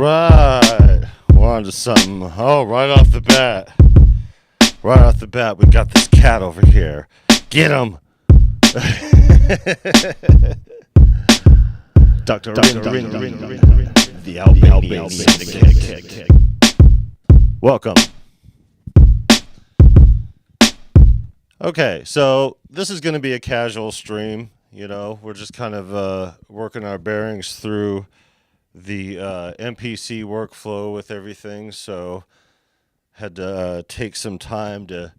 right. We're on to something. Oh, right off the bat. Right off the bat, we got this cat over here. Get him. Dr. Ring, the Albanian Syndicate. Welcome. Okay, so this is going to be a casual stream. You know, we're just kind of working our bearings through the MPC workflow with everything. So had to take some time to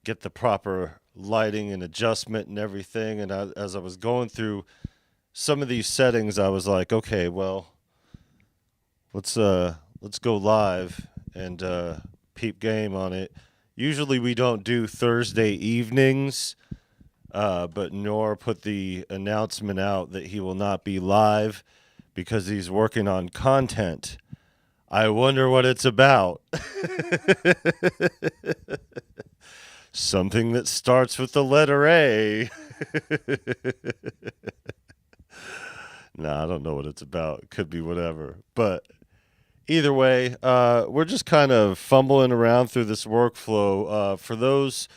get the proper lighting and adjustment and everything. And as I was going through some of these settings, I was like, okay, well, let's go live and peep game on it. Usually we don't do Thursday evenings, but Nor put the announcement out that he will not be live because he's working on content. I wonder what it's about. Something that starts with the letter A. Nah, I don't know what it's about. It could be whatever. But either way, we're just kind of fumbling around through this workflow. For those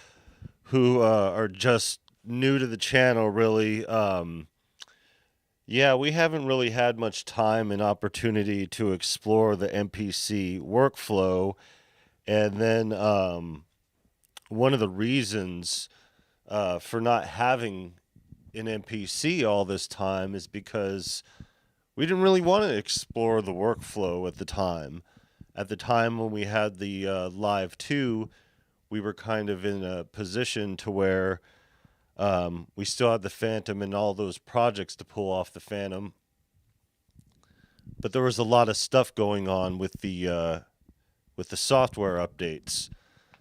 who are just new to the channel, really, yeah, we haven't really had much time and opportunity to explore the MPC workflow. And then one of the reasons for not having an MPC all this time is because we didn't really want to explore the workflow at the time. At the time when we had the Live 2, we were kind of in a position to where we still had the Fantom and all those projects to pull off the Fantom. But there was a lot of stuff going on with the software updates.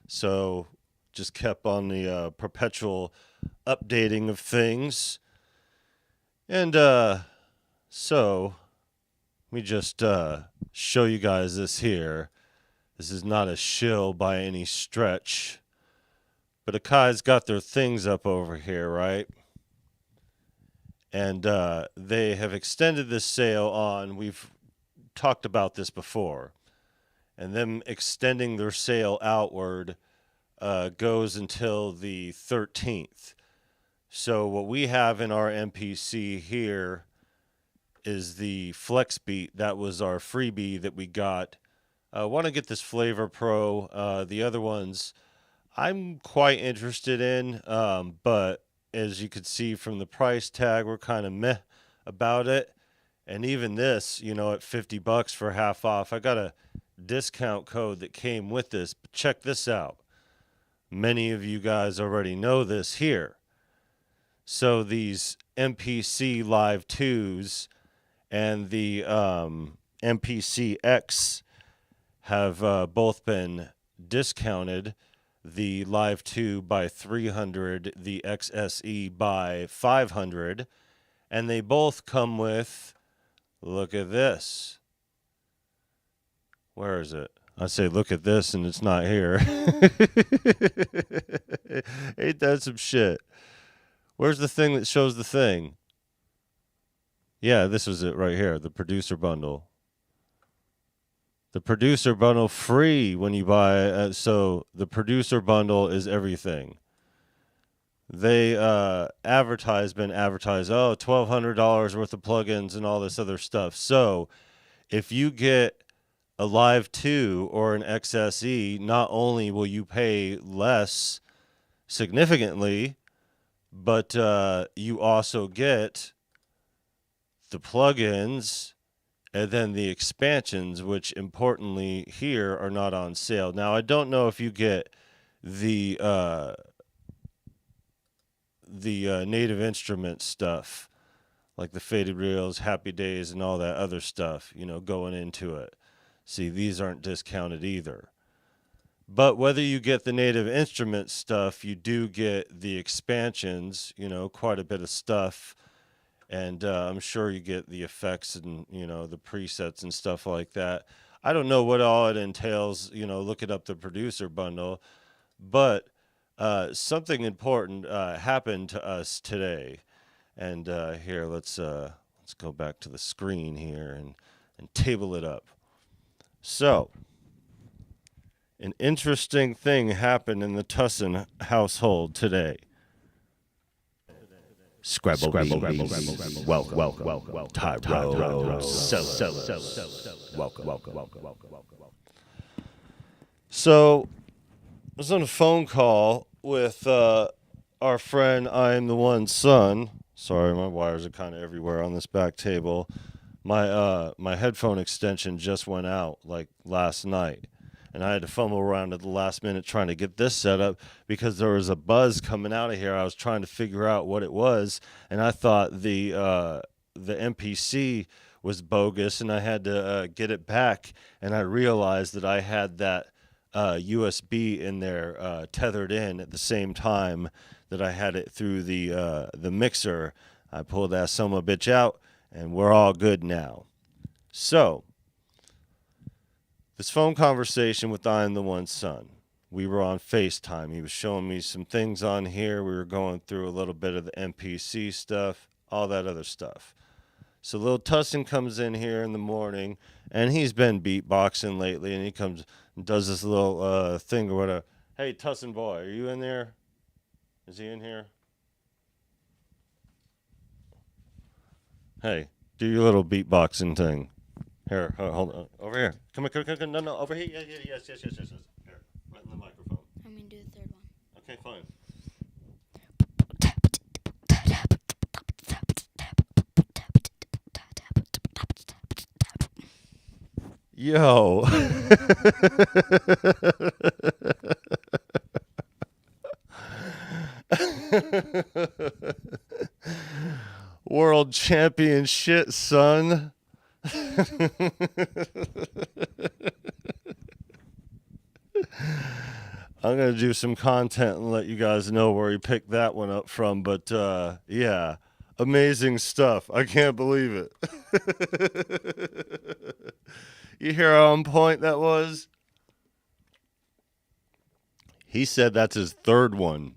So just kept on the perpetual updating of things. And so let me just show you guys this here. This is not a shill by any stretch. But Akai's got their things up over here, right? And they have extended this sale on, we've talked about this before, and them extending their sale outward goes until the 13th. So what we have in our MPC here is the Flex Beat. That was our freebie that we got. I want to get this Flavor Pro. The other ones I'm quite interested in, but as you could see from the price tag, we're kind of meh about it. And even this, you know, at $50 for half off, I got a discount code that came with this. But check this out. Many of you guys already know this here. So these MPC Live 2s and the MPC X have both been discounted. The Live 2 by 300, the XSE by 500, and they both come with, look at this. Where is it? I say look at this and it's not here. Ain't that some shit? Where's the thing that shows the thing? Yeah, this was it right here, the producer bundle. The producer bundle free when you buy. So the producer bundle is everything. They been advertised, oh, $1,200 worth of plugins and all this other stuff. So if you get a Live 2 or an XSE, not only will you pay less significantly, but you also get the plugins and then the expansions, which importantly here are not on sale. Now, I don't know if you get the native instrument stuff, like the faded reels, happy days, and all that other stuff, you know, going into it. See, these aren't discounted either. But whether you get the native instrument stuff, you do get the expansions, you know, quite a bit of stuff. And I'm sure you get the effects and, you know, the presets and stuff like that. I don't know what all it entails, you know, looking up the producer bundle. But something important happened to us today. And here, let's go back to the screen here and and table it up. So, an interesting thing happened in the Tussin household today. Scrabble, welcome, Tyrone, welcome. So, I was on a phone call with our friend I Am the One's son. Sorry, my wires are kind of everywhere on this back table. My headphone extension just went out like last night, and I had to fumble around at the last minute trying to get this set up because there was a buzz coming out of here. I was trying to figure out what it was, and I thought the MPC was bogus, and I had to get it back, and I realized that I had that USB in there tethered in at the same time that I had it through the mixer. I pulled that son of a bitch out, and we're all good now. So, this phone conversation with I Am the One's son. We were on FaceTime. He was showing me some things on here. We were going through a little bit of the MPC stuff, all that other stuff. So little Tussin comes in here in the morning, and he's been beatboxing lately, and he comes and does this little thing or whatever. Hey, Tussin boy, are you in there? Is he in here? Hey, do your little beatboxing thing. Here, hold on. Over here. Come on. No, over here. Yes. Here, right in the microphone. I'm going to do the third one. Okay, fine. Yo. World champion shit, son. I'm going to do some content and let you guys know where he picked that one up from. But, yeah, amazing stuff. I can't believe it. You hear how on point that was? He said that's his third one.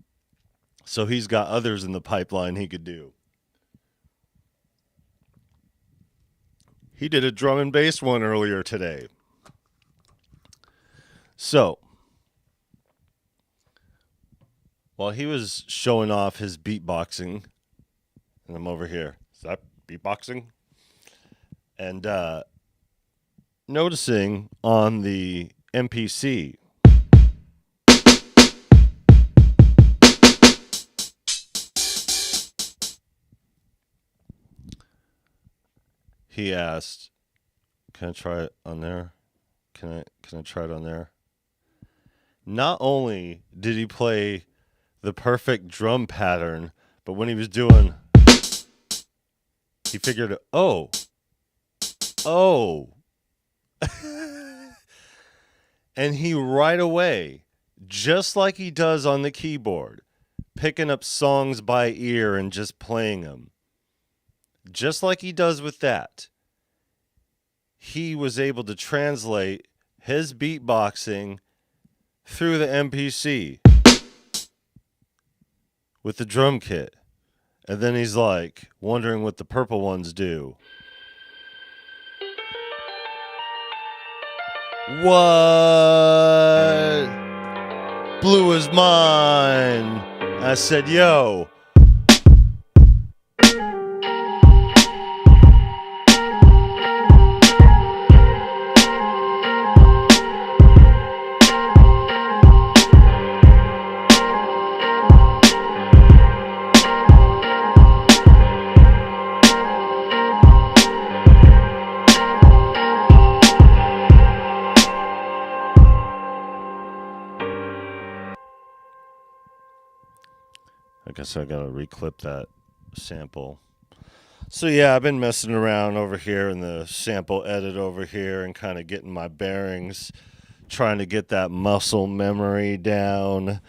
So he's got others in the pipeline he could do. He did a drum and bass one earlier today. So, while he was showing off his beatboxing, and I'm over here, is that beatboxing? And noticing on the MPC, he asked, "Can I try it on there? Can I try it on there?" Not only did he play the perfect drum pattern, but when he was doing, he figured, oh. And he right away, just like he does on the keyboard, picking up songs by ear and just playing them. Just like he does with that, he was able to translate his beatboxing through the MPC with the drum kit. And then he's like, wondering what the purple ones do. What? Blew his mind. I said, yo. I guess I gotta reclip that sample. So yeah, I've been messing around over here in the sample edit over here and kind of getting my bearings, trying to get that muscle memory down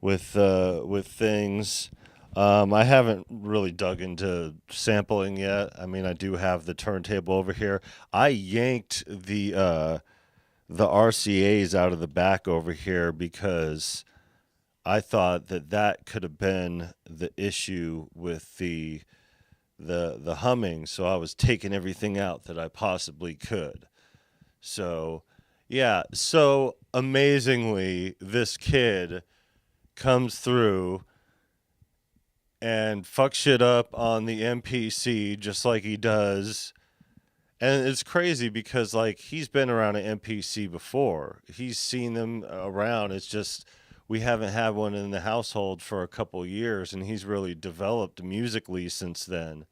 with things. I haven't really dug into sampling yet. I mean, I do have the turntable over here. I yanked the RCAs out of the back over here because I thought that could have been the issue with the the humming, so I was taking everything out that I possibly could. So, yeah, so amazingly, this kid comes through and fucks shit up on the MPC just like he does. And it's crazy because, like, he's been around an MPC before. He's seen them around. It's just we haven't had one in the household for a couple years, and he's really developed musically since then.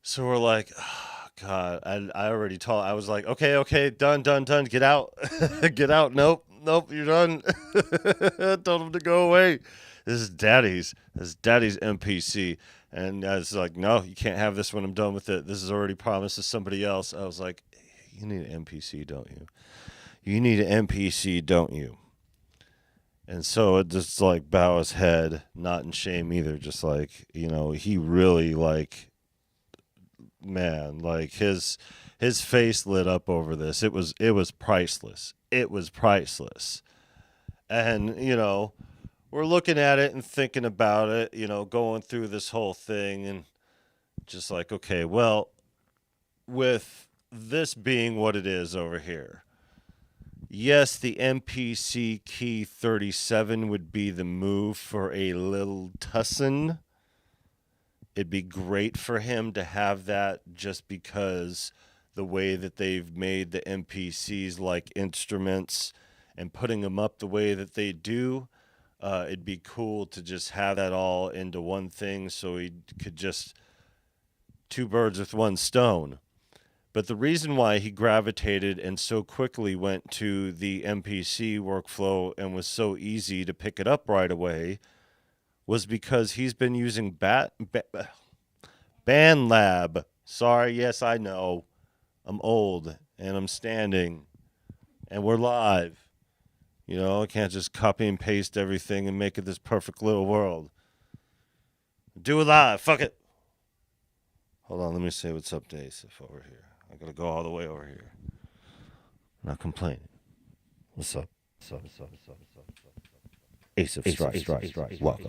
So we're like, oh, God, I already told, I was like, okay, done, get out, get out. Nope, you're done. Told him to go away. This is daddy's MPC. And I was like, no, you can't have this when I'm done with it. This is already promised to somebody else. I was like, you need an MPC, don't you? You need an MPC, don't you? And so it just like bow his head, not in shame either. Just like, he really like, man, like his face lit up over this. It was priceless. It was priceless. And, we're looking at it and thinking about it, going through this whole thing and just like, okay, well, with this being what it is over here, yes, the MPC Key 37 would be the move for a little Tussin. It'd be great for him to have that just because the way that they've made the MPCs like instruments and putting them up the way that they do. It'd be cool to just have that all into one thing so he could just two birds with one stone. But the reason why he gravitated and so quickly went to the MPC workflow and was so easy to pick it up right away was because he's been using BandLab. Sorry, yes, I know. I'm old and I'm standing and we're live. I can't just copy and paste everything and make it this perfect little world. Do it live. Fuck it. Hold on, let me say what's up to Asif over here. I gotta go all the way over here. I'm not complaining. What's up? Asif strike. Walk.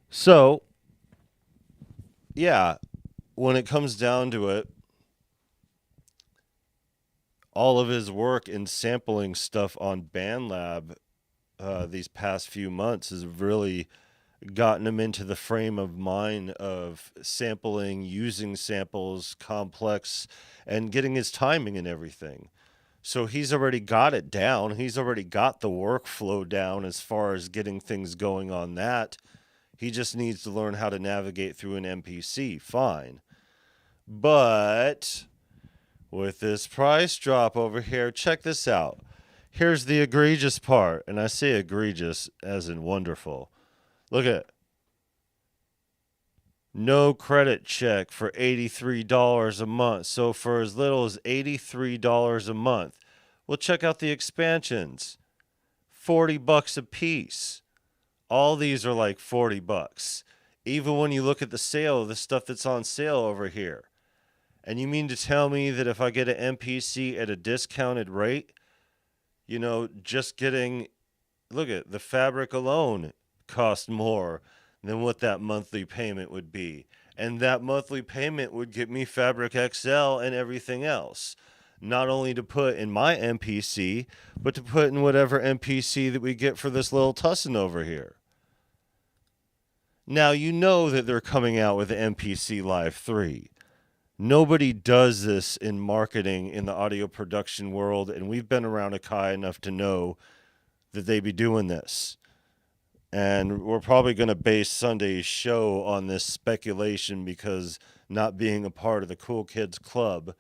So, yeah, when it comes down to it, all of his work in sampling stuff on BandLab these past few months has really gotten him into the frame of mind of sampling, using samples, complex, and getting his timing and everything. So he's already got it down. He's already got the workflow down as far as getting things going on that. He just needs to learn how to navigate through an MPC. Fine. But with this price drop over here, check this out. Here's the egregious part, and I say egregious as in wonderful. Look at it. No credit check for $83 a month. So for as little as $83 a month, we'll check out the expansions. $40 a piece. All these are like $40. Even when you look at the sale, the stuff that's on sale over here. And you mean to tell me that if I get an MPC at a discounted rate, just getting, look at the fabric alone cost more than what that monthly payment would be. And that monthly payment would get me Fabric XL and everything else. Not only to put in my MPC, but to put in whatever MPC that we get for this little Tussin over here. Now, that they're coming out with the MPC Live 3. Nobody does this in marketing in the audio production world, and we've been around Akai enough to know that they be doing this. And we're probably going to base Sunday's show on this speculation because not being a part of the Cool Kids Club,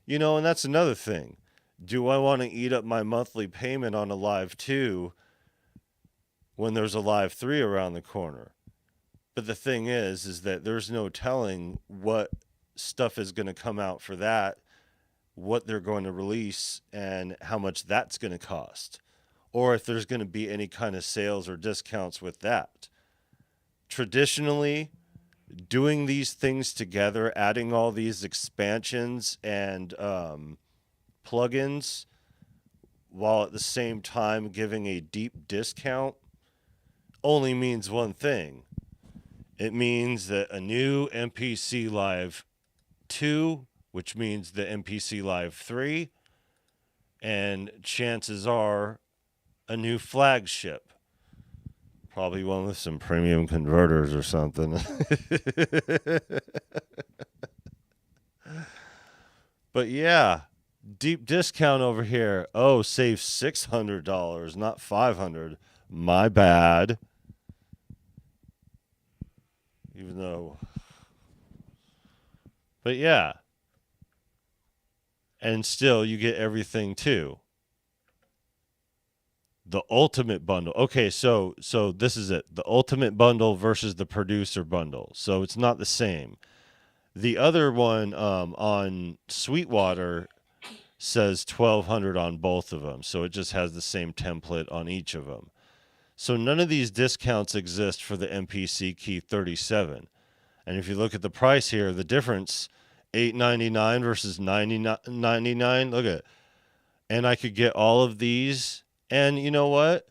and that's another thing. Do I want to eat up my monthly payment on a Live 2 when there's a Live 3 around the corner? But the thing is that there's no telling what stuff is going to come out for that, what they're going to release, and how much that's going to cost, or if there's going to be any kind of sales or discounts with that. Traditionally, doing these things together, adding all these expansions and plugins, while at the same time giving a deep discount, only means one thing. It means that a new MPC Live 2, which means the MPC Live 3, and chances are a new flagship. Probably one with some premium converters or something. But yeah, deep discount over here. Oh, save $600, not $500. My bad. Even though, but yeah, and still you get everything too. The ultimate bundle. Okay, so this is it. The ultimate bundle versus the producer bundle. So it's not the same. The other one on Sweetwater says 1200 on both of them. So it just has the same template on each of them. So none of these discounts exist for the MPC Key 37. And if you look at the price here, the difference $8.99 versus $9.99. Look at it. And I could get all of these. And you know what?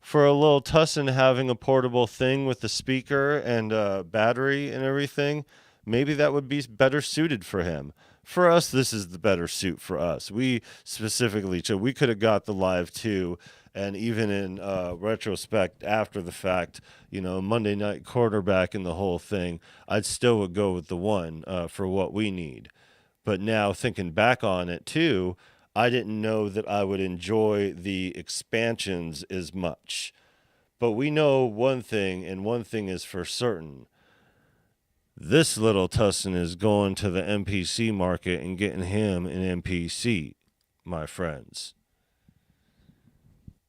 For a little Tussin having a portable thing with the speaker and battery and everything, maybe that would be better suited for him. For us, this is the better suit for us. We specifically, so we could have got the Live 2, and even in retrospect, after the fact, Monday night quarterback and the whole thing, I'd still would go with the one for what we need. But now thinking back on it too, I didn't know that I would enjoy the expansions as much. But we know one thing, and one thing is for certain. This little Tussin is going to the MPC market and getting him an MPC, my friends.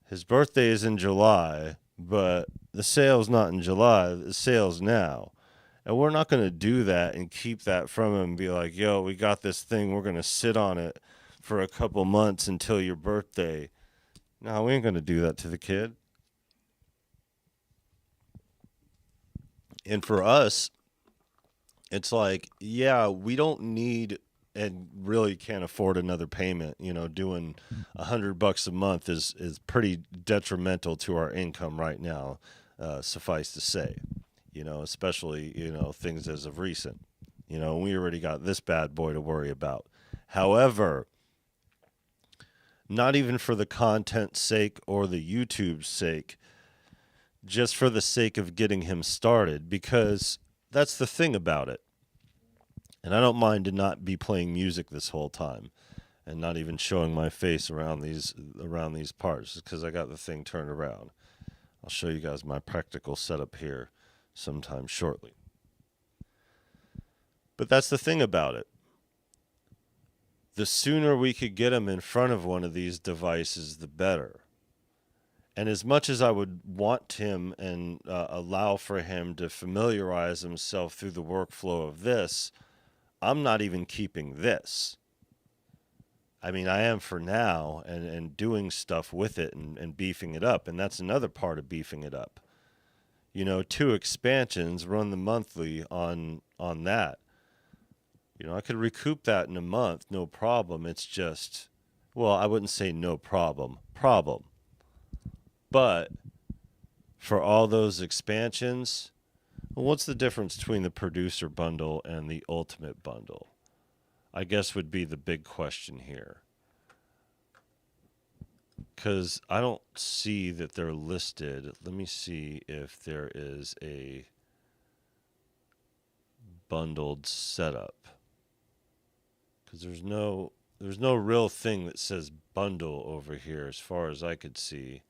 His birthday is in July, but the sale's not in July. The sale's now. And we're not going to do that and keep that from him and be like, yo, we got this thing. We're going to sit on it for a couple months until your birthday. No, we ain't going to do that to the kid. And for us, it's like, yeah, we don't need and really can't afford another payment. Doing $100 a month is pretty detrimental to our income right now, suffice to say. Especially, things as of recent. We already got this bad boy to worry about. However, not even for the content's sake or the YouTube's sake, just for the sake of getting him started, because that's the thing about it. And I don't mind to not be playing music this whole time and not even showing my face around these parts, because I got the thing turned around. I'll show you guys my practical setup here sometime shortly. But that's the thing about it. The sooner we could get him in front of one of these devices, the better. And as much as I would want him and allow for him to familiarize himself through the workflow of this, I'm not even keeping this. I mean, I am for now and doing stuff with it and beefing it up. And that's another part of beefing it up. 2 expansions, run the monthly on that. I could recoup that in a month, no problem. It's just, well, I wouldn't say no problem. But for all those expansions, well, what's the difference between the producer bundle and the ultimate bundle? I guess would be the big question here. Because I don't see that they're listed. Let me see if there is a bundled setup. Because there's no real thing that says bundle over here as far as I could see.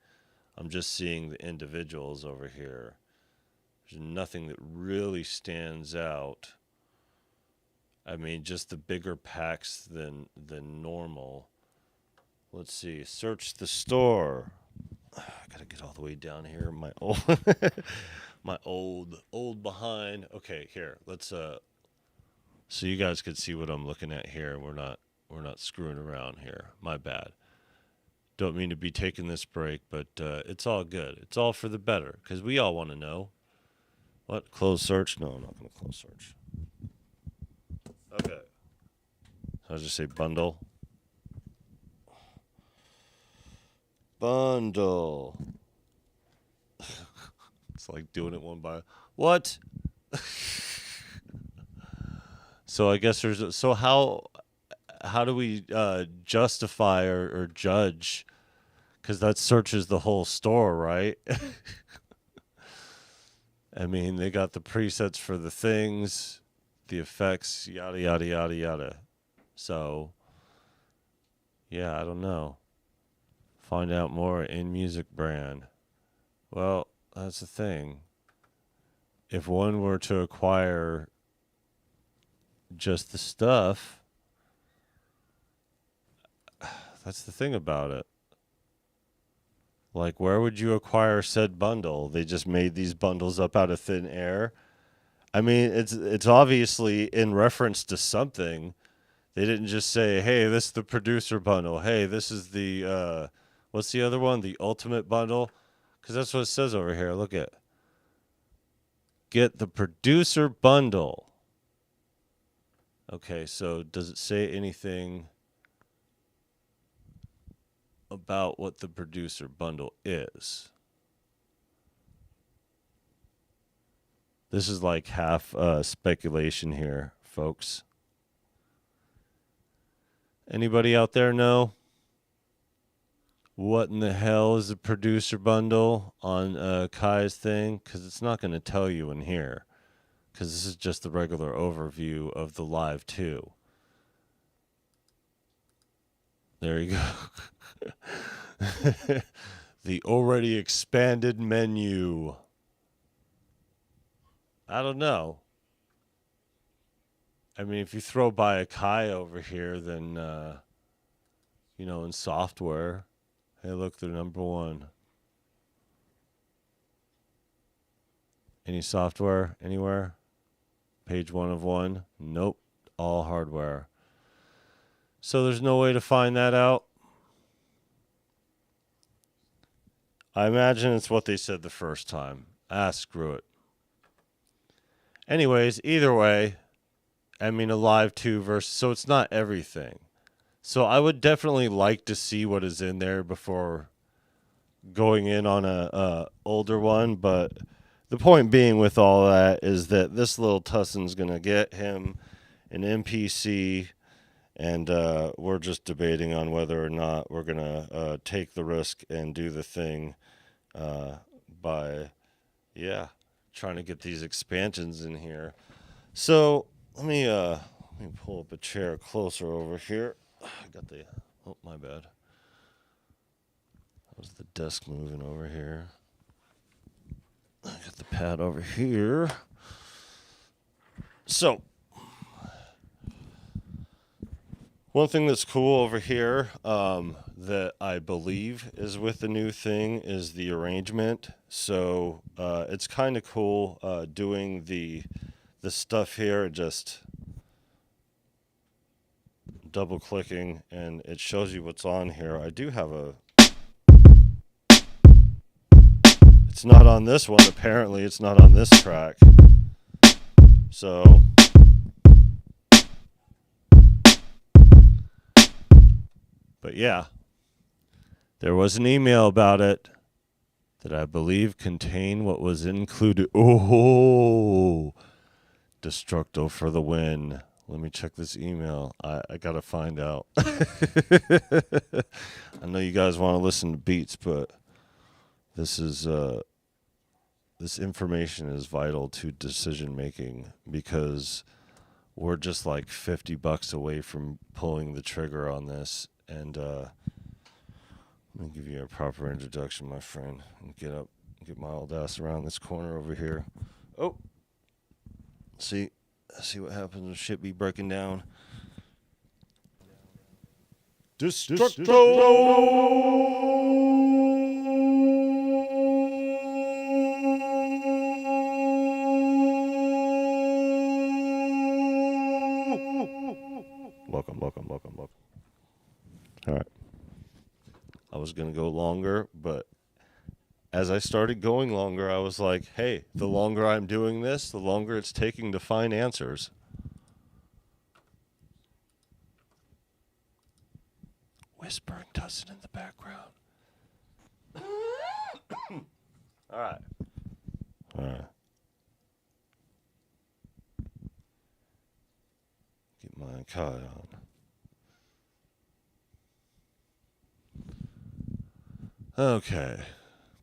I'm just seeing the individuals over here. There's nothing that really stands out. I mean, just the bigger packs than normal. Let's see. Search the store. I gotta get all the way down here. My old behind. Okay, here. Let's so you guys could see what I'm looking at here. We're not screwing around here. My bad. Don't mean to be taking this break, but it's all good. It's all for the better, because we all want to know. What? Close search? No, I'm not going to close search. Okay. I'll just say bundle. Bundle. It's like doing it one by... What? So I guess there's so how do we justify or judge? Because that searches the whole store, right? I mean, they got the presets for the things, the effects, yada yada yada yada. So yeah, I don't know. Find out more in music brand. Well, that's the thing. If one were to acquire just the stuff, that's the thing about it. Like, where would you acquire said bundle? They just made these bundles up out of thin air. I mean, it's obviously in reference to something. They didn't just say, "Hey, this is the producer bundle. Hey, this is the what's the other one? The ultimate bundle." Because that's what it says over here. Look at get the producer bundle. Okay, so does it say anything about what the producer bundle is? This is like half speculation here, folks. Anybody out there know what in the hell is a producer bundle on Kai's thing? Because it's not going to tell you in here. Because this is just the regular overview of the Live 2. There you go. The already expanded menu. I don't know. I mean, if you throw by a Kai over here, then, in software, hey, look, they're number one. Any software anywhere? Page 1 of 1? Nope. All hardware. So there's no way to find that out. I imagine it's what they said the first time. Screw it. Anyways, either way, I mean, a Live 2 versus, so it's not everything. So I would definitely like to see what is in there before going in on a older one. But the point being with all that is that this little Tusson's going to get him an MPC, and we're just debating on whether or not we're going to take the risk and do the thing by, trying to get these expansions in here. So let me pull up a chair closer over here. I got my bad. That was the desk moving over here. I got the pad over here. So, one thing that's cool over here that I believe is with the new thing is the arrangement. So, it's kind of cool doing the stuff here, just double clicking, and it shows you what's on here. I do have it's not on this one, apparently it's not on this track. So but yeah, there was an email about it that I believe contained what was included. Oh, Destructo for the win. Let me check this email. I gotta find out. I know you guys want to listen to beats, but this information is vital to decision making, because we're just like $50 away from pulling the trigger on this. And let me give you a proper introduction, my friend, and get my old ass around this corner over here. Oh, see what happens when shit be breaking down. Welcome. All right. I was going to go longer, but as I started going longer, I was like, hey, the longer I'm doing this, the longer it's taking to find answers. Whispering Tussin in the background. All right. my card on. Okay.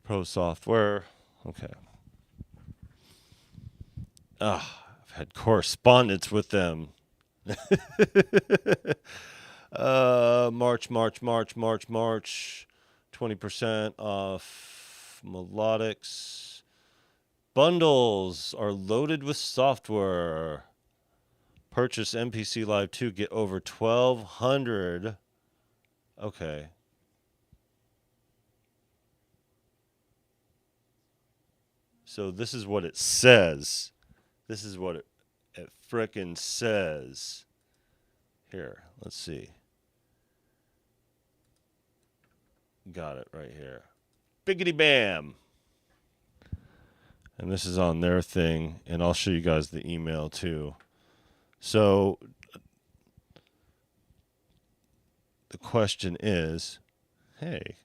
Pro software. Okay. I've had correspondence with them. March. 20% off melodics. Bundles are loaded with software. Purchase MPC Live 2, get over 1,200. Okay. So this is what it says. This is what it frickin' says. Here, let's see. Got it right here. Biggity bam. And this is on their thing, and I'll show you guys the email too. So the question is, hey,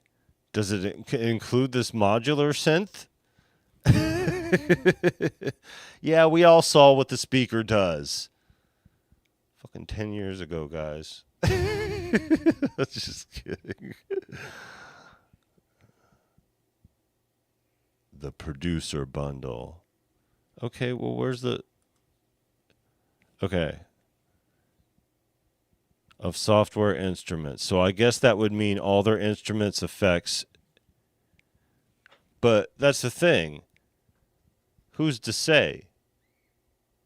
does it include this modular synth? Yeah, we all saw what the speaker does. Fucking 10 years ago, guys. Just kidding. The producer bundle. Okay, well, where's the... Okay. Of software instruments. So I guess that would mean all their instruments, effects. But that's the thing. Who's to say?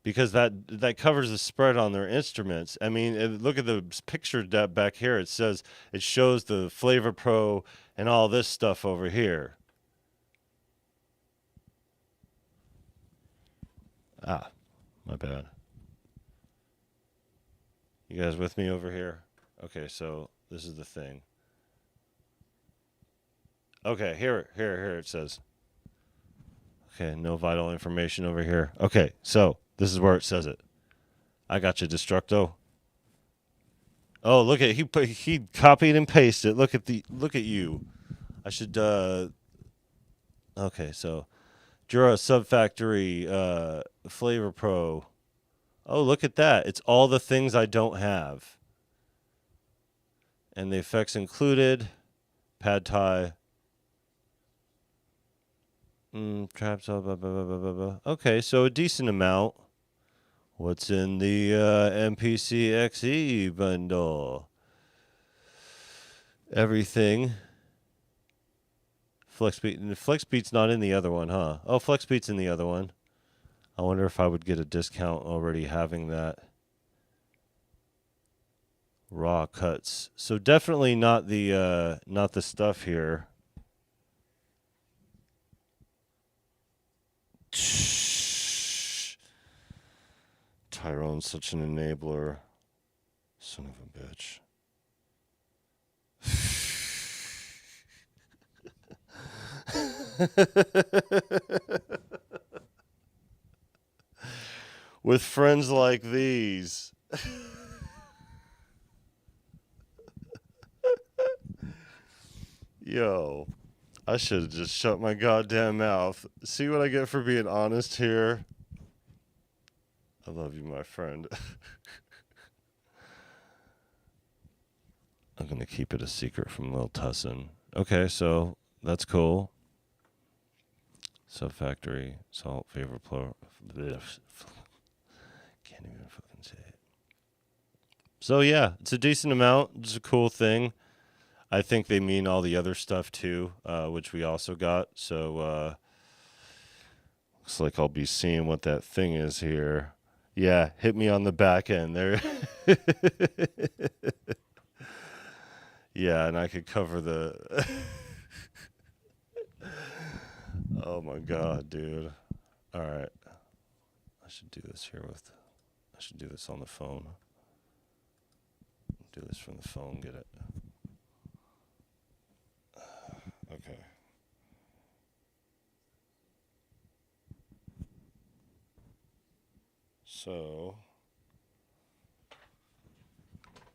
Because that covers the spread on their instruments. I mean, look at the picture back here. It says, it shows the Flavor Pro and all this stuff over here. Ah, my bad. You guys with me over here? Okay, so this is the thing. Okay, here it says. Okay, no vital information over here. Okay, so this is where it says it. I got you, Destructo. Oh, look at he copied and pasted. Look at you. I should okay, so Jura Subfactory Flavor Pro. Oh, look at that. It's all the things I don't have. And the effects included pad thai. Traps, blah, blah, blah, blah, blah, blah. Okay, so a decent amount. What's in the MPC XE bundle? Everything. FlexBeat. FlexBeat's not in the other one, huh? Oh, FlexBeat's in the other one. I wonder if I would get a discount already having that. Raw cuts. So definitely not the stuff here. Tyrone's such an enabler. Son of a bitch. With friends like these. Yo, I should have just shut my goddamn mouth. See what I get for being honest here? I love you, my friend. I'm going to keep it a secret from Lil Tussin. Okay, so that's cool. Subfactory, salt, favor, plural. Can't even fucking say it. So yeah, it's a decent amount. It's a cool thing. I think they mean all the other stuff too, which we also got. So looks like I'll be seeing what that thing is here. Yeah, hit me on the back end there. Yeah, and I could cover the... Oh my god, dude. All right. I should do this on the phone. Do this from the phone, get it. Okay. So,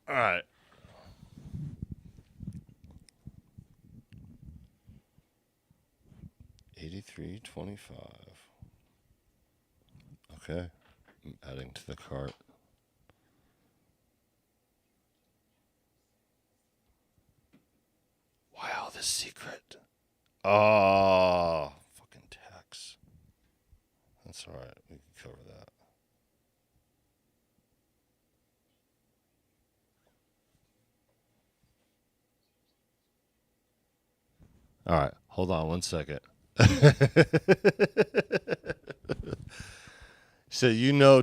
all right. $83.25. Okay. I'm adding to the cart. the secret. Oh, fucking tax. That's all right. We can cover that. All right. Hold on one second. So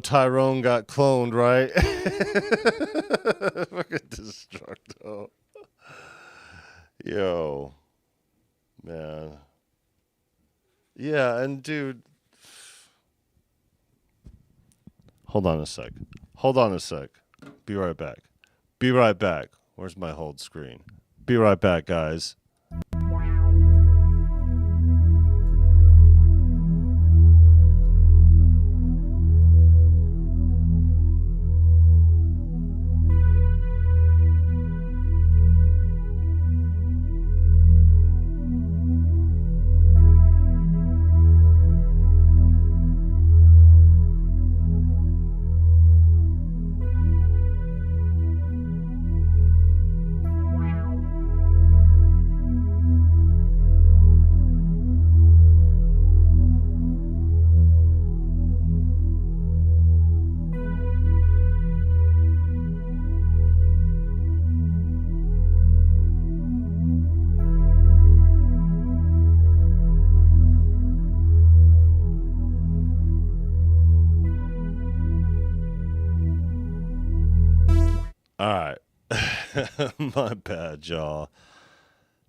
Tyrone got cloned, right? Fucking Destructo. Yo. Man. Yeah, and dude. Hold on a sec. Be right back. Where's my hold screen? Be right back, guys. All right. My bad, y'all.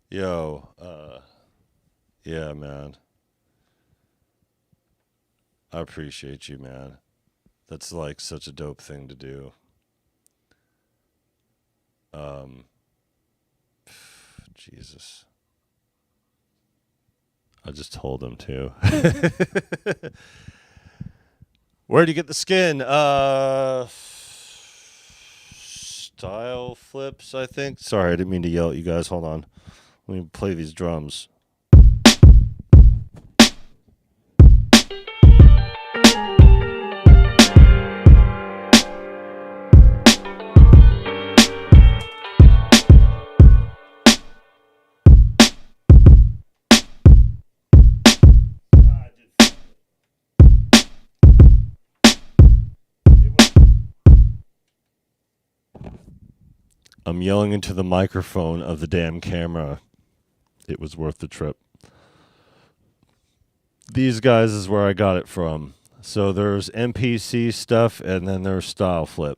Yo, yeah, man. I appreciate you, man. That's like such a dope thing to do. Jesus. I just told him to. Where'd you get the skin? Style Flips, I think. Sorry, I didn't mean to yell at you guys. Hold on. Let me play these drums. I'm yelling into the microphone of the damn camera. It was worth the trip. These guys is where I got it from. So there's MPC stuff and then there's Style Flip.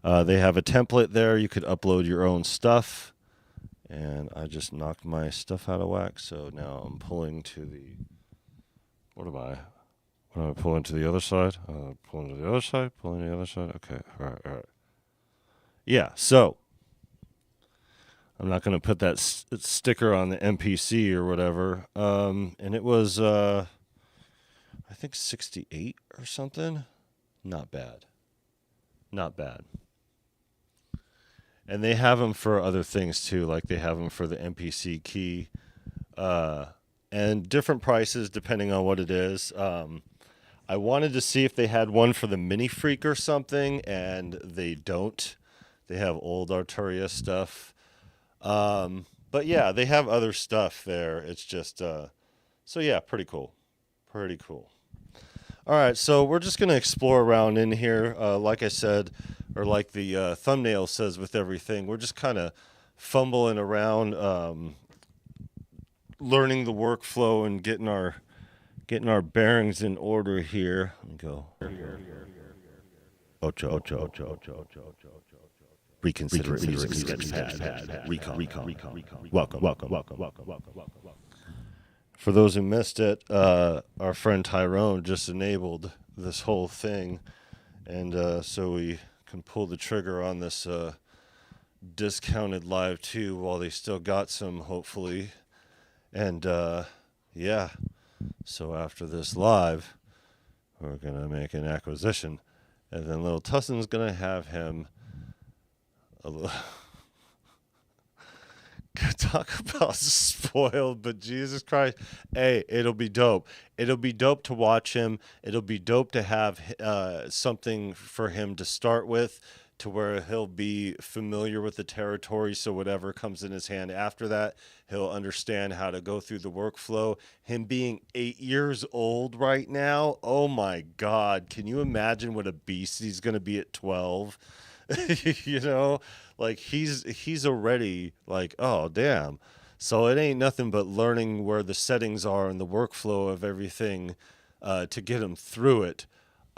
They have a template there. You could upload your own stuff. And I just knocked my stuff out of whack. So now I'm pulling to the... What am I pulling to the other side? Pulling to the other side? Pulling to the other side? Okay. All right. Yeah, so... I'm not going to put that sticker on the MPC or whatever. And it was, I think 68 or something. Not bad. And they have them for other things too. Like they have them for the MPC key. And different prices depending on what it is. I wanted to see if they had one for the Mini Freak or something. And they don't. They have old Arturia stuff. But yeah, they have other stuff there. It's just, so yeah, pretty cool. All right. So we're just going to explore around in here. Like I said, or like the, thumbnail says with everything, we're just kind of fumbling around, learning the workflow and getting our bearings in order here. Let me go. Ocho. Reconsider. Recon. Welcome. For those who missed it, our friend Tyrone just enabled this whole thing, and so we can pull the trigger on this discounted live 2 while they still got some, hopefully. And yeah, so after this live, we're gonna make an acquisition, and then little Tussin's gonna have him. Talk about spoiled, but Jesus Christ. Hey, it'll be dope. It'll be dope to watch him. It'll be dope to have something for him to start with, to where he'll be familiar with the territory. So whatever comes in his hand after that, he'll understand how to go through the workflow. Him being 8 years old right now, oh my God, can you imagine what a beast he's going to be at 12? You know, like he's already like, oh damn. So it ain't nothing but learning where the settings are and the workflow of everything to get him through it.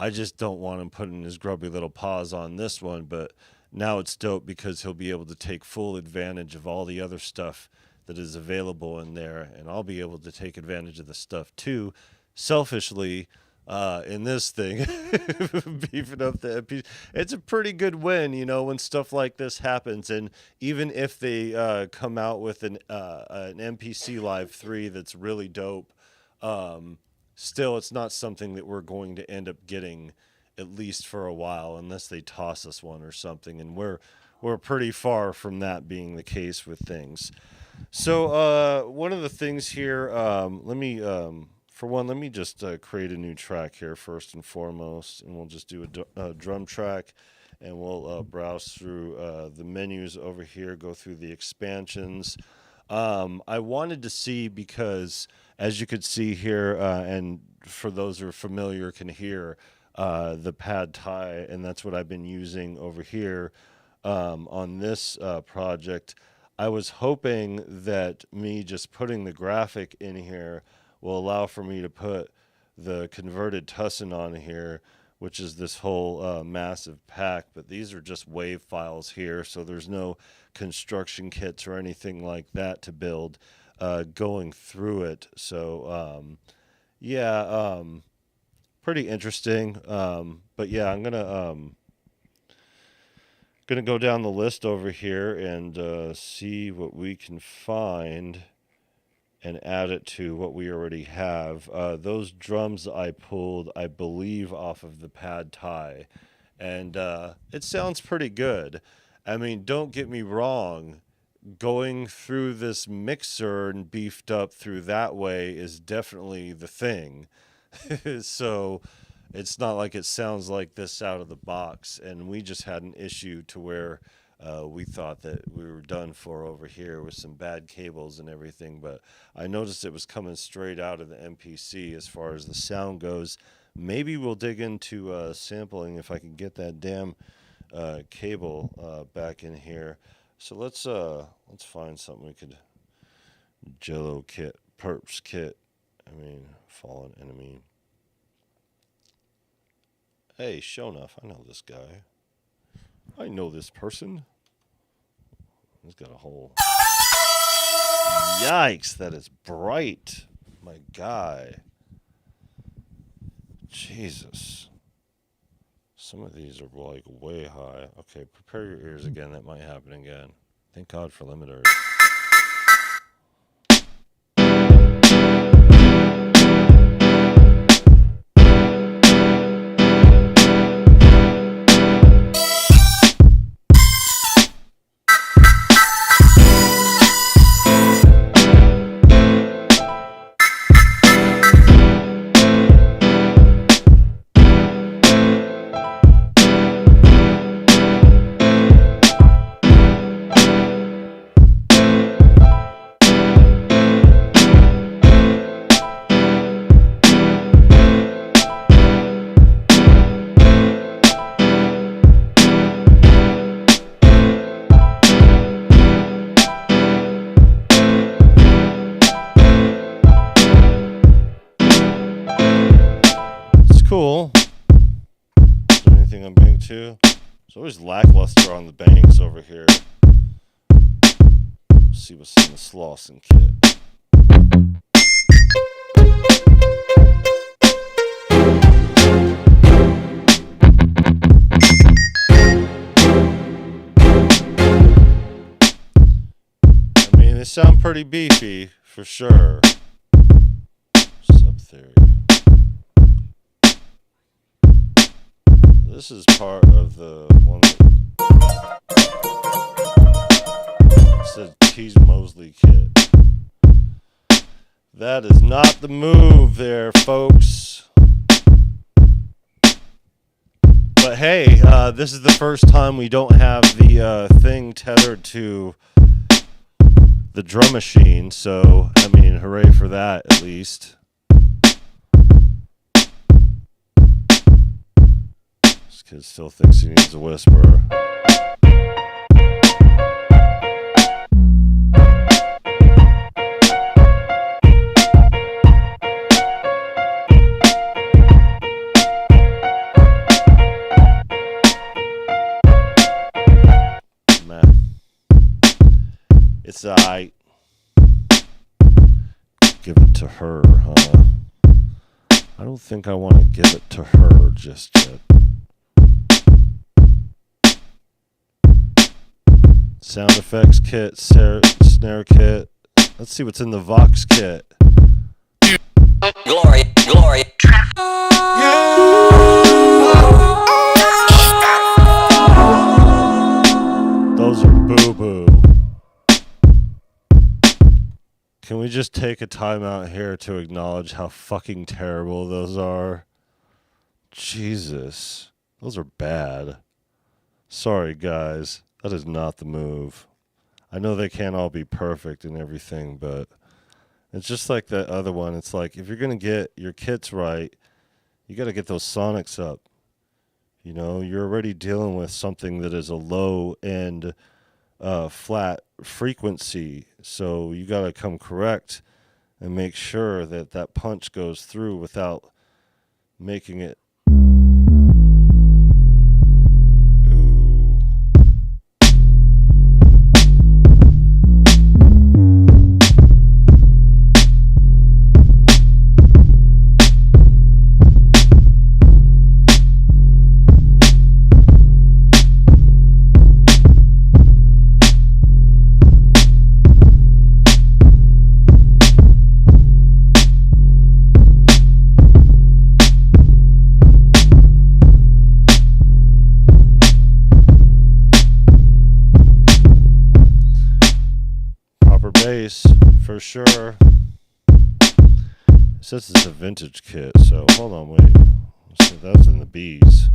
I just don't want him putting his grubby little paws on this one, but now it's dope because he'll be able to take full advantage of all the other stuff that is available in there, and I'll be able to take advantage of the stuff too, selfishly, in this thing, beefing up the MPC. It's a pretty good win, you know, when stuff like this happens, and even if they come out with an MPC Live 3 that's really dope, still, it's not something that we're going to end up getting, at least for a while, unless they toss us one or something. And we're pretty far from that being the case with things. So one of the things here, let me just create a new track here first and foremost, and we'll just do a drum track, and we'll browse through the menus over here, go through the expansions. I wanted to see because, as you could see here, and for those who are familiar can hear the pad Thai, and that's what I've been using over here on this project. I was hoping that me just putting the graphic in here will allow for me to put the converted tussin on here, which is this whole massive pack, but these are just wave files here, so there's no construction kits or anything like that to build going through it. So yeah, pretty interesting. But yeah, I'm gonna go down the list over here and see what we can find and add it to what we already have. Those drums I pulled, I believe, off of the pad Thai, and it sounds pretty good. I mean, don't get me wrong, going through this mixer and beefed up through that way is definitely the thing. So it's not like it sounds like this out of the box, and we just had an issue to where we thought that we were done for over here with some bad cables and everything, but I noticed it was coming straight out of the MPC as far as the sound goes. Maybe we'll dig into sampling if I can get that damn cable back in here. So let's find something we could Jello kit, perps kit. I mean, fallen enemy. Hey, show enough, I know this guy. I know this person. He's got a hole. Yikes, that is bright. My guy. Jesus. Some of these are like way high. Okay, prepare your ears again. That might happen again. Thank God for limiters. Cool. Is there anything I'm being too? It's always lackluster on the bangs over here. Let's see what's in the Slauson kit. I mean, they sound pretty beefy for sure. Sub-theory. This is part of the one that says Tease Mosley kit. That is not the move there, folks. But But hey, this is the first time we don't have the thing tethered to the drum machine, so, I mean, hooray for that, at least. This kid still thinks he needs a whisper. It's I give it to her, huh? I don't think I want to give it to her just yet. Sound effects kit, snare kit. Let's see what's in the Vox kit. Glory, glory. Those are boo-boo. Can we just take a time out here to acknowledge how fucking terrible those are? Jesus. Those are bad. Sorry, guys. That is not the move. I know they can't all be perfect and everything, but it's just like that other one. It's like, if you're going to get your kits right, you got to get those sonics up. You know, you're already dealing with something that is a low-end flat frequency, so you got to come correct and make sure that that punch goes through without making it bass for sure. It says it's a vintage kit, so hold on, wait. Let's see, that was in the B's.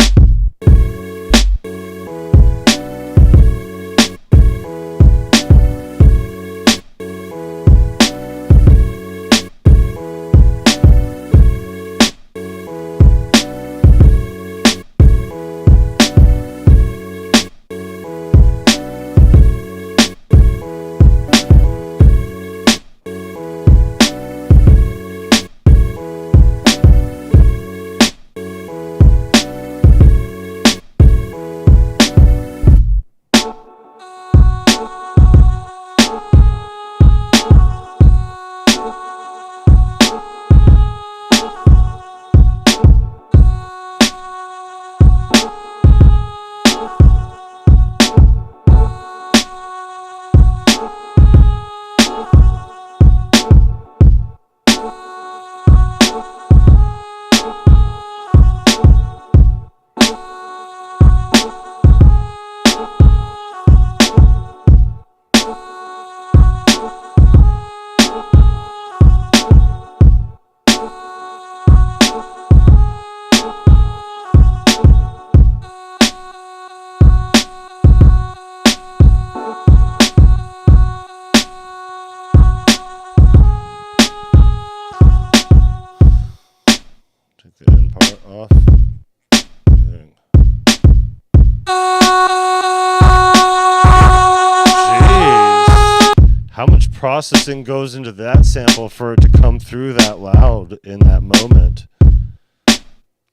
The end part off. Jeez. How much processing goes into that sample for it to come through that loud in that moment?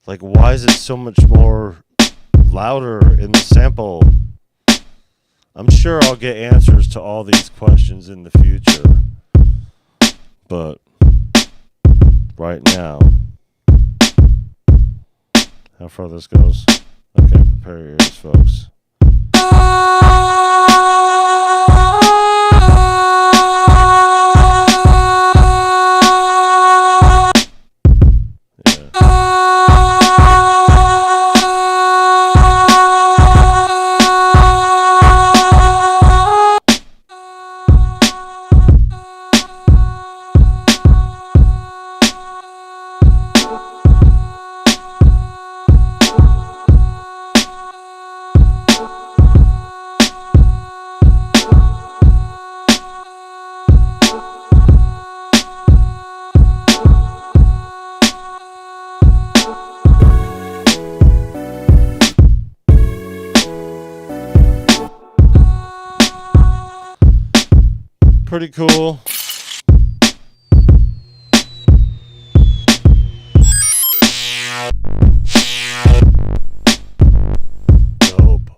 Like, why is it so much more louder in the sample? I'm sure I'll get answers to all these questions in the future. But right now, how far this goes? Okay, prepare your ears, folks. pretty cool. Dope.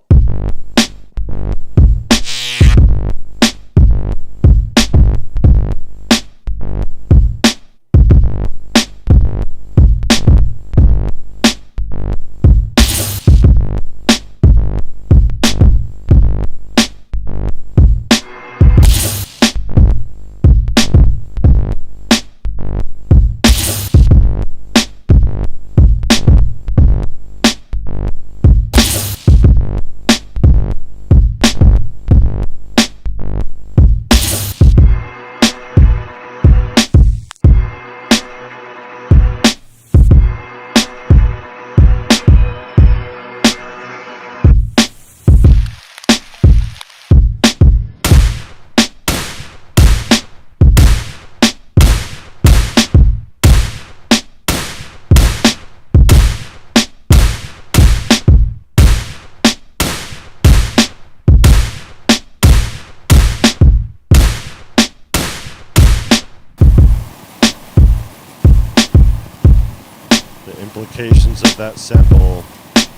The implications of that sample,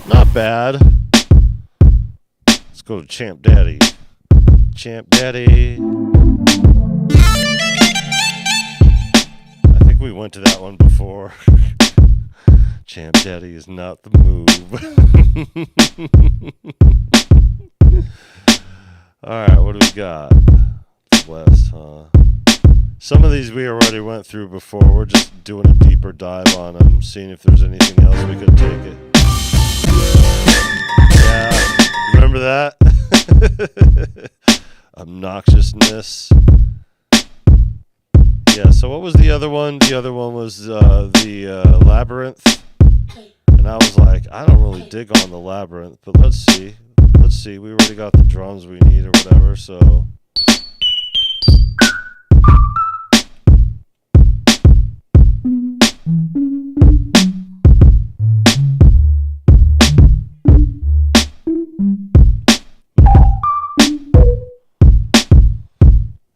not bad. Let's go to Champ Daddy. Champ Daddy. I think we went to that one before. Champ Daddy is not the move. Alright, what do we got? It's West, huh? Some of these we already went through before. We're just doing a deeper dive on them, seeing if there's anything else we could take it. Yeah, remember that? Obnoxiousness. Yeah, so what was the other one? The other one was the Labyrinth. And I was like, I don't really dig on the Labyrinth, but let's see. Let's see. We already got the drums we need or whatever, so...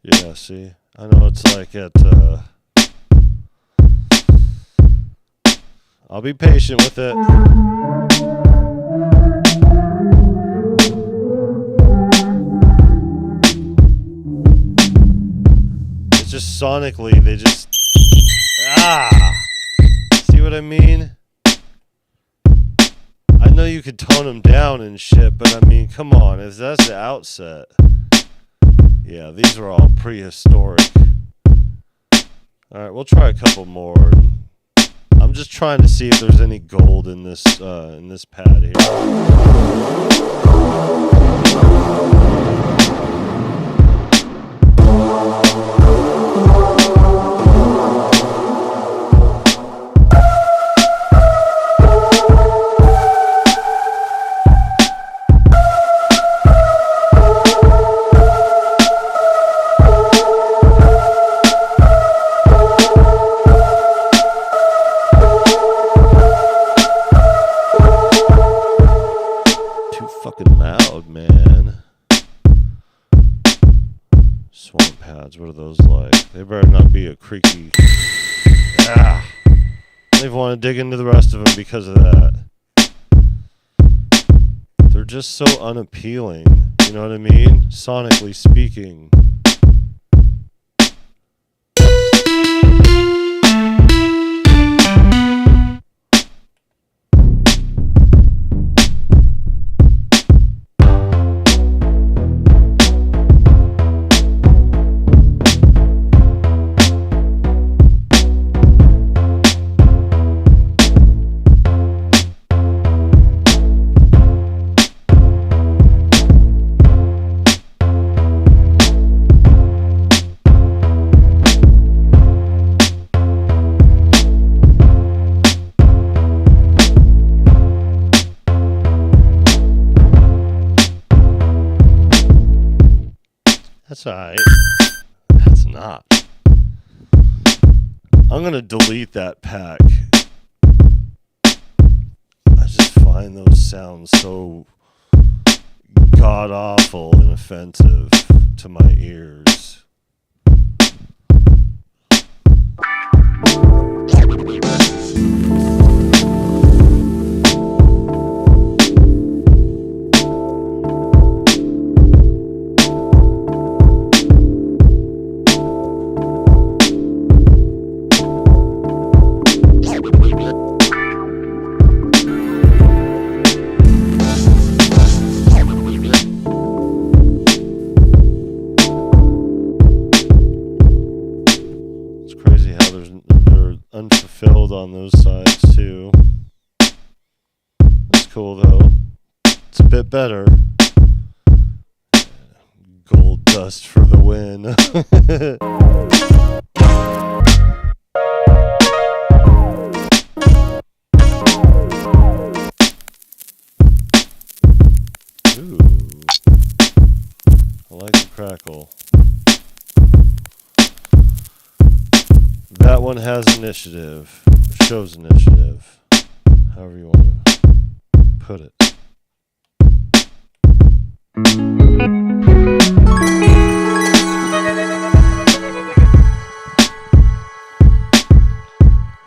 Yeah, see, I know it's like at, I'll be patient with it. It's just sonically, they just, see what I mean? I know you could tone them down and shit, but I mean, come on, if that's the outset. Yeah, these are all prehistoric. Alright, we'll try a couple more. I'm just trying to see if there's any gold in this pad here. Fucking loud, man. Swamp pads, what are those like? They better not be a creaky. I don't even want to dig into the rest of them because of that. They're just so unappealing. You know what I mean? Sonically speaking. That's alright. That's not. I'm gonna delete that pack. I just find those sounds so god awful and offensive to my ears. they're unfulfilled on those sides too. That's cool though. It's a bit better. Gold dust for the win. Ooh. I like the crackle. That one has initiative. Shows initiative. However you want to put it.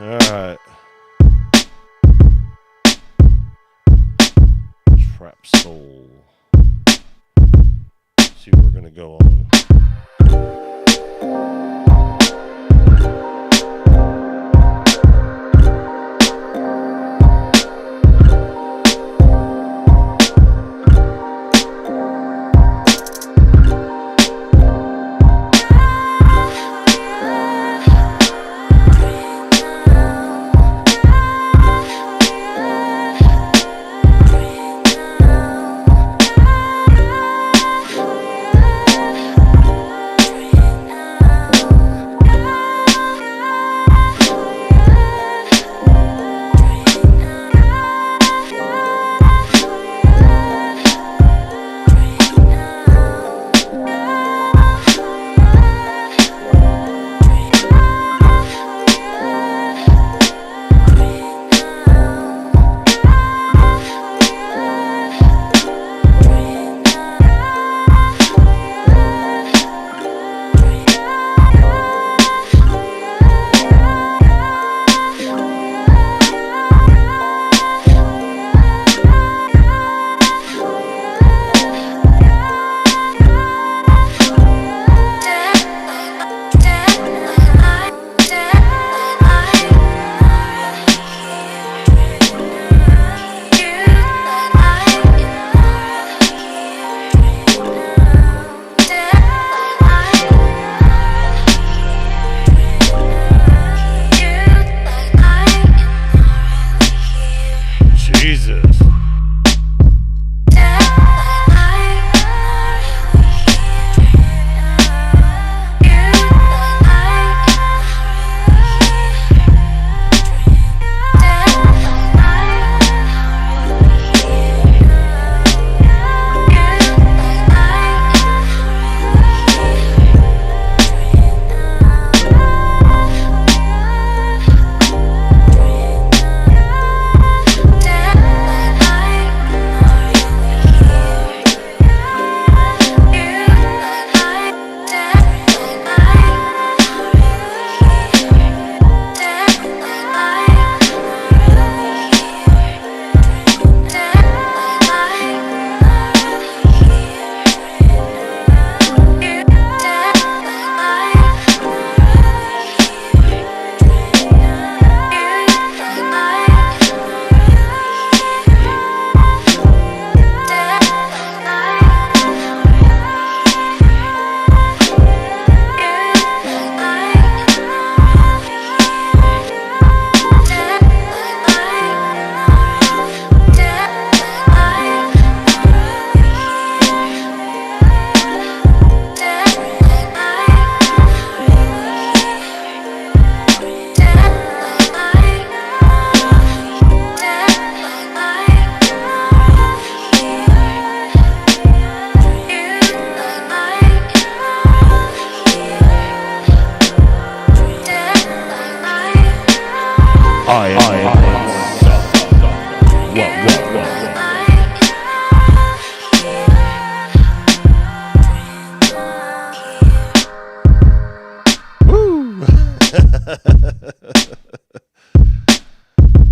Alright. Trap soul. See what we're gonna go on.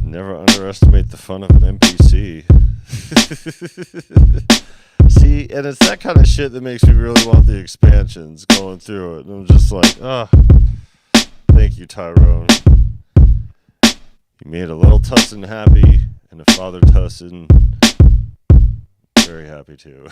Never underestimate the fun of an MPC. See, and it's that kind of shit that makes me really want the expansions going through it. And I'm just like, thank you, Tyrone. You made a little Tussin happy, and a Father Tussin very happy too.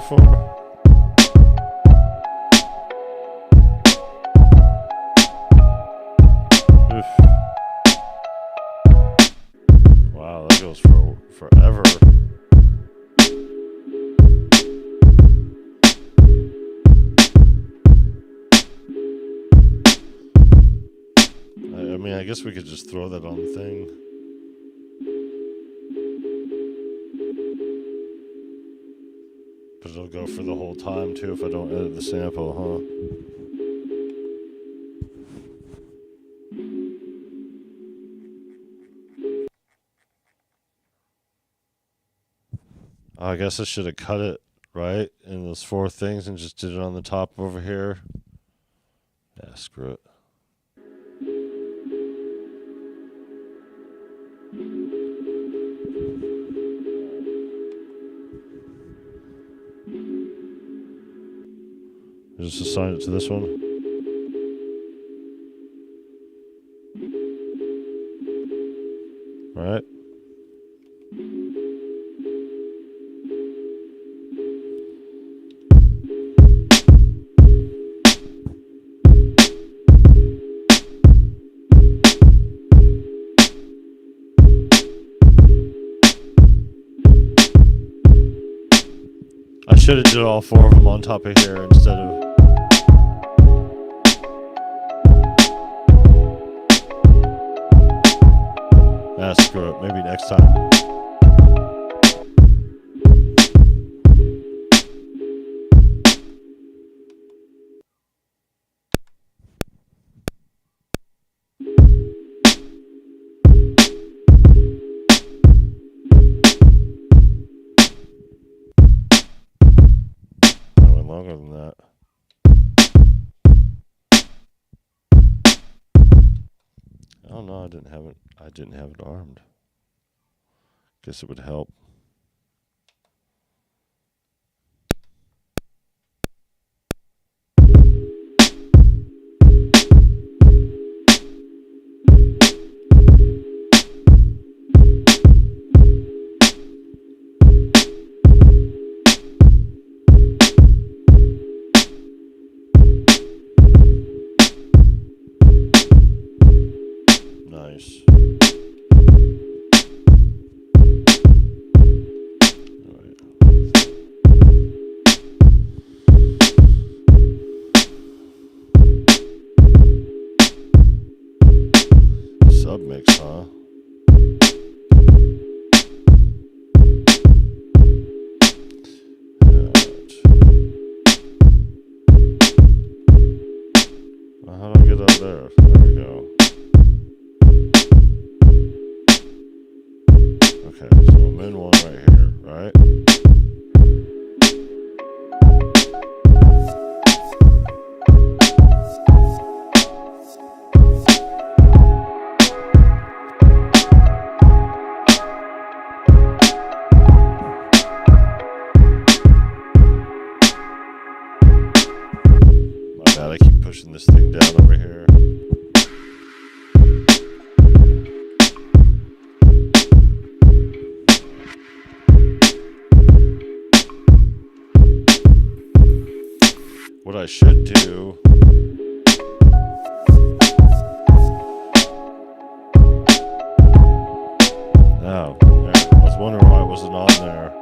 before? Wow, that goes for forever. I mean, I guess we could just throw that on the thing. But it'll go for the whole time too if I don't edit the sample, huh? I guess I should have cut it, right? In those 4 things and just did it on the top over here. Yeah, screw it. Just assign it to this one. All right. I should have did all 4 of them on top of here instead of... screw it. Maybe next time. I went longer than that. Oh no, I didn't have it armed. Guess it would help. Nice. Submix, huh? Well, how do I get up there? There we go. Okay, so I'm in one right here, right? I keep pushing this thing down over here. What I should do... Oh, yeah, I was wondering why it wasn't on there.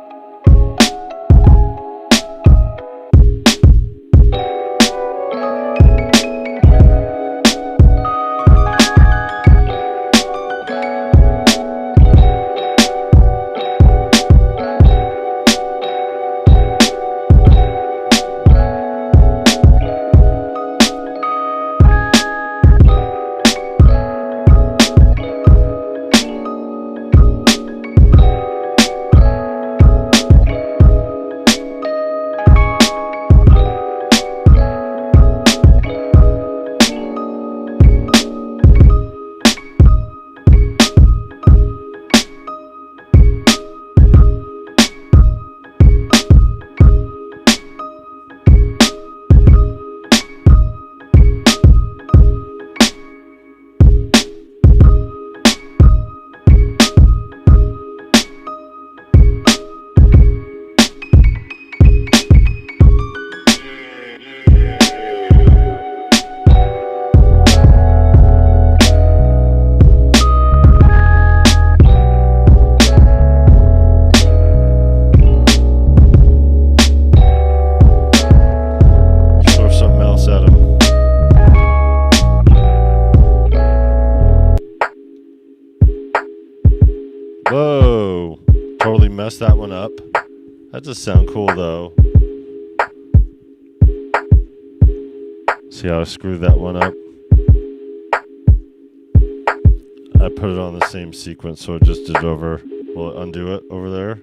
Whoa. Totally messed that one up. That does sound cool, though. See how I screwed that one up? I put it on the same sequence, so it just did over. Will it undo it over there?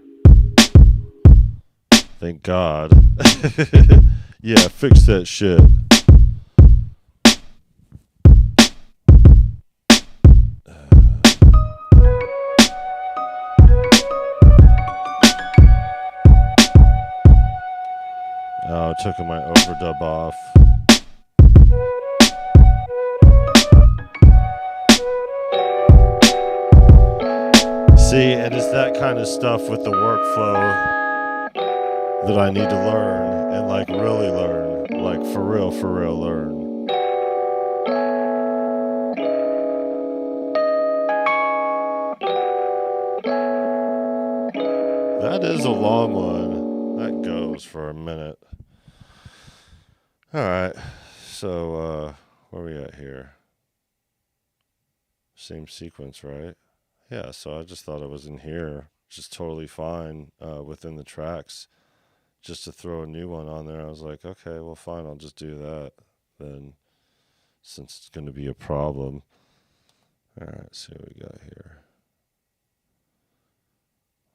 Thank God. Yeah, fix that shit. Oh, I took my overdub off. See, and it's that kind of stuff with the workflow that I need to learn and like really learn, like for real learn. That is a long one. That goes for a minute. All right, so where are we at here? Same sequence, right? Yeah, so I just thought it was in here, just totally fine within the tracks. Just to throw a new one on there, I was like, okay, well, fine, I'll just do that then, since it's going to be a problem. All right, let's see what we got here.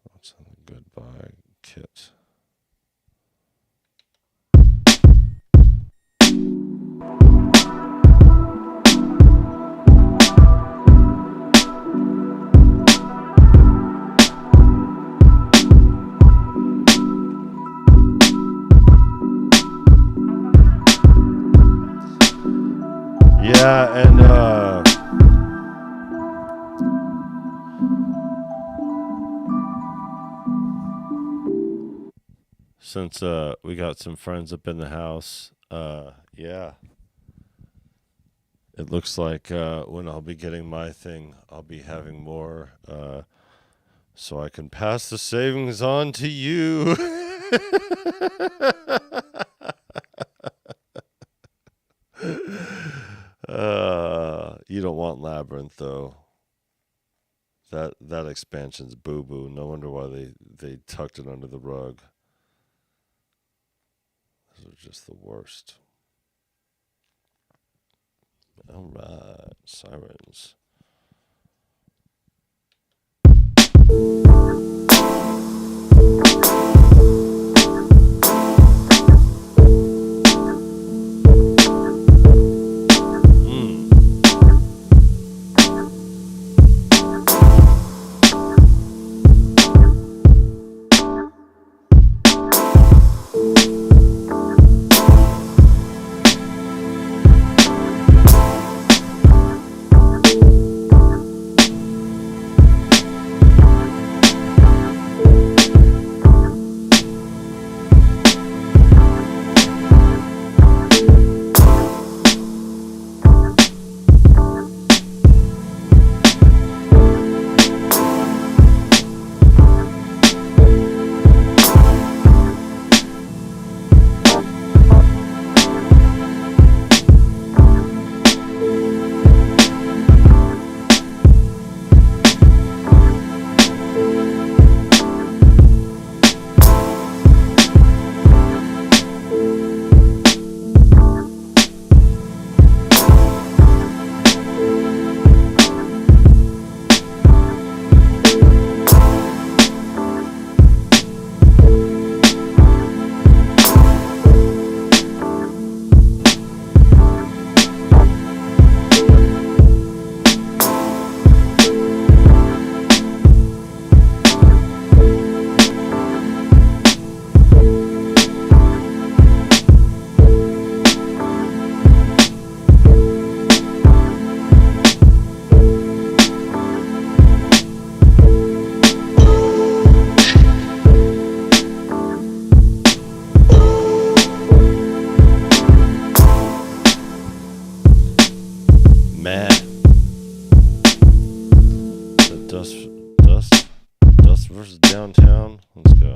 What's on the Goodbye kit? Yeah, and since we got some friends up in the house, yeah, it looks like when I'll be getting my thing, I'll be having more, so I can pass the savings on to you. You don't want Labyrinth though. That expansion's boo boo. No wonder why they tucked it under the rug. Those are just the worst. All right, Sirens. Dust versus Downtown. Let's go.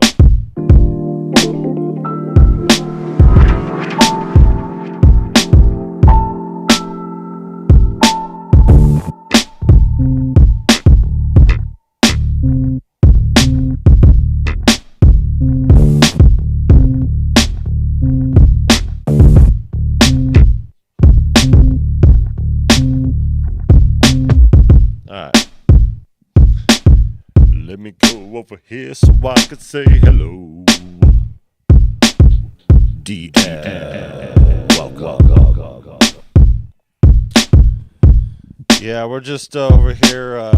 Let me go over here so I could say hello. DL. Welcome. Yeah, we're just over here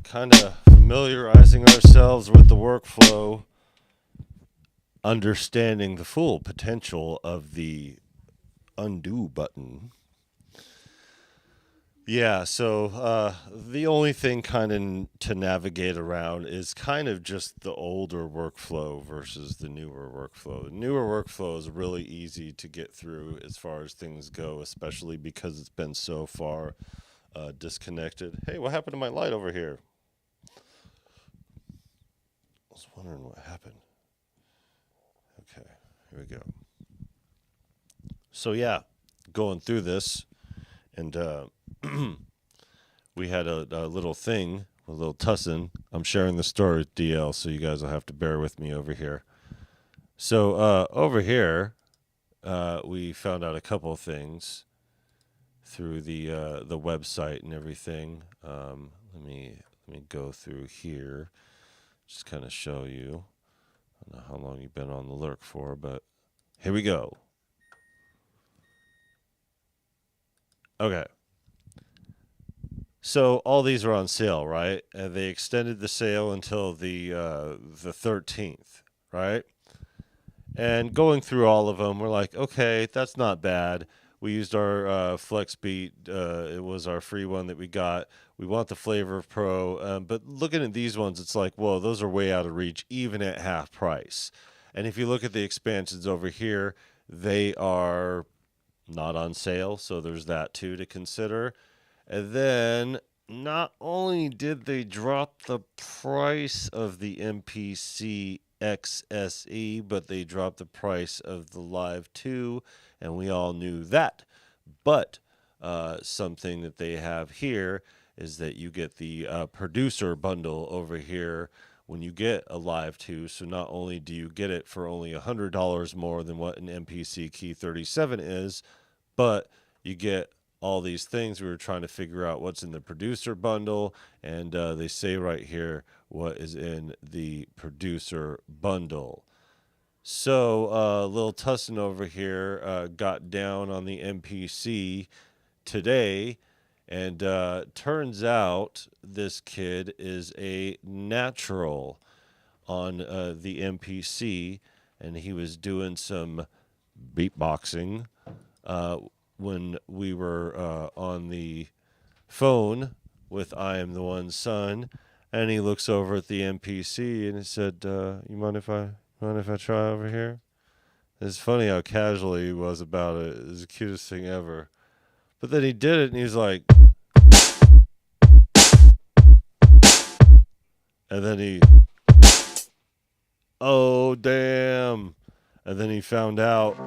kind of familiarizing ourselves with the workflow, understanding the full potential of the undo button. Yeah, so the only thing kind of to navigate around is kind of just the older workflow versus the newer workflow. The newer workflow is really easy to get through as far as things go, especially because it's been so far disconnected. Hey, what happened to my light over here? I was wondering what happened. Okay, here we go. So yeah, going through this, and we had a little thing, a little tussin. I'm sharing the story with DL, so you guys will have to bear with me over here. So over here, we found out a couple of things through the website and everything. Let me go through here, just kind of show you. I don't know how long you've been on the lurk for, but here we go. Okay. So all these are on sale, right? And they extended the sale until the 13th, right? And going through all of them, we're like, okay, that's not bad. We used our Flex Beat. It was our free one that we got. We want the Flavor Pro. But looking at these ones, it's like, whoa, those are way out of reach, even at half price. And if you look at the expansions over here, they are not on sale. So there's that too to consider. And then not only did they drop the price of the MPC XSE, but they dropped the price of the Live 2, and we all knew that. But something that they have here is that you get the producer bundle over here when you get a Live 2. So not only do you get it for only $100 more than what an MPC Key 37 is, but you get all these things. We were trying to figure out what's in the producer bundle, and they say right here what is in the producer bundle. So little Tussin over here got down on the MPC today, and turns out this kid is a natural on the MPC, and he was doing some beatboxing when we were on the phone with I Am the One Son, and he looks over at the MPC and he said, "You mind if I try over here?" It's funny how casual he was about it. It was the cutest thing ever. But then he did it, and he's like, and then he, oh damn, and then he found out.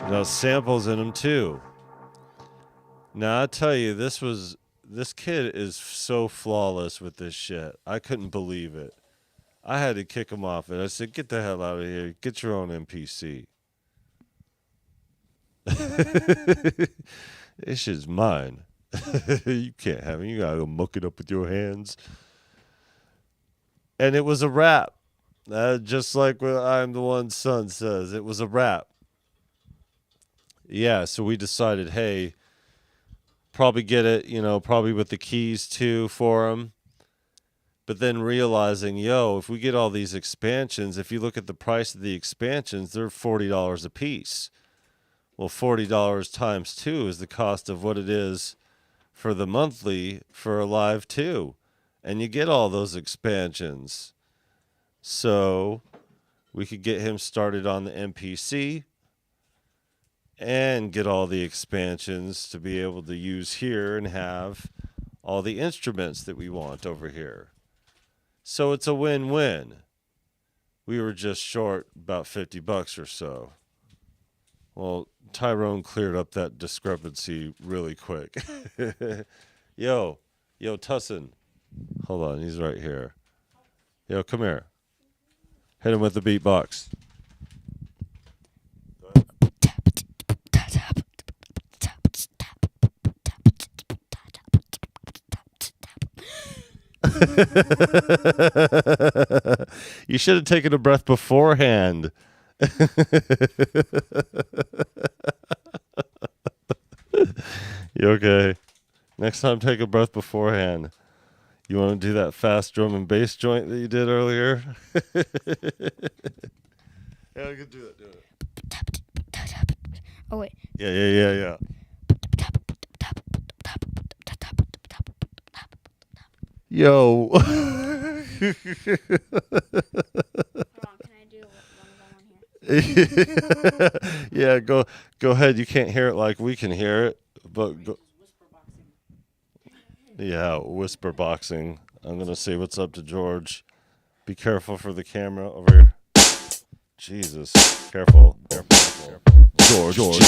Now samples in them too. Now I tell you, this kid is so flawless with this shit. I couldn't believe it. I had to kick him off it. I said, "Get the hell out of here. Get your own MPC." This shit's mine. You can't have it. You gotta go muck it up with your hands. And it was a rap. Just like what I'm the One Son says. It was a rap. Yeah, so we decided, hey, probably get it, probably with the keys too for him. But then realizing, if we get all these expansions, if you look at the price of the expansions, they're $40 a piece. Well, $40 times 2 is the cost of what it is for the monthly for a Live 2. And you get all those expansions. So we could get him started on the MPC and get all the expansions to be able to use here and have all the instruments that we want over here. So it's a win-win. We were just short about $50 or so. Well, Tyrone cleared up that discrepancy really quick. Yo, Tussin. Hold on, he's right here. Yo, come here. Hit him with the beatbox. You should have taken a breath beforehand. You okay? Next time, take a breath beforehand. You want to do that fast drum and bass joint that you did earlier? Yeah, I can do that. Do it. Oh, wait. Yeah. Yo. Hold on, can I do one here? Yeah, go ahead. You can't hear it like we can hear it, but go. Yeah, whisper boxing. I'm gonna say what's up to George. Be careful for the camera over here. Jesus, careful. George, welcome.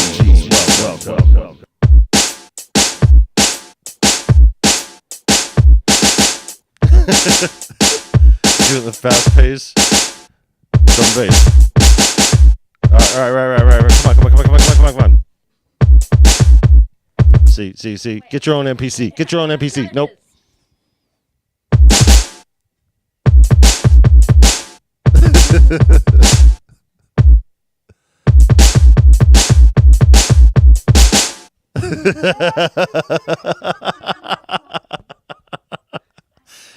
Doing the fast pace. Drum bass. All right. Come on. See. Get your own MPC. Nope.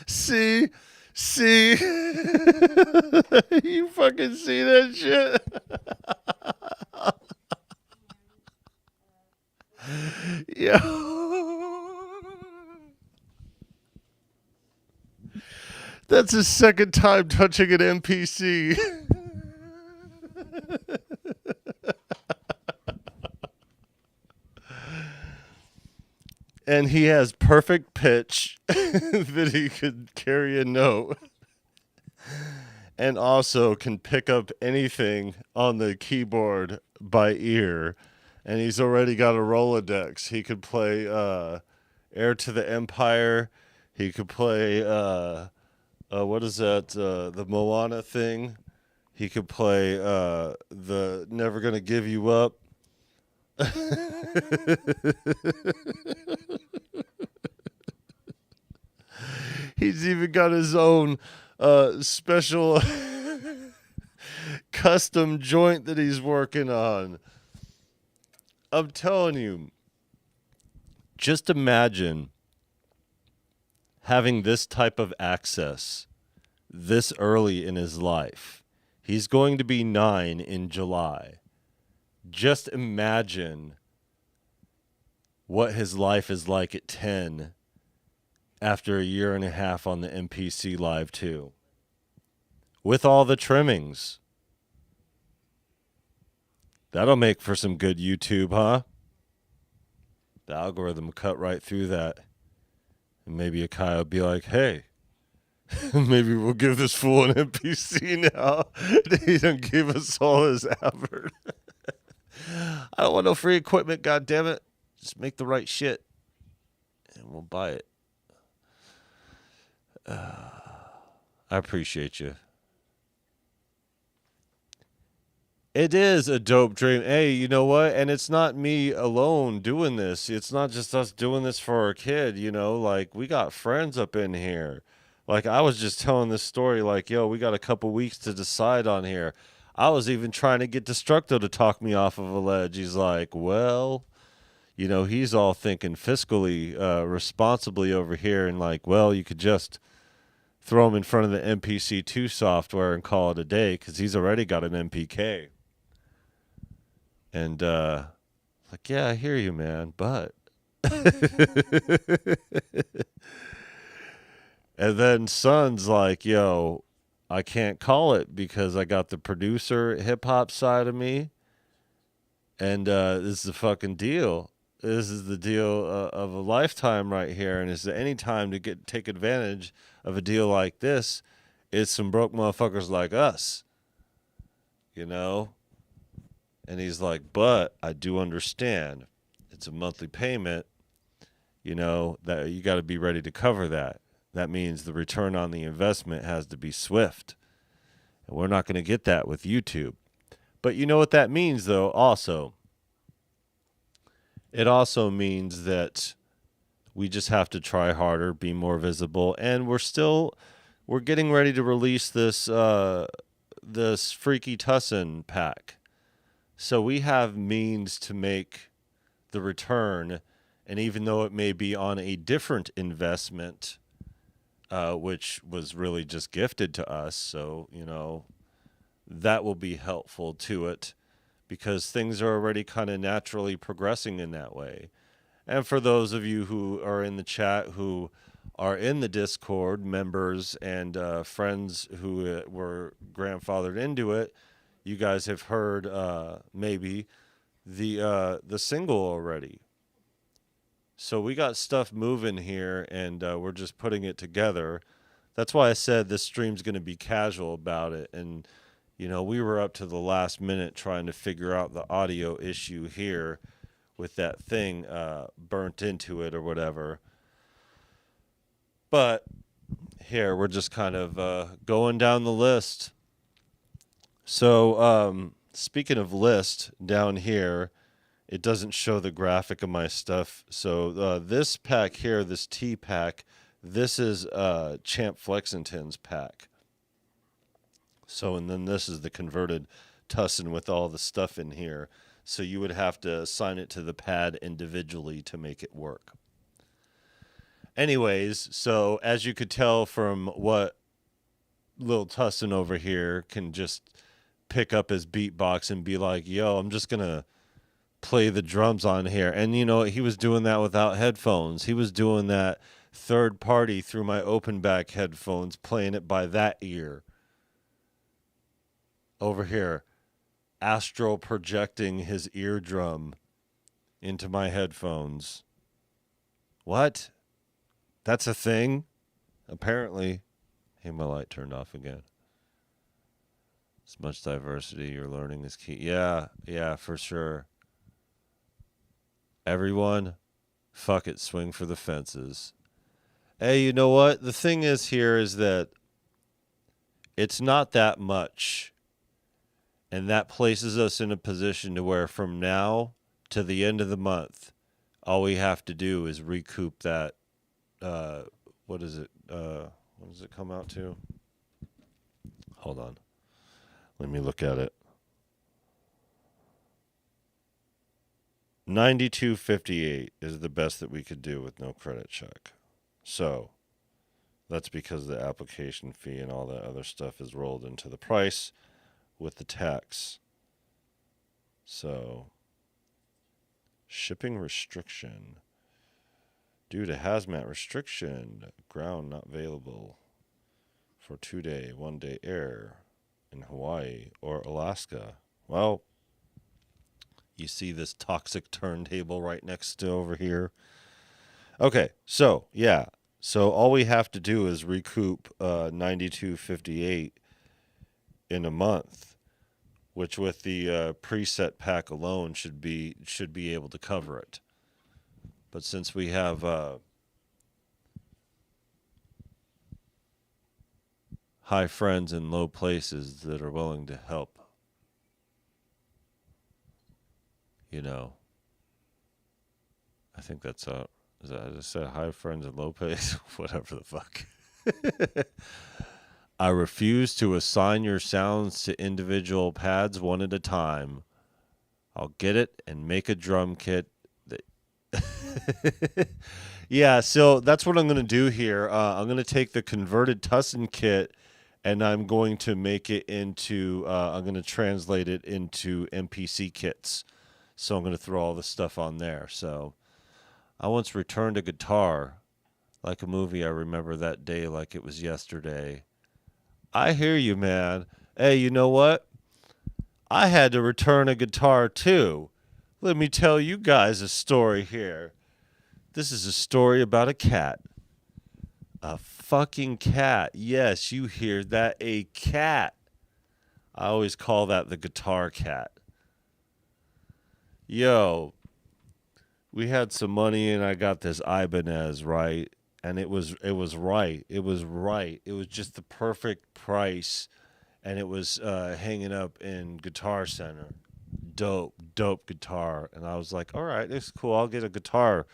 See? You fucking see that shit? Yo. That's his second time touching an MPC. And he has perfect pitch that he could carry a note. And also can pick up anything on the keyboard by ear. And he's already got a Rolodex. He could play Heir to the Empire. He could play, what is that, the Moana thing. He could play the Never Gonna Give You Up. He's even got his own special custom joint that he's working on. I'm telling you, just imagine having this type of access this early in his life. He's going to be 9 in July. Just imagine what his life is like at 10 after a year and a half on the MPC Live 2. With all the trimmings. That'll make for some good YouTube, huh? The algorithm will cut right through that. And maybe Akai will be like, hey, maybe we'll give this fool an MPC now. He done give us all his effort. I don't want no free equipment, goddammit. Just make the right shit. And we'll buy it. I appreciate you. It is a dope dream. Hey, you know what? And it's not me alone doing this. It's not just us doing this for our kid, you know? Like, we got friends up in here. Like, I was just telling this story, like, yo, we got a couple weeks to decide on here. I was even trying to get Destructo to talk me off of a ledge. He's like, well, you know, he's all thinking fiscally responsibly over here. And like, well, you could just throw him in front of the MPC2 software and call it a day because he's already got an MPK. And like, yeah, I hear you, man, but. And then Son's like, yo, I can't call it because I got the producer hip hop side of me. And this is the fucking deal. This is the deal of a lifetime right here. And is there any time to take advantage of a deal like this? It's some broke motherfuckers like us, you know? And he's like, but I do understand. It's a monthly payment, you know, that you got to be ready to cover that. That means the return on the investment has to be swift. And we're not going to get that with YouTube. But you know what that means, though, also? It also means that We just have to try harder, be more visible, and we're getting ready to release this Freaky Tussin pack. So we have means to make the return, and even though it may be on a different investment, which was really just gifted to us, so that will be helpful to it because things are already kind of naturally progressing in that way. And for those of you who are in the chat who are in the Discord, members and friends who were grandfathered into it, you guys have heard maybe the single already. So we got stuff moving here, and we're just putting it together. That's why I said this stream's going to be casual about it. And we were up to the last minute trying to figure out the audio issue here with that thing burnt into it or whatever. But here, we're just kind of going down the list. So speaking of list, down here, it doesn't show the graphic of my stuff. So this pack here, this T pack, this is Champ Flexington's pack. So, and then this is the converted Tussin with all the stuff in here. So you would have to assign it to the pad individually to make it work. Anyways, so as you could tell from what little Tussin over here can just pick up his beatbox and be like, yo, I'm just going to play the drums on here. And, he was doing that without headphones. He was doing that third party through my open back headphones, playing it by that ear. Over here, astral projecting his eardrum into my headphones. What? That's a thing? Apparently. Hey, my light turned off again. As much diversity you're learning is key. Yeah, for sure. Everyone, fuck it, swing for the fences. Hey, you know what? The thing is here is that it's not that much. And that places us in a position to where from now to the end of the month, all we have to do is recoup that. What is it? What does it come out to? Hold on. Let me look at it. $92.58 is the best that we could do with no credit check. So that's because the application fee and all that other stuff is rolled into the price with the tax. So shipping restriction due to hazmat restriction, ground not available for 2-day, 1-day air in Hawaii or Alaska. Well, you see this toxic turntable right next to over here. Okay, so yeah, so all we have to do is recoup $92.58 in a month, which with the preset pack alone should be able to cover it. But since we have high friends in low places that are willing to help, I think that's is that I just said high friends in low places? Whatever the fuck. I refuse to assign your sounds to individual pads one at a time. I'll get it and make a drum kit. Yeah, so that's what I'm going to do here. I'm going to take the converted Tussin kit and I'm going to make it into, I'm going to translate it into MPC kits. So I'm going to throw all the stuff on there. So I once returned a guitar like a movie. I remember that day like it was yesterday. I hear you, man. Hey, you know what? I had to return a guitar too. Let me tell you guys a story here. This is a story about a cat. A fucking cat. Yes, you hear that. A cat. I always call that the guitar cat. Yo, we had some money and I got this Ibanez, right? And it was right. It was right. It was just the perfect price. And it was hanging up in Guitar Center. Dope guitar. And I was like, all right, this is cool. I'll get a guitar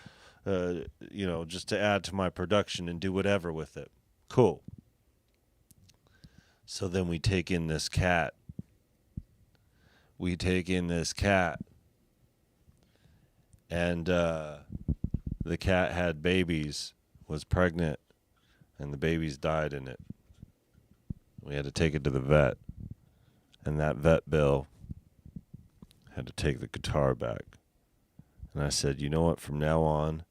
just to add to my production and do whatever with it. Cool. So then we take in this cat. And the cat had babies, was pregnant, and the babies died in it. We had to take it to the vet. And that vet bill had to take the guitar back. And I said, you know what? From now on,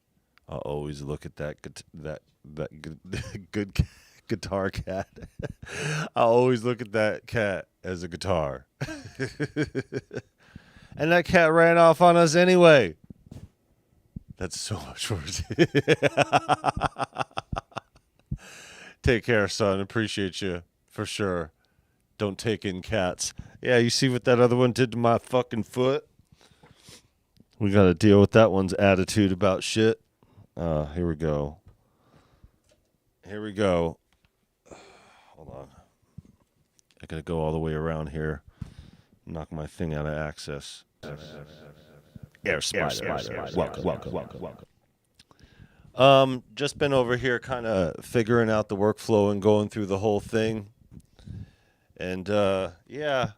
I'll always look at that good guitar cat. I'll always look at that cat as a guitar. And that cat ran off on us anyway. That's so much worse. Take care, son. Appreciate you for sure. Don't take in cats. Yeah, you see what that other one did to my fucking foot? We got to deal with that one's attitude about shit. Here we go. Hold on. I got to go all the way around here. Knock my thing out of access. Air spider. Welcome. Just been over here kind of figuring out the workflow and going through the whole thing. And, yeah,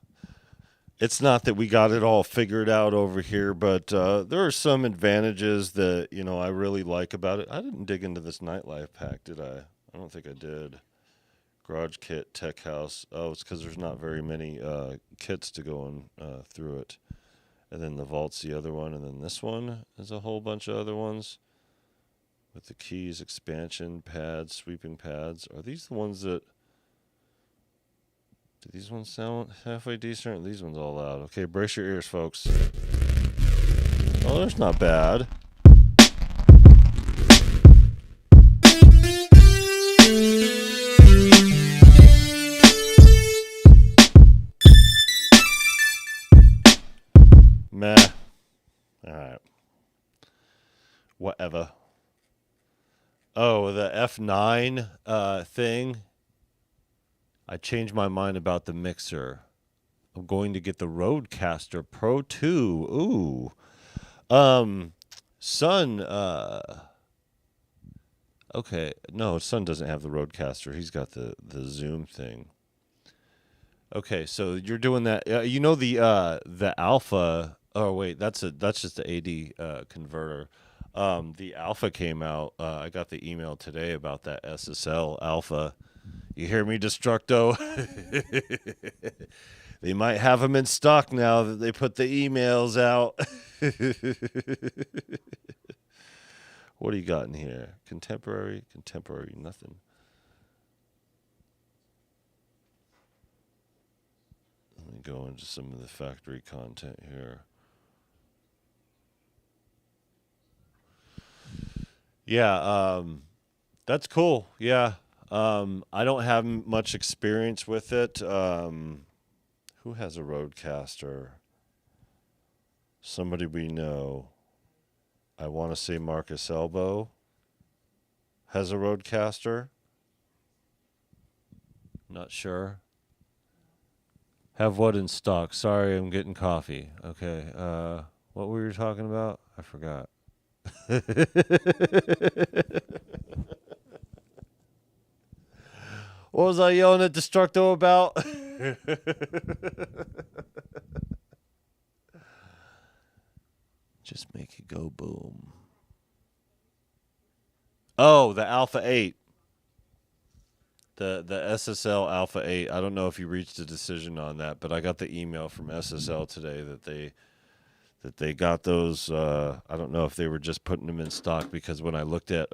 it's not that we got it all figured out over here, but there are some advantages that, I really like about it. I didn't dig into this nightlife pack, did I? I don't think I did. Garage kit, tech house. Oh, it's because there's not very many kits to go on through it. And then the vault's the other one. And then this one is a whole bunch of other ones. With the keys, expansion, pads, sweeping pads. Are these the ones that... Do these ones sound halfway decent? These ones all loud. Okay, brace your ears, folks. Oh, that's not bad. Meh. Alright. Whatever. Oh, the F9 thing. I changed my mind about the mixer. I'm going to get the Rodecaster Pro 2. Ooh. Son, okay. No, Son doesn't have the Rodecaster. He's got the Zoom thing. Okay, so you're doing that. The Alpha. Oh wait, that's just the AD converter. The Alpha came out. I got the email today about that SSL Alpha. You hear me, Destructo? They might have them in stock now that they put the emails out. What do you got in here? Contemporary, nothing. Let me go into some of the factory content here. Yeah, that's cool. Yeah. I don't have much experience with it. Who has a Rodecaster? Somebody we know. I want to say Marcus Elbow has a Rodecaster. Not sure. Have what in stock? Sorry, I'm getting coffee. Okay. What were you talking about? I forgot. What was I yelling at Destructo about? Just make it go boom. Oh, the Alpha 8. The SSL Alpha 8. I don't know if you reached a decision on that, but I got the email from SSL today that they got those. I don't know if they were just putting them in stock, because when I looked at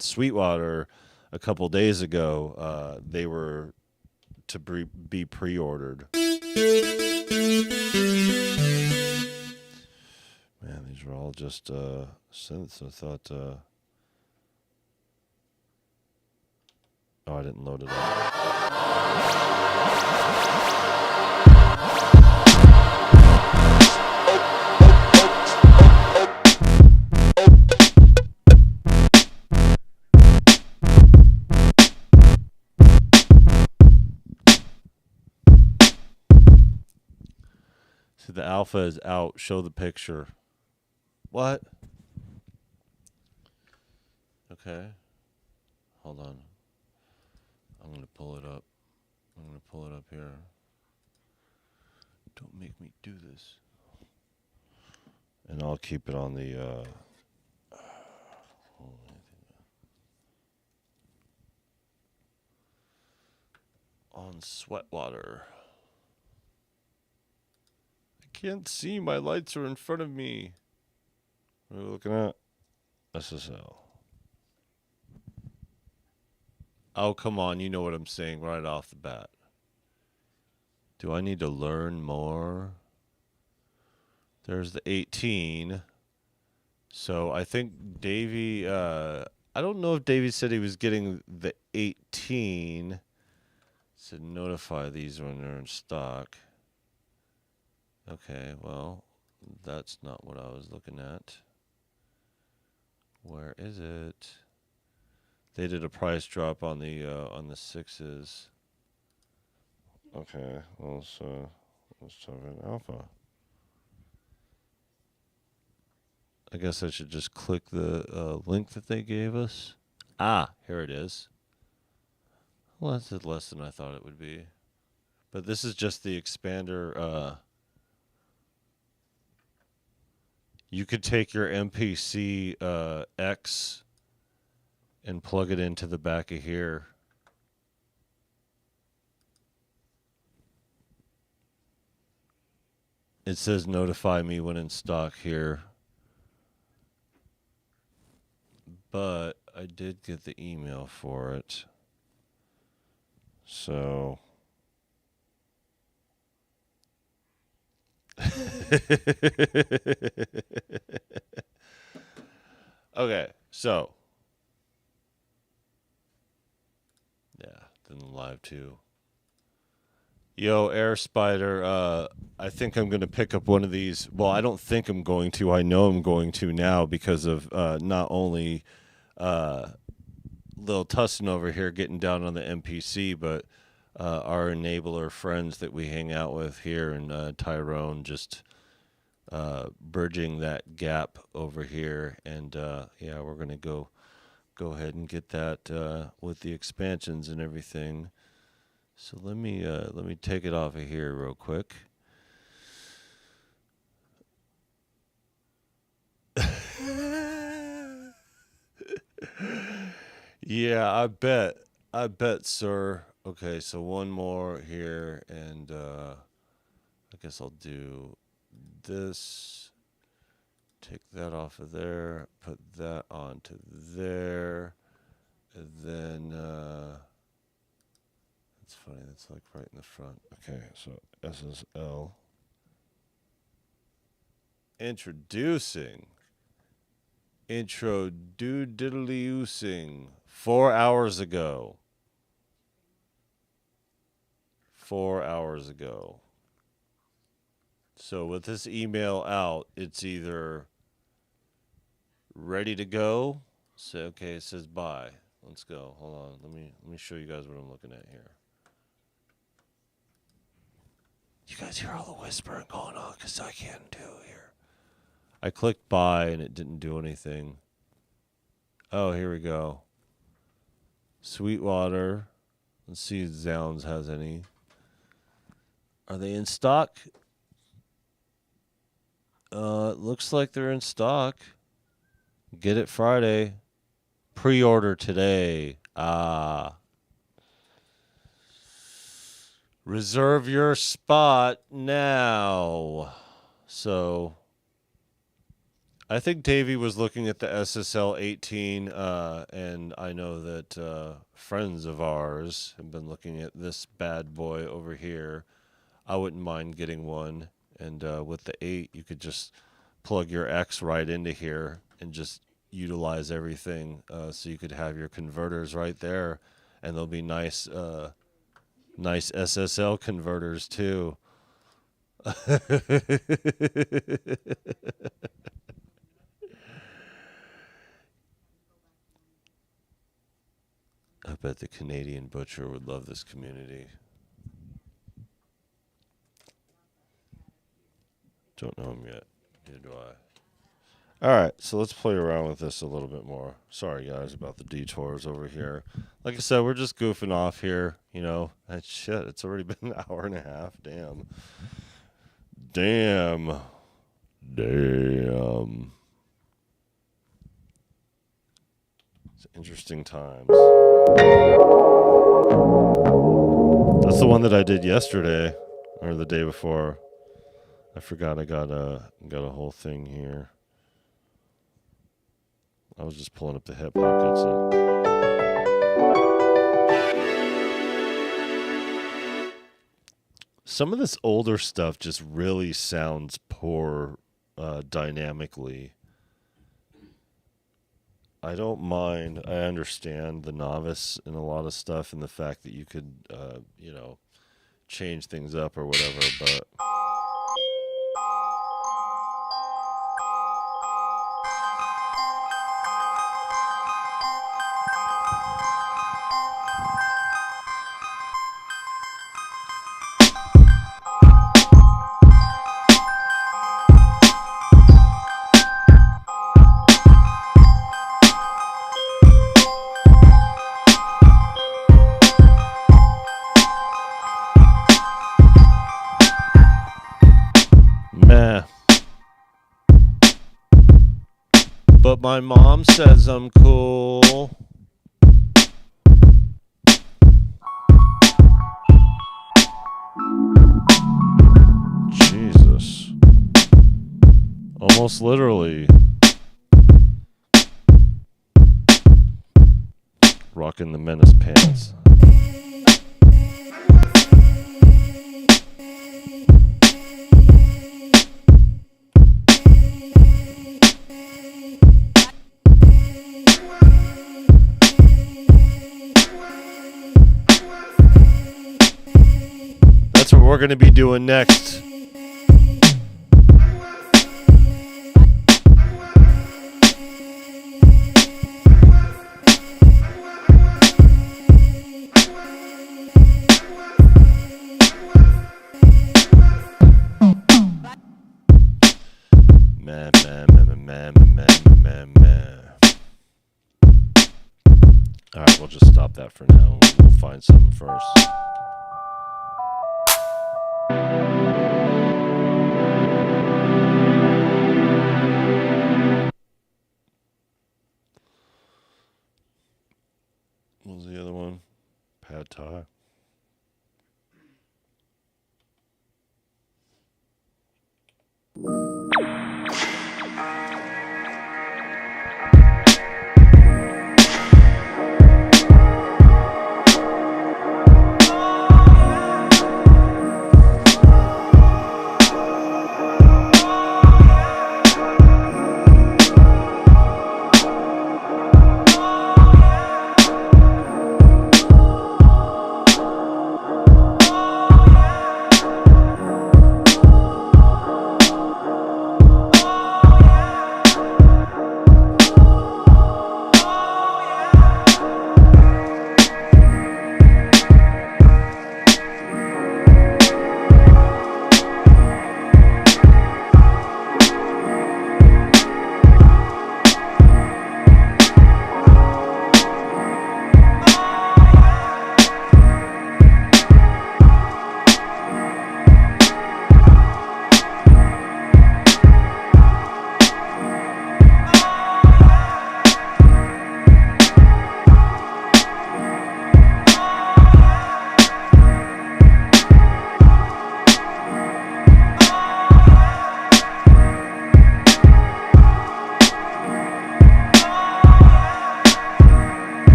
Sweetwater a couple days ago, they were to be pre-ordered. Man, these were all just synths. I thought, I didn't load it up. So the Alpha is out. Show the picture. What? Okay. Hold on. I'm going to pull it up. I'm going to pull it up here. Don't make me do this. And I'll keep it on the, on Sweatwater. I can't see. My lights are in front of me. What are we looking at? SSL. Oh, come on. You know what I'm saying right off the bat. Do I need to learn more? There's the 18. So I think Davey, I don't know if Davey said he was getting the 18. Said notify these when they're in stock. Okay, well, that's not what I was looking at. Where is it? They did a price drop on the sixes. Okay, well, so let's talk about alpha. I guess I should just click the link that they gave us. Ah, here it is. Well, that's less than I thought it would be. But this is just the expander. You could take your MPC X and plug it into the back of here. It says notify me when in stock here. But I did get the email for it. So okay, so yeah, then live too. Yo, Air Spider, I think I'm going to pick up one of these. Well, I don't think I'm going to. I know I'm going to now because of not only Lil Tussin over here getting down on the MPC, but our enabler friends that we hang out with here, and Tyrone just bridging that gap over here. And yeah, we're going to go ahead and get that with the expansions and everything. So let me take it off of here real quick. Yeah, I bet, sir. Okay, so one more here, and I guess I'll do this. Take that off of there. Put that onto there, and then. It's funny, that's like right in the front. Okay, so SSL. Introducing 4 hours ago. 4 hours ago. So with this email out, it's either ready to go. So okay, it says bye. Let's go. Hold on. Let me show you guys what I'm looking at here. You guys hear all the whispering going on? Because I can't do here. I clicked buy and it didn't do anything. Oh, here we go. Sweetwater. Let's see if Zounds has any. Are they in stock? It looks like they're in stock. Get it Friday. Pre-order today. Reserve your spot now. So, I think Davey was looking at the SSL 18, and I know that friends of ours have been looking at this bad boy over here. I wouldn't mind getting one, and with the 8, you could just plug your X right into here and just utilize everything, so you could have your converters right there, and they'll be nice SSL converters too. I bet the Canadian butcher would love this community. Don't know him yet. Neither do I. All right, so let's play around with this a little bit more. Sorry, guys, about the detours over here. Like I said, we're just goofing off here. And shit, it's already been an hour and a half. Damn. It's interesting times. That's the one that I did yesterday, or the day before. I forgot I got a whole thing here. I was just pulling up the hip hop. Some of this older stuff just really sounds poor dynamically. I don't mind. I understand the novice in a lot of stuff and the fact that you could, change things up or whatever, but. Meh. But my mom says I'm cool. Jesus. Almost literally. Rocking the menace pants. That's what we're going to be doing next. Alright, we'll just stop that for now. We'll find something first. What was the other one? Pad Thai.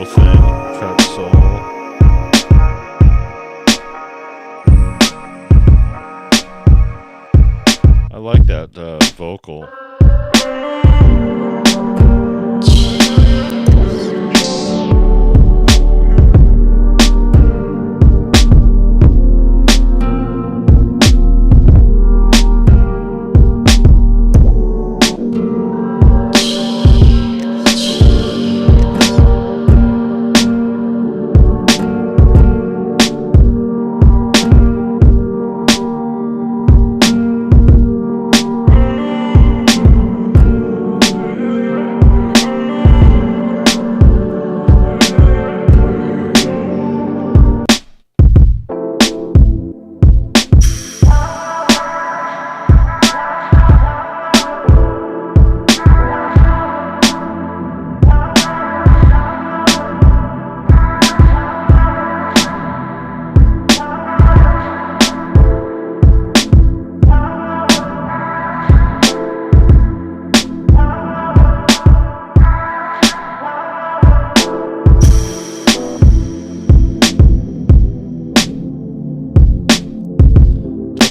little thing. Trap soul. I like that vocal.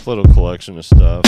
Little collection of stuff.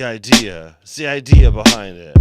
the idea. It's the idea behind it.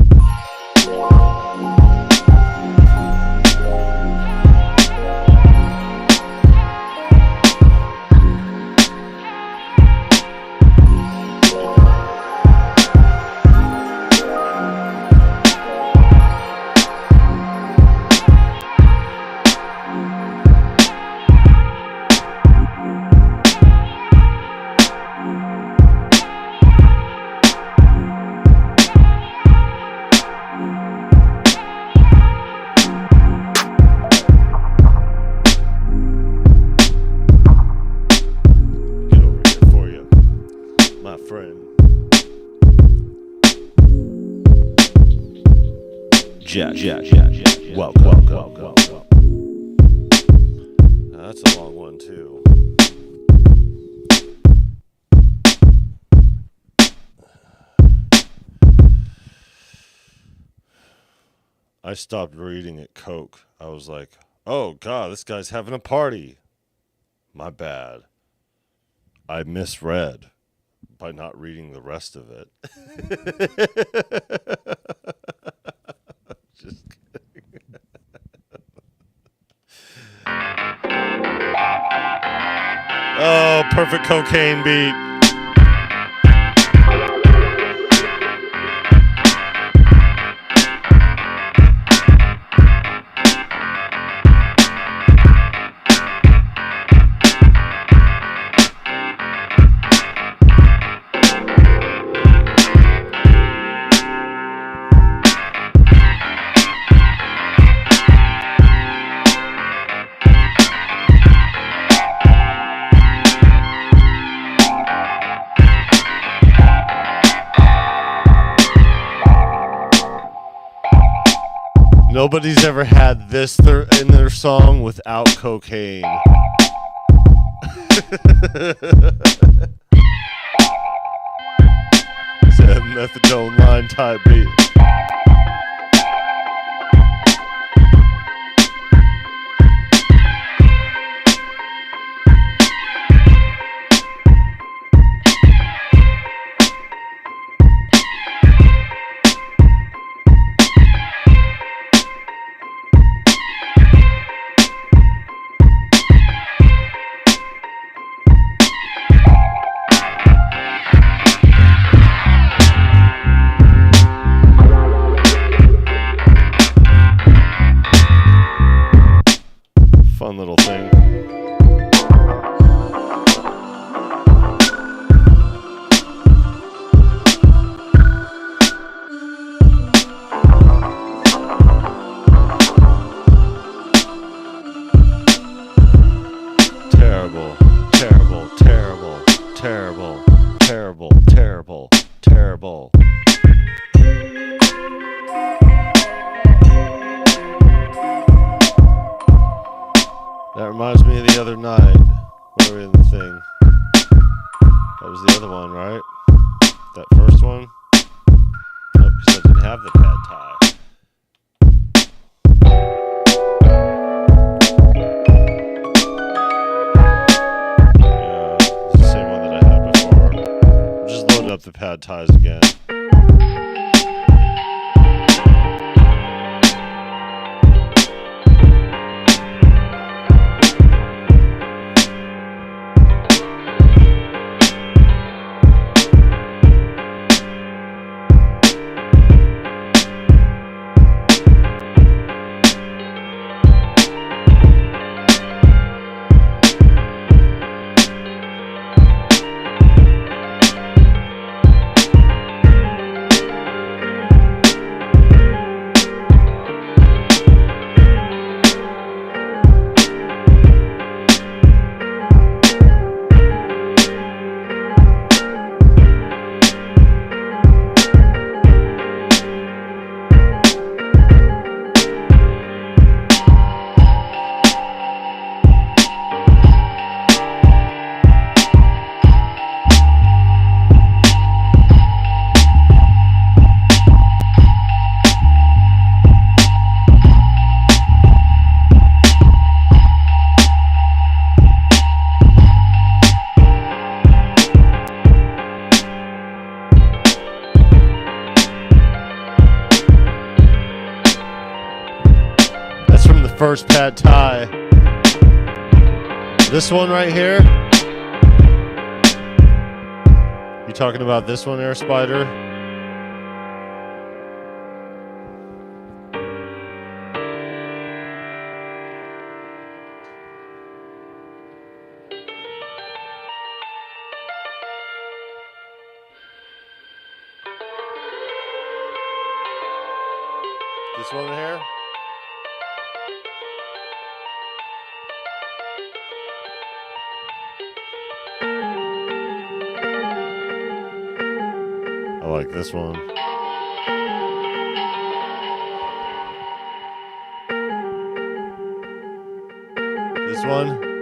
Welcome. That's a long one too. I stopped reading at Coke. I was like, oh God, this guy's having a party. My bad. I misread by not reading the rest of it. Just kidding. Oh, perfect cocaine beat. Nobody's ever had this in their song without cocaine. It's a methadone line type beat. Fun little thing. Terrible, terrible, terrible, terrible, terrible, terrible, terrible. That reminds me of the other night. We were in the thing. That was the other one, right? That first one? Nope, because I didn't have the pad tie. Yeah, it's the same one that I had before. I'm just loading up the pad ties again. first pad thai. This one right here. You talking about this one, Air Spider? This one here? I like this one. This one.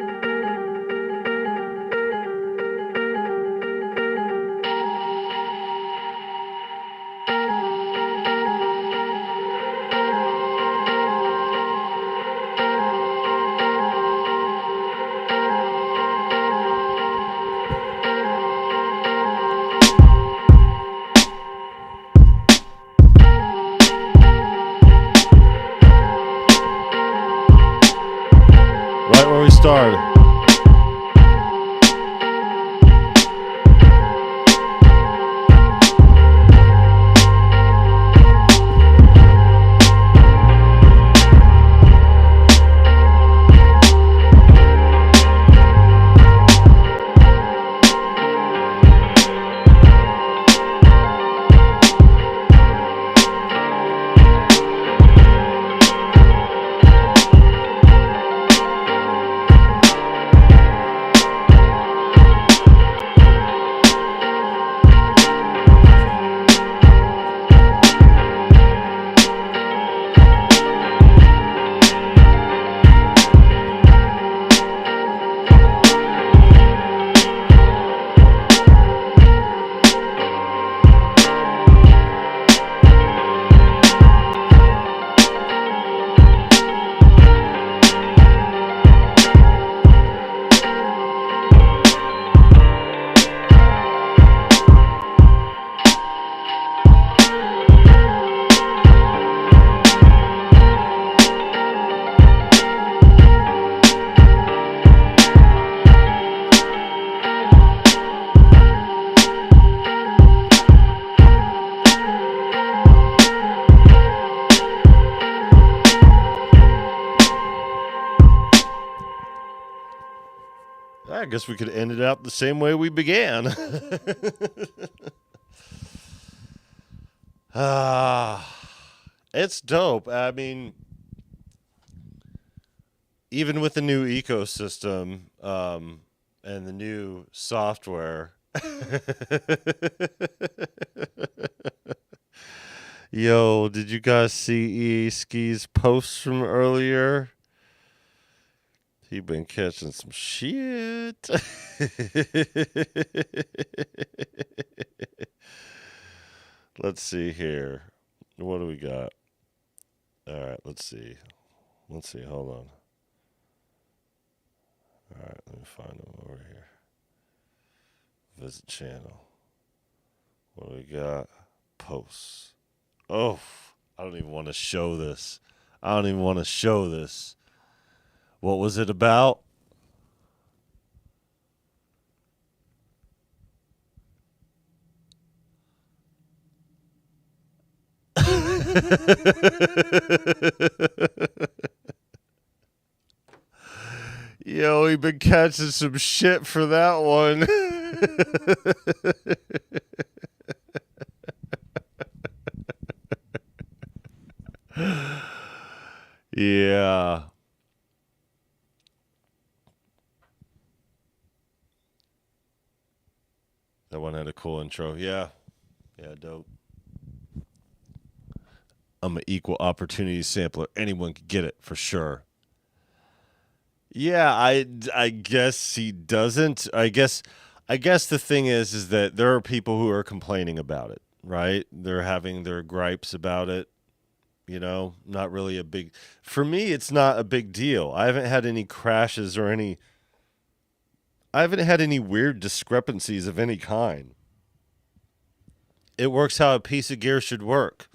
Right where we started. I guess we could end it out the same way we began. It's dope. I mean, even with the new ecosystem and the new software. Yo, did you guys see Ski's posts from earlier? He been catching some shit. Let's see here. What do we got? All right, let's see. Hold on. All right, let me find him over here. Visit channel. What do we got? Posts. Oh, I don't even want to show this. What was it about? Yo, he been catching some shit for that one. Yeah. That one had a cool intro. Yeah. Yeah, dope. I'm an equal opportunity sampler. Anyone can get it for sure. Yeah, I guess he doesn't. I guess the thing is that there are people who are complaining about it, right? They're having their gripes about it. Not really a big. For me, it's not a big deal. I haven't had any crashes or any. I haven't had any weird discrepancies of any kind. It works how a piece of gear should work.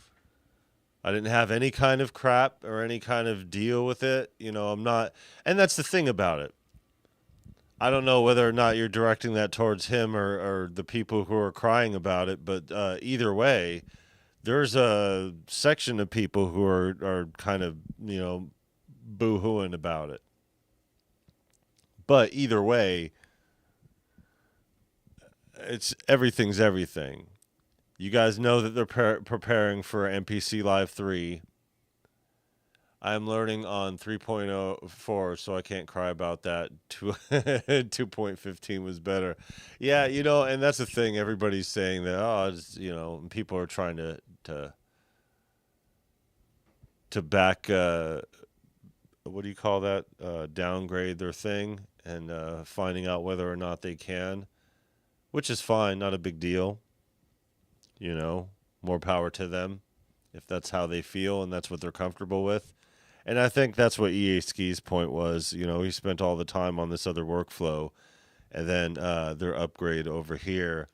I didn't have any kind of crap or any kind of deal with it. I'm not, and that's the thing about it. I don't know whether or not you're directing that towards him or the people who are crying about it, but either way, there's a section of people who are kind of, boo-hooing about it. But either way, everything's everything. You guys know that they're preparing for MPC Live 3. I'm learning on 3.04, so I can't cry about that. 2.15 was better. Yeah, and that's the thing. Everybody's saying that, people are trying to back, what do you call that? Downgrade their thing and finding out whether or not they can, which is fine, not a big deal. More power to them if that's how they feel and that's what they're comfortable with. And I think that's what EA Ski's point was. He spent all the time on this other workflow, and then their upgrade over here,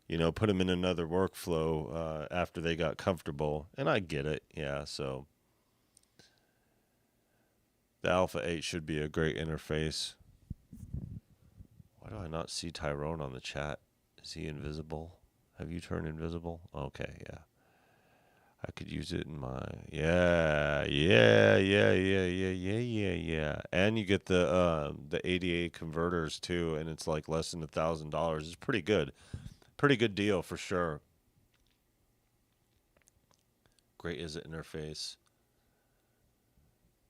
put them in another workflow after they got comfortable. And I get it, yeah. So the Alpha 8 should be a great interface. Why do I not see Tyrone on the chat? Is he invisible? Have you turned invisible? Okay, yeah. I could use it in my yeah. And you get the ADA converters too, and it's like less than $1,000. It's pretty good deal for sure. Great is it interface.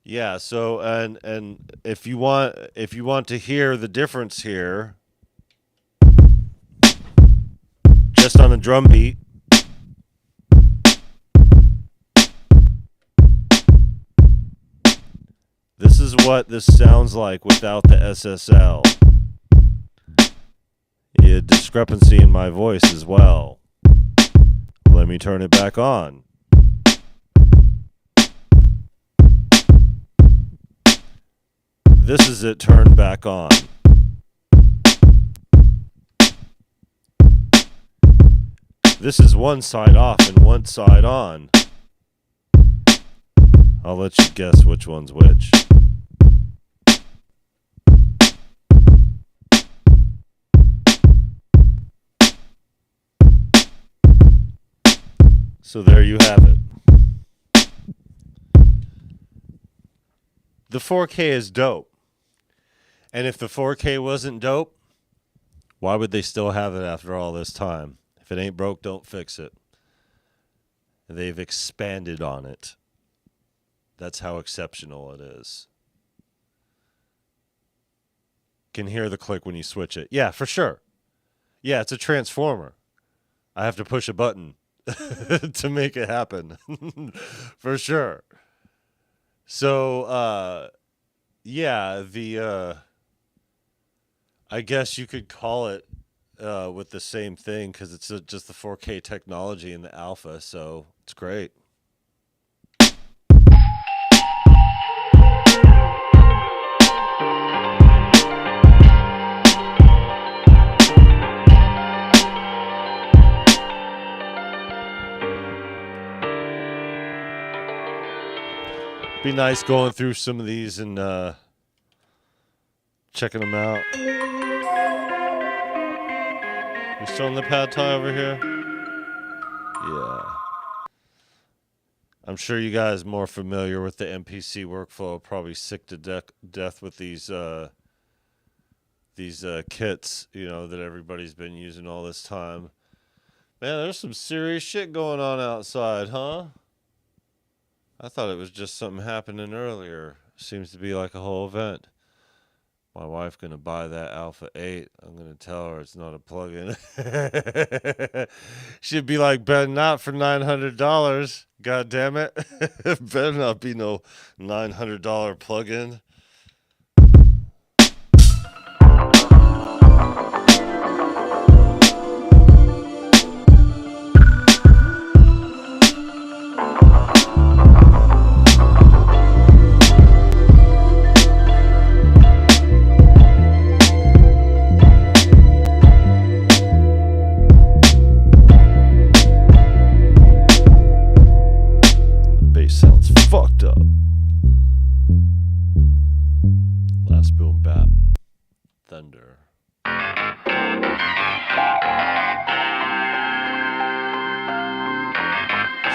Yeah. So and if you want to hear the difference here, just on a drum beat. This is what this sounds like without the SSL. A discrepancy in my voice as well. Let me turn it back on. This is it turned back on. This is one side off and one side on. I'll let you guess which one's which. So there you have it. The 4K is dope. And if the 4K wasn't dope, why would they still have it after all this time? If it ain't broke, don't fix it. They've expanded on it. That's how exceptional it is. Can hear the click when you switch it. Yeah, for sure. Yeah, it's a transformer. I have to push a button to make it happen. For sure. So, yeah, I guess you could call it with the same thing because it's just the 4K technology in the alpha, so it's great. Be nice going through some of these and checking them out. You still in the pad thai over here? Yeah. I'm sure you guys more familiar with the MPC workflow, probably sick to death with these kits, that everybody's been using all this time. Man, there's some serious shit going on outside, huh? I thought it was just something happening earlier. Seems to be like a whole event. My wife gonna buy that Alpha 8. I'm gonna tell her it's not a plug-in. She'd be like, "Bet not for $900. God damn it! Better not be no $900 plug-in." Thunder.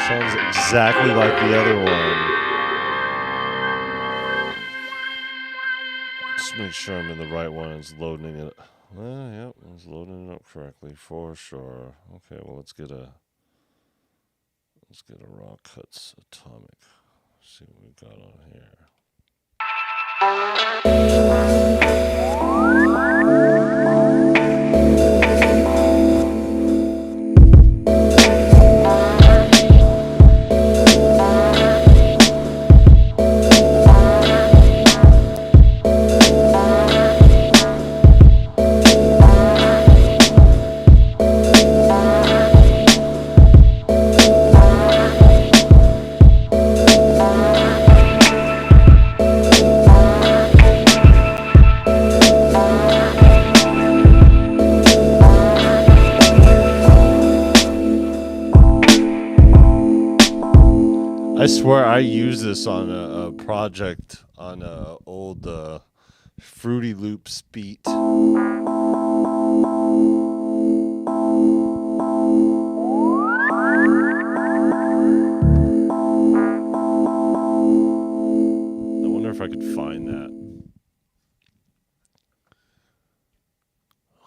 Sounds exactly like the other one. Just make sure I'm in the right one. It's loading it. Well, yep, it's loading it up correctly for sure. Okay, well let's get a Raw Cuts Atomic. See what we've got on here. I swear I used this on a project on a old Fruity Loops beat. I wonder if I could find that.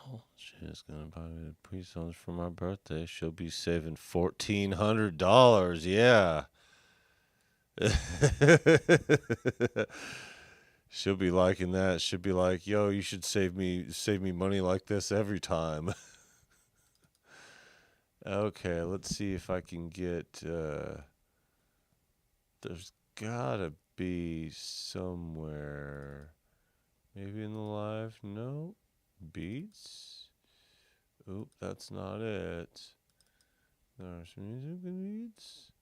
Oh, she's gonna buy me the pre-songs for my birthday. She'll be saving $1,400. Yeah. She'll be liking that. She'll be like, "Yo, you should save me money like this every time." Okay, let's see if I can get. There's gotta be somewhere. Maybe in the live. No beats. Oop, that's not it. There's music and beats.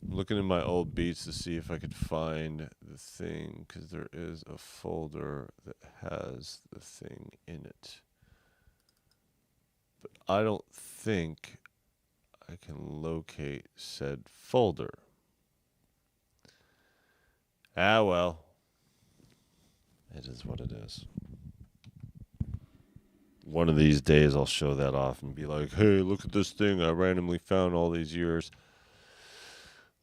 Looking in my old beats to see if I could find the thing, because there is a folder that has the thing in it. But I don't think I can locate said folder. Ah, well. It is what it is. One of these days I'll show that off and be like, "Hey, look at this thing I randomly found all these years."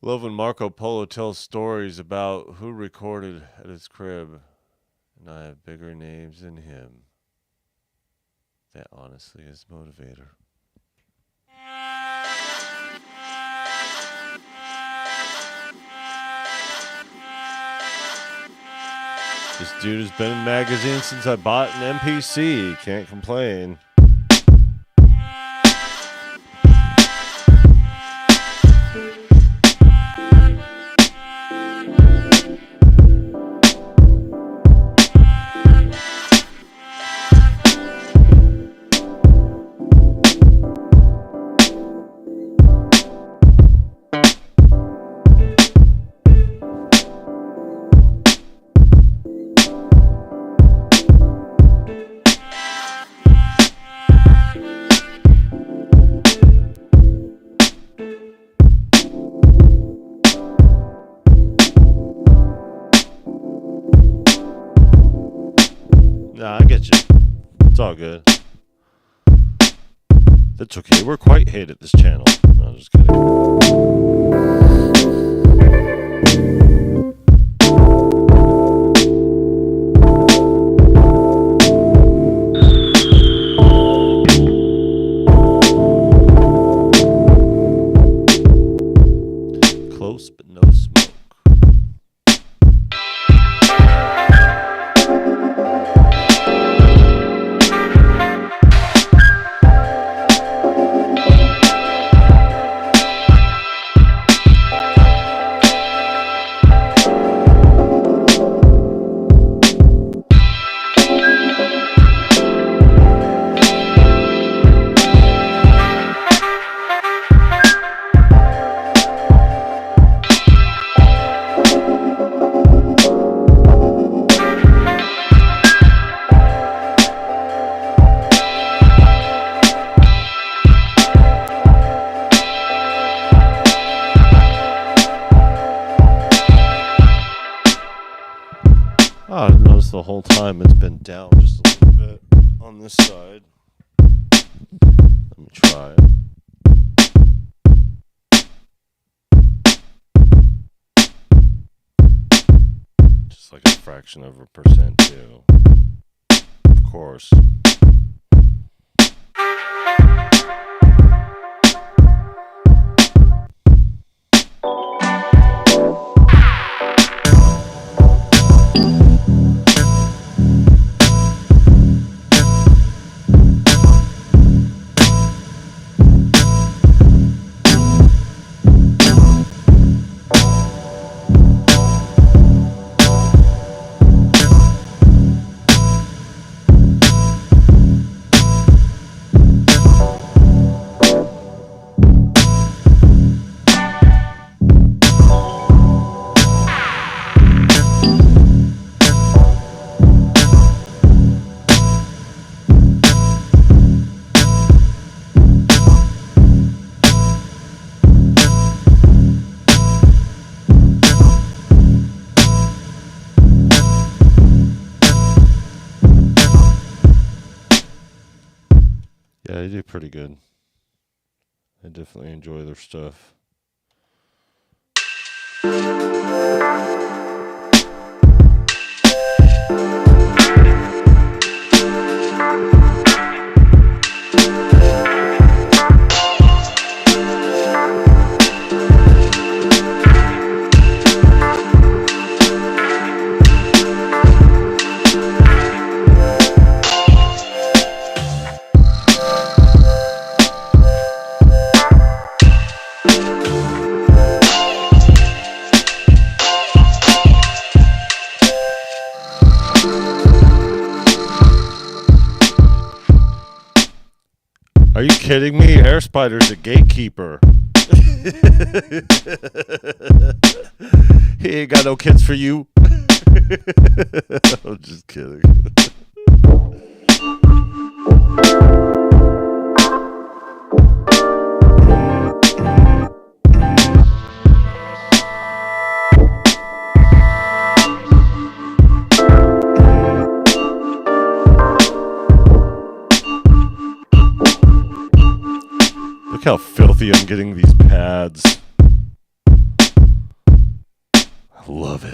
Love when Marco Polo tells stories about who recorded at his crib, and I have bigger names than him. That honestly is motivator. This dude has been in magazines since I bought an MPC. Can't complain. Nah, I get you. It's all good. That's okay. We're quite hate at this channel. No, I'm just kidding. Close but no smoke. the whole time it's been down just a little bit on this side. Let me try it. Just like a fraction of a percent too. Of course. Yeah, they do pretty good. I definitely enjoy their stuff. Are you kidding me? Air Spider's a gatekeeper. He ain't got no kids for you. I'm just kidding. Look how filthy I'm getting these pads. I love it.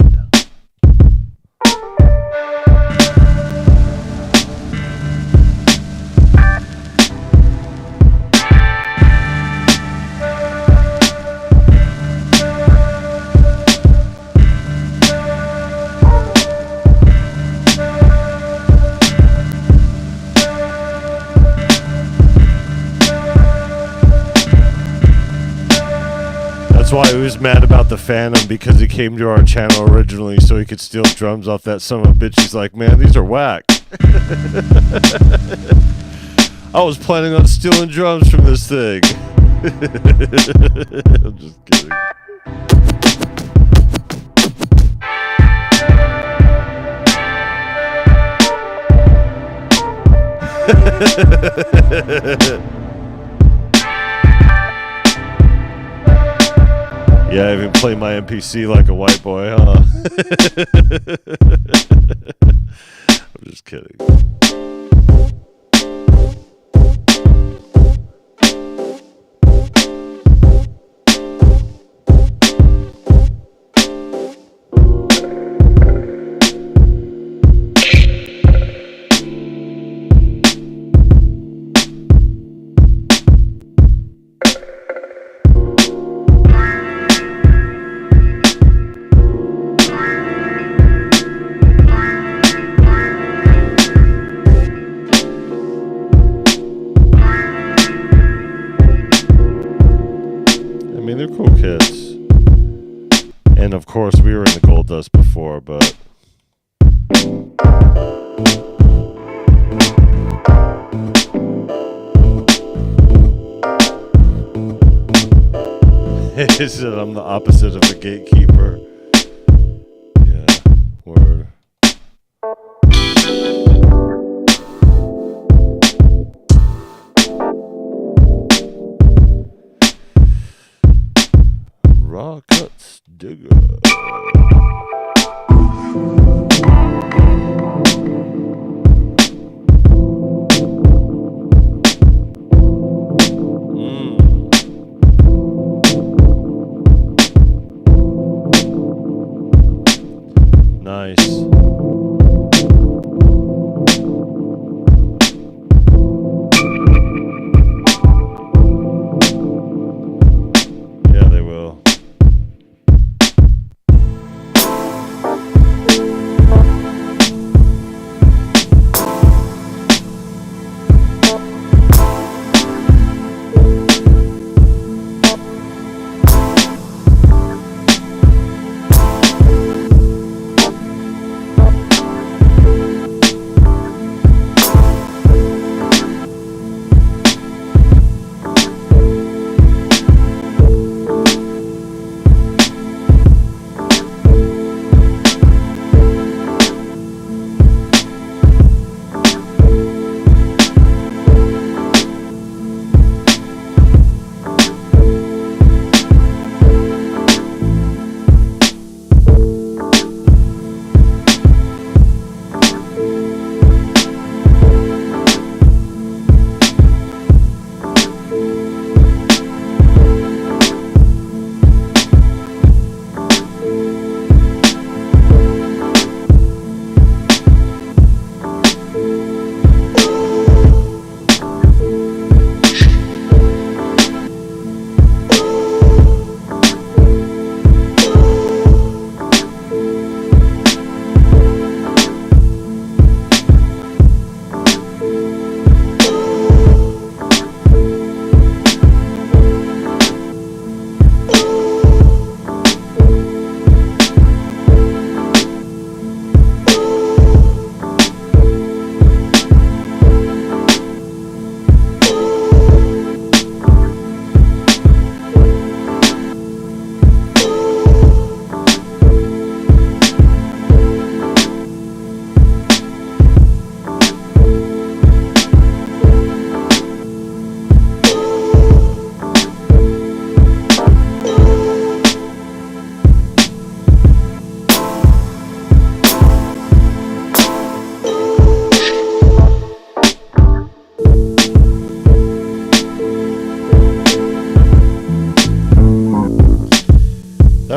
That's why he was mad about the Fantom, because he came to our channel originally so he could steal drums off that son of a bitch. He's like, man, these are whack. I was planning on stealing drums from this thing. I'm just kidding. Yeah, I even play my MPC like a white boy, huh? I'm just kidding. I mean, they're cool kits. And of course, we were in the Gold Dust before, but he said I'm the opposite of a gatekeeper. Yeah, word. Raw Cuts Digger.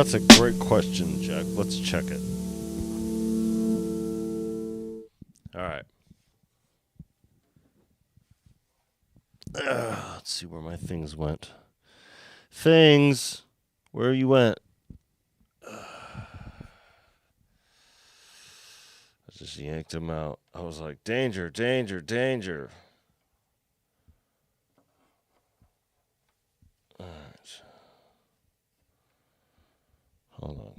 That's a great question, Jack. Let's check it. All right. Let's see where my things went. Things, where you went? I just yanked them out. I was like, danger, danger, danger. All right. Hold on.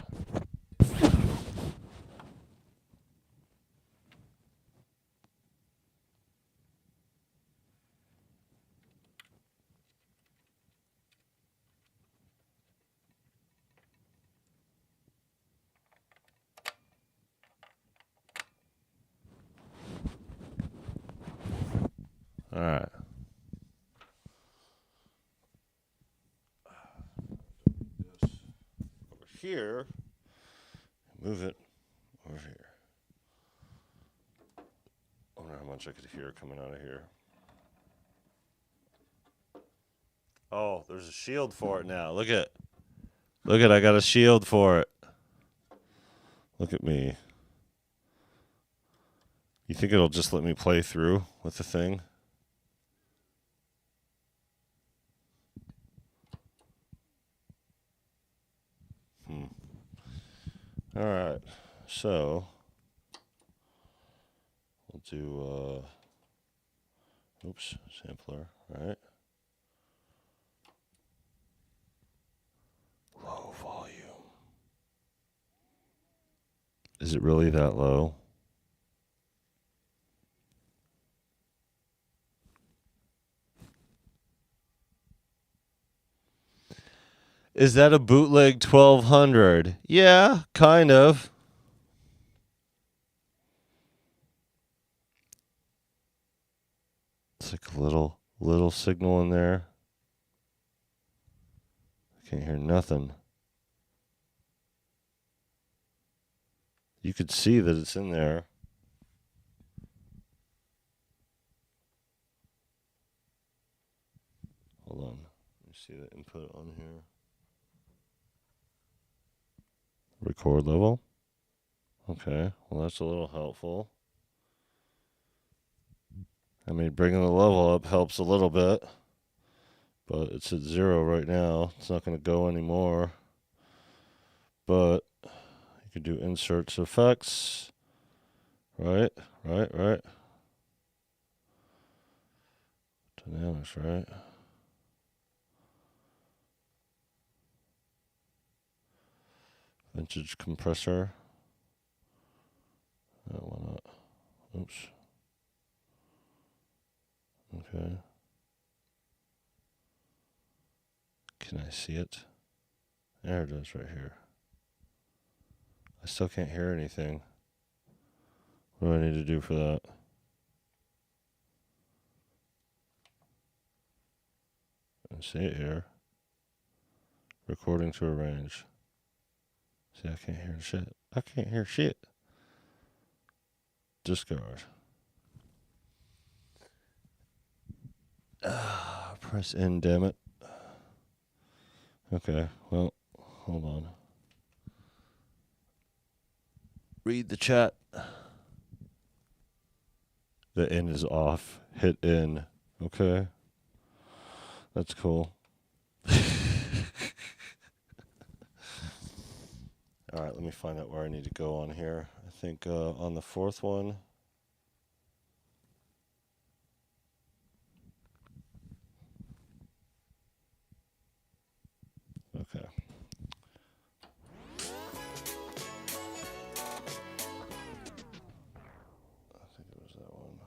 All right. Over here. Move it over here. I wonder how much I could hear coming out of here. Oh, there's a shield for it now. Look at. I got a shield for it. Look at me. You think it'll just let me play through with the thing? All right. So we'll do oops, sampler, all right. Low volume. Is it really that low? Is that a bootleg 1200? Yeah, kind of. It's like a little signal in there. I can't hear nothing. You could see that it's in there. Hold on. Let me see the input on here. Record level. Okay, well that's a little helpful. I mean, bringing the level up helps a little bit, but it's at 0 right now. It's not going to go anymore. But you can do inserts effects. Right. Dynamics, right? Vintage compressor. Why not? Oops. Okay. Can I see it? There it is right here. I still can't hear anything. What do I need to do for that? I see it here. Recording to arrange. See, I can't hear shit. I can't hear shit. Discard. Press N, damn it. Okay, well, hold on. Read the chat. The N is off. Hit N. Okay. That's cool. All right, let me find out where I need to go on here. I think on the fourth one. Okay. I think it was that one.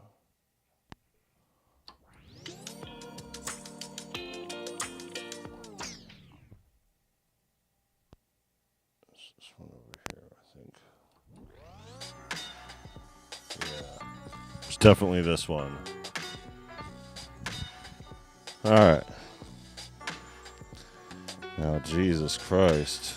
This one over here, I think. Yeah. It's definitely this one. All right. Now, Jesus Christ.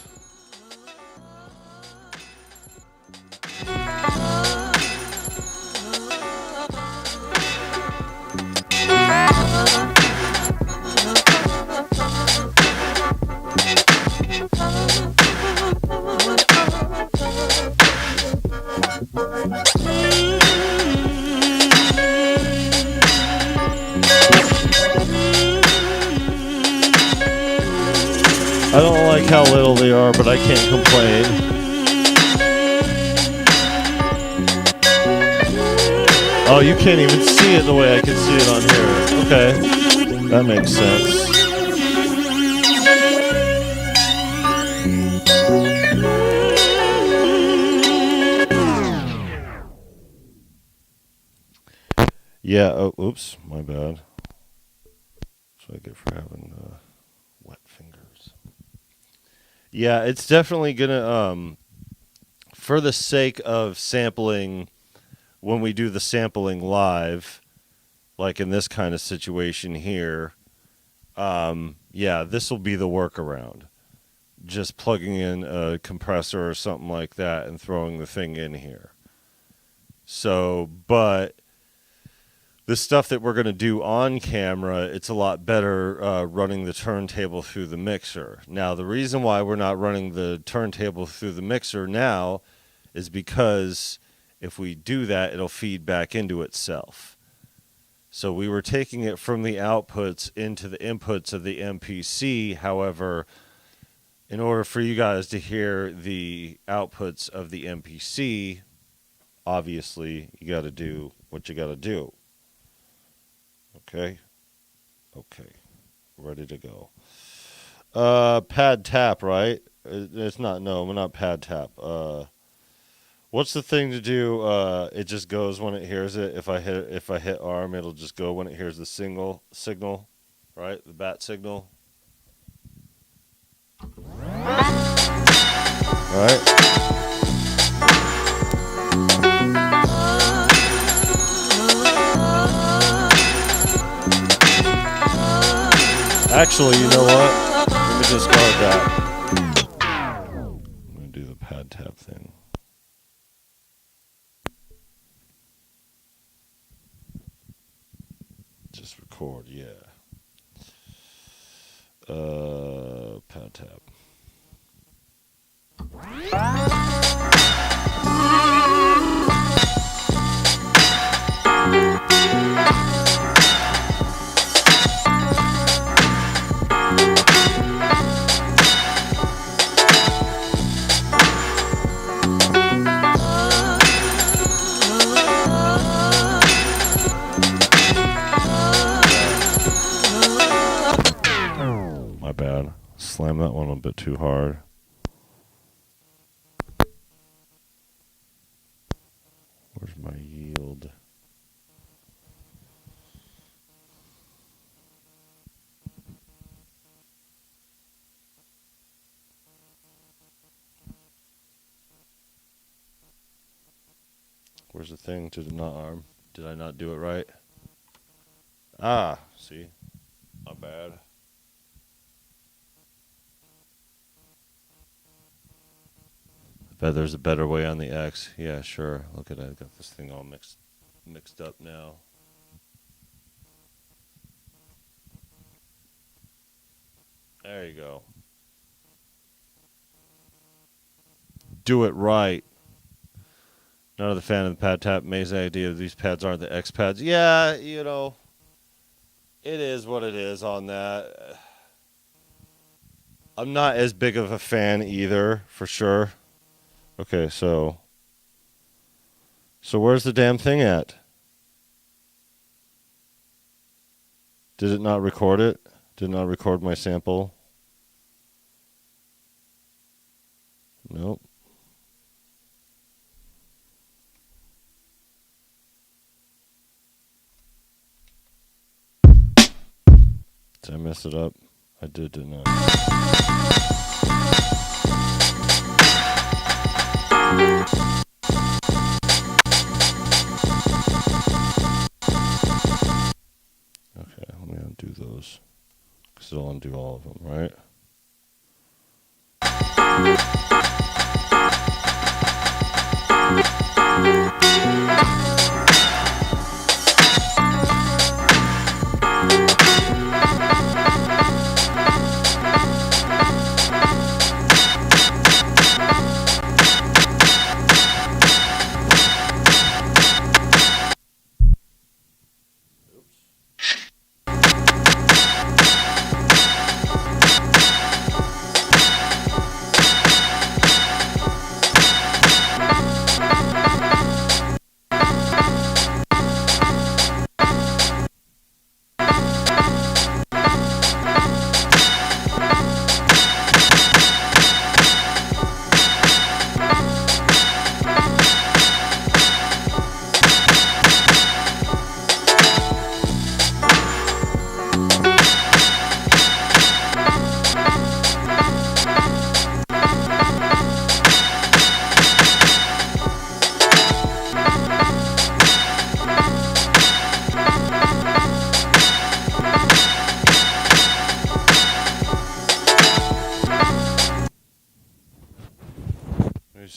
I don't like how little they are, but I can't complain. Oh, you can't even see it the way I can see it on here. Okay, that makes sense. Yeah, oh, oops, my bad. That's what I get for having wet fingers. Yeah, it's definitely gonna, for the sake of sampling, when we do the sampling live, like in this kind of situation here, yeah, this will be the workaround. Just plugging in a compressor or something like that and throwing the thing in here. So, but the stuff that we're going to do on camera, it's a lot better running the turntable through the mixer. Now, the reason why we're not running the turntable through the mixer now is because if we do that, it'll feed back into itself. So we were taking it from the outputs into the inputs of the MPC. However, in order for you guys to hear the outputs of the MPC, obviously you got to do what you got to do. Okay? Okay. Ready to go. Pad tap, right? It's not, no, not pad tap. What's the thing to do? It just goes when it hears it. If I hit arm, it'll just go when it hears the signal, right? The bat signal. All right. Actually, you know what? Let me discard that. I'm going to do the pad tap thing. Just record, yeah. Pad tap. My bad. Slam that one a bit too hard. Where's my yield? Where's the thing to the not arm? Did I not do it right? Ah, see? Not bad. I bet there's a better way on the X. Yeah, sure. Look at it. I got this thing all mixed up now. There you go. Do it right. Not a fan of the pad tap. Amazing idea. These pads aren't the X pads. Yeah, you know, it is what it is on that. I'm not as big of a fan either, for sure. Okay, so where's the damn thing at? Did it not record it? Did it not record my sample? Nope. Did I mess it up? I did, didn't I? Okay, let me undo those. Because it'll undo all of them, right?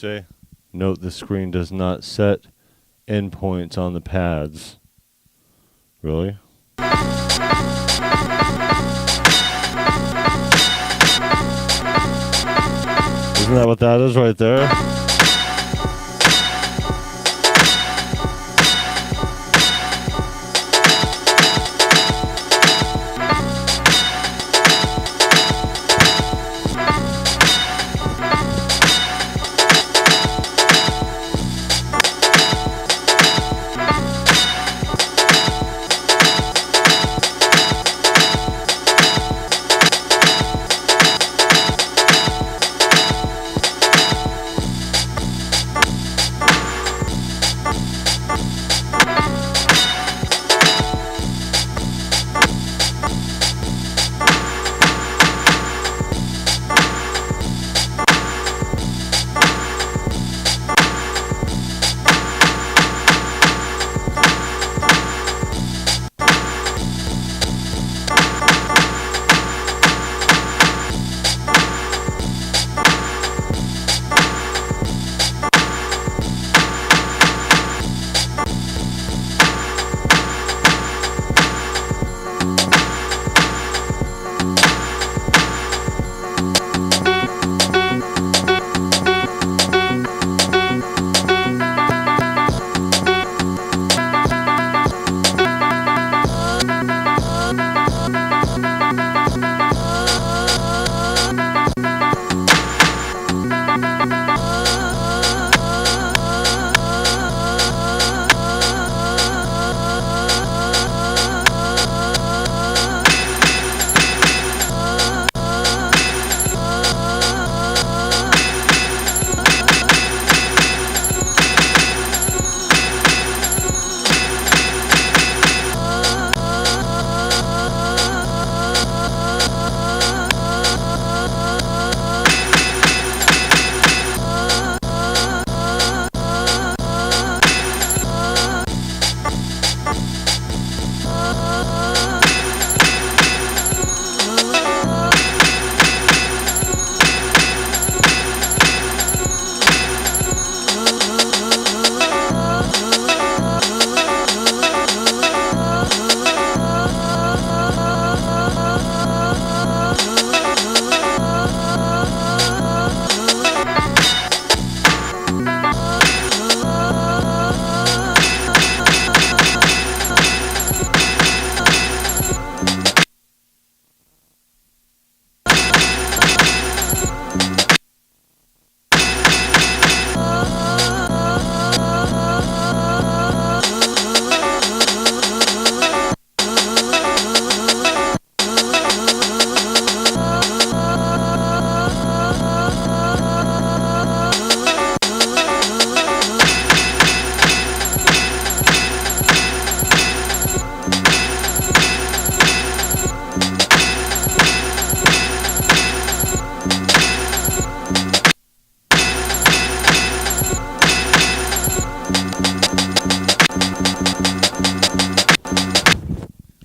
say? Note the screen does not set endpoints on the pads. Really? Isn't that what that is right there?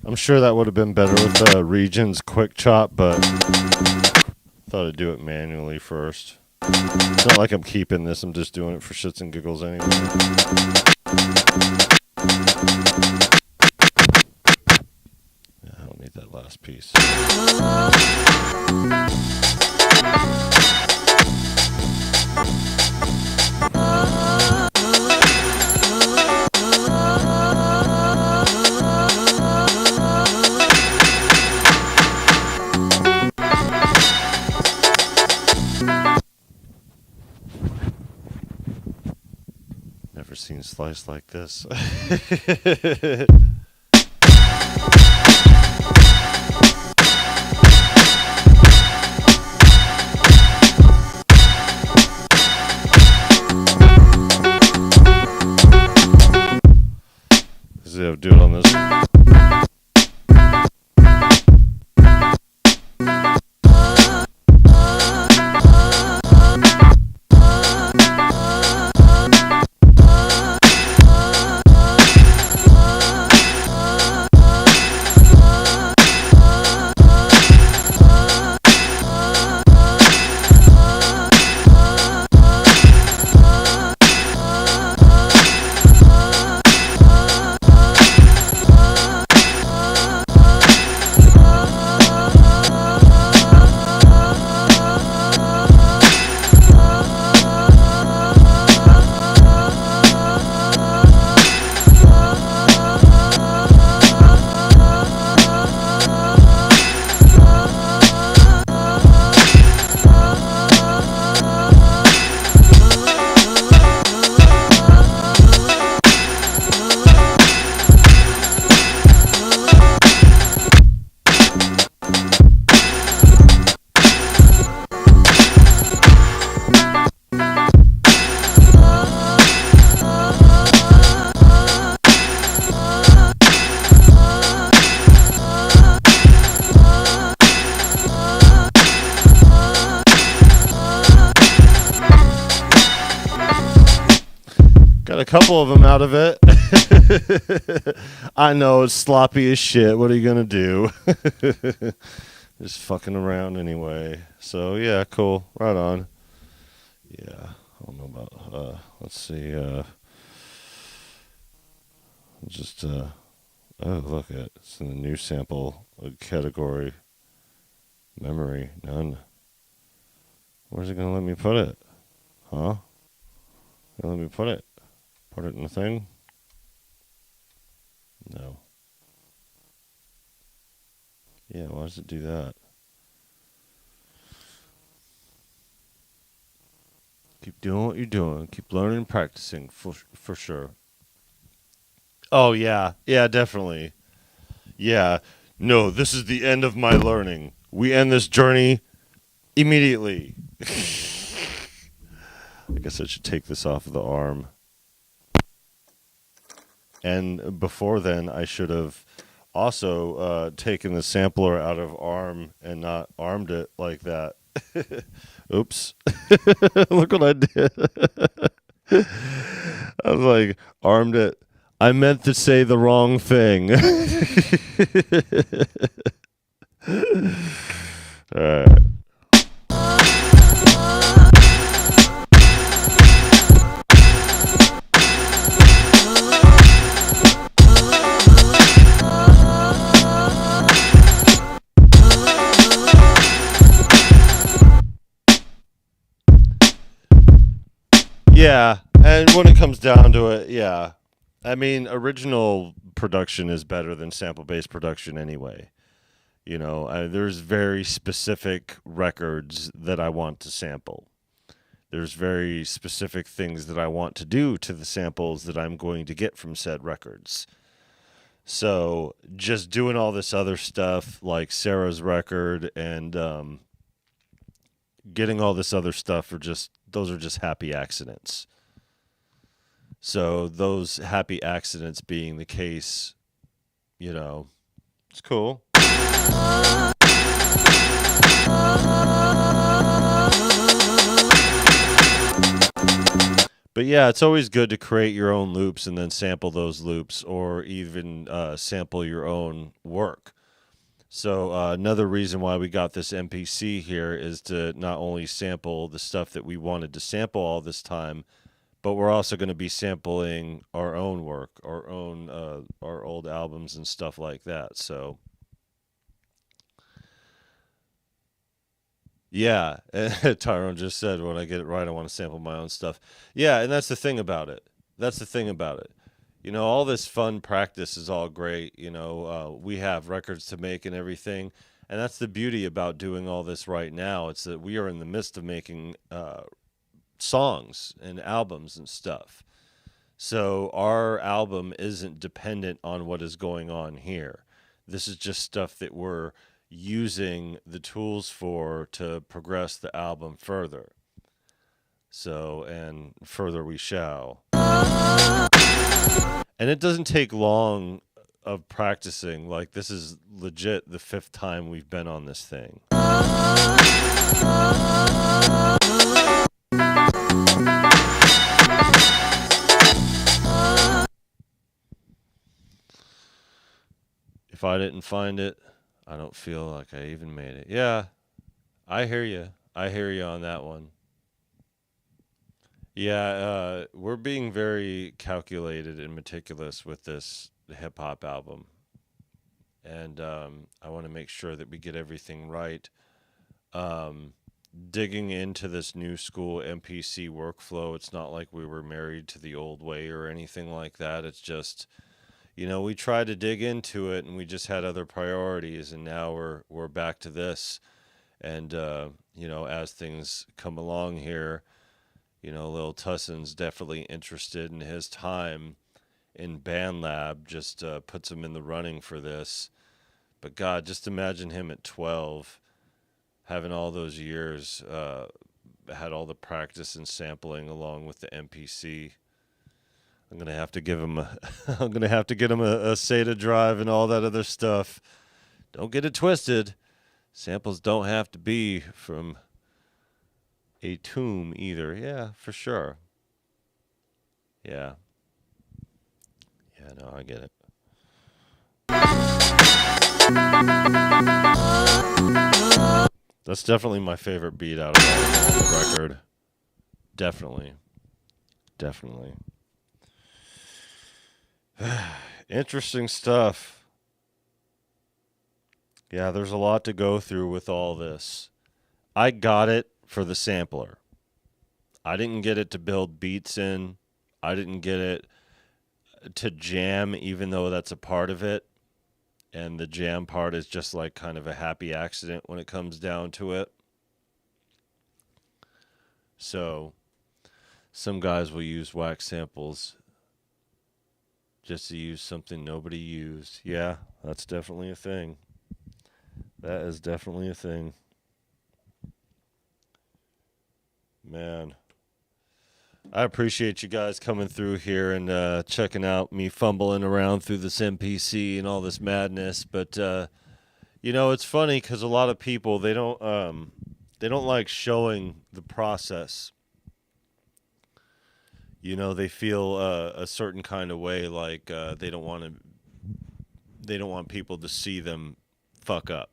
I'm sure that would have been better with Regions Quick Chop, but thought I'd do it manually first. It's not like I'm keeping this, I'm just doing it for shits and giggles anyway. Yeah, I don't need that last piece. Never seen slice like this. I'll do it on this. Got a couple of them out of it. I know it's sloppy as shit. What are you gonna do? Just fucking around anyway. So yeah, cool. Right on. Yeah, I don't know about. Let's see. Just. Oh, look at it's in the new sample category. Memory none. Where's it gonna let me put it? Huh? Let me put it. Put it in the thing. No. Yeah, why does it do that? Keep doing what you're doing. Keep learning and practicing for sure. Oh yeah, yeah, definitely. Yeah. No, this is the end of my learning. We end this journey immediately. I guess I should take this off of the arm. And before then, I should have also taken the sampler out of arm and not armed it like that. Oops. Look what I did. I was like, armed it. I meant to say the wrong thing. All right. Yeah, and when it comes down to it, yeah. I mean, original production is better than sample-based production anyway. You know, there's very specific records that I want to sample. There's very specific things that I want to do to the samples that I'm going to get from said records. So just doing all this other stuff like Sarah's record and getting all this other stuff those are just happy accidents. So those happy accidents being the case, you know, it's cool. But yeah, it's always good to create your own loops and then sample those loops or even sample your own work. So another reason why we got this MPC here is to not only sample the stuff that we wanted to sample all this time, but we're also going to be sampling our own work, our old albums and stuff like that. So yeah, Tyrone just said when I get it right, I want to sample my own stuff. Yeah, and that's the thing about it. That's the thing about it. You know, all this fun practice is all great. You know, we have records to make and everything. And that's the beauty about doing all this right now. It's that we are in the midst of making songs and albums and stuff. So our album isn't dependent on what is going on here. This is just stuff that we're using the tools for to progress the album further. So, and further we shall. And it doesn't take long of practicing. Like, this is legit the 5th time we've been on this thing. If I didn't find it, I don't feel like I even made it. Yeah, I hear you. I hear you on that one. Yeah, we're being very calculated and meticulous with this hip hop album. And I want to make sure that we get everything right. Um, Digging into this new school MPC workflow, it's not like we were married to the old way or anything like that. It's just, you know, we tried to dig into it and we just had other priorities, and now we're back to this. And you know, as things come along here, you know, Lil Tusson's definitely interested in his time in Band Lab, just puts him in the running for this. But God, just imagine him at 12, having all those years, had all the practice and sampling along with the MPC. I'm gonna have to give him a, I'm gonna have to get him a SATA drive and all that other stuff. Don't get it twisted. Samples don't have to be from a tomb either. Yeah, for sure. Yeah. Yeah, no, I get it. That's definitely my favorite beat out of the record. Definitely. Definitely. Interesting stuff. Yeah, there's a lot to go through with all this. I got it for the sampler. I didn't get it to build beats in. I didn't get it to jam, even though that's a part of it. And the jam part is just like kind of a happy accident when it comes down to it. So some guys will use wax samples just to use something nobody used. Yeah, that's definitely a thing. That is definitely a thing. Man, I appreciate you guys coming through here and checking out me fumbling around through this MPC and all this madness. But you know, it's funny because a lot of people they don't like showing the process. You know, they feel a certain kind of way, like they don't want people to see them fuck up.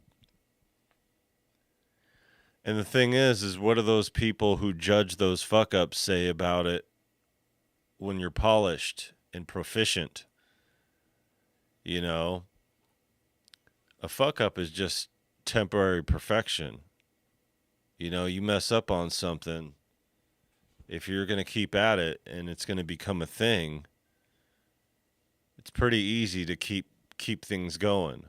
And the thing is what do those people who judge those fuck ups say about it when you're polished and proficient? You know, a fuck up is just temporary perfection. You know, you mess up on something, if you're going to keep at it and it's going to become a thing, it's pretty easy to keep things going.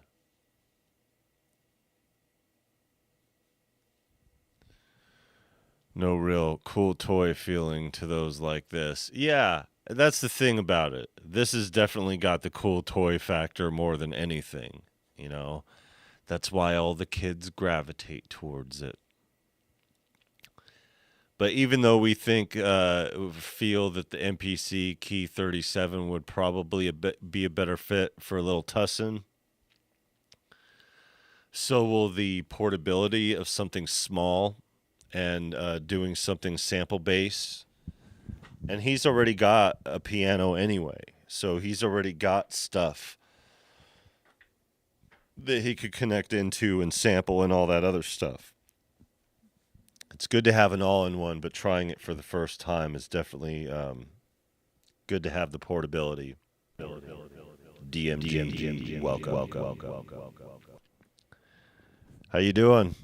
No real cool toy feeling to those like this. Yeah, that's the thing about it. This has definitely got the cool toy factor more than anything, you know. That's why all the kids gravitate towards it. But even though we feel that the MPC Key 37 would probably be a better fit for a little tussin', so will the portability of something small and doing something sample based. And he's already got a piano anyway, so he's already got stuff that he could connect into and sample and all that other stuff. It's good to have an all-in-one, but trying it for the first time is definitely good to have the portability. DMG, welcome. How you doing?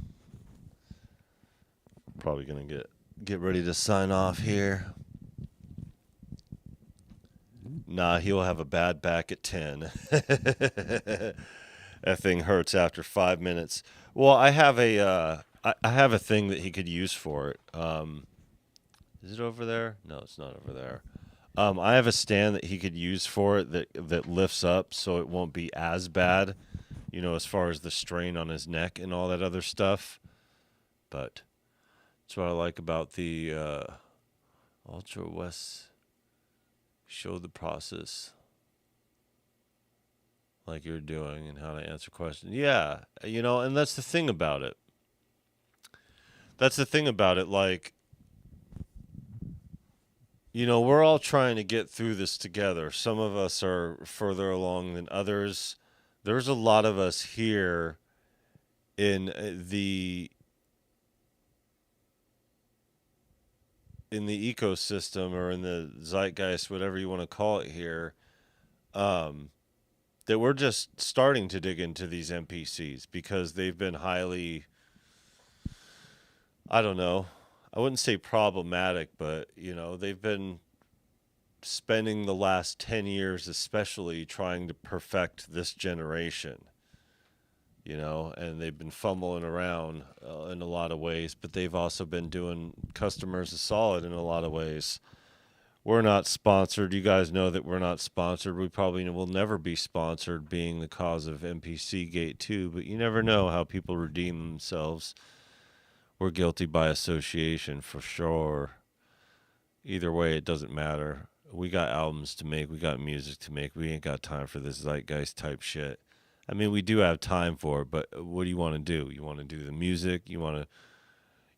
Probably gonna get ready to sign off here. Nah, he'll have a bad back at 10. That thing hurts after 5 minutes. Well, I have I have a thing that he could use for it. Is it over there? No, it's not over there. I have a stand that he could use for it that lifts up so it won't be as bad, you know, as far as the strain on his neck and all that other stuff. But that's what I like about the Ultra West. Show the process like you're doing and how to answer questions. Yeah, you know, and that's the thing about it. Like, you know, we're all trying to get through this together. Some of us are further along than others. There's a lot of us here in the ecosystem or in the zeitgeist, whatever you want to call it here, that we're just starting to dig into these MPCs because they've been highly, I don't know, I wouldn't say problematic, but, you know, they've been spending the last 10 years especially trying to perfect this generation, you know, and they've been fumbling around in a lot of ways, but they've also been doing customers a solid in a lot of ways. We're not sponsored. You guys know that we're not sponsored. We probably will never be sponsored, being the cause of MPC Gate 2, but you never know how people redeem themselves. We're guilty by association for sure. Either way, it doesn't matter. We got albums to make. We got music to make. We ain't got time for this zeitgeist type shit. I mean, we do have time for it, but what do you want to do? You want to do the music? You want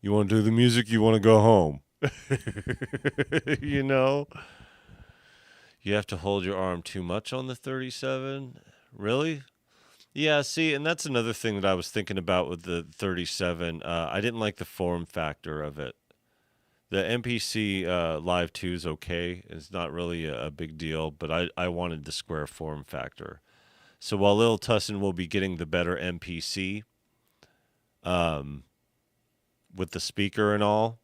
to do the music? You want to go home? You know? You have to hold your arm too much on the 37? Really? Yeah, see, and that's another thing that I was thinking about with the 37. I didn't like the form factor of it. The MPC Live 2 is okay. It's not really a big deal, but I wanted the square form factor. So while Lil Tussin will be getting the better MPC um, with the speaker and all,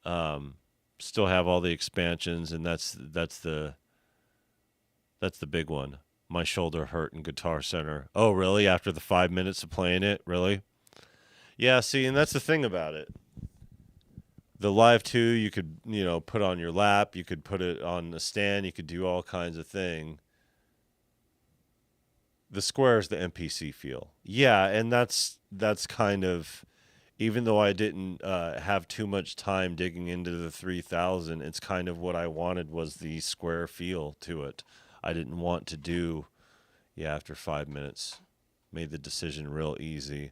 um, still have all the expansions, and that's the big one. My shoulder hurt in Guitar Center. Oh, really? After the 5 minutes of playing it, really? Yeah. See, and that's the thing about it. The Live 2, you could put on your lap, you could put it on a stand, you could do all kinds of things. The Square is the MPC feel. Yeah, and that's kind of, even though I didn't have too much time digging into the 3000, it's kind of what I wanted was the Square feel to it. I didn't want to do, yeah, after 5 minutes, made the decision real easy.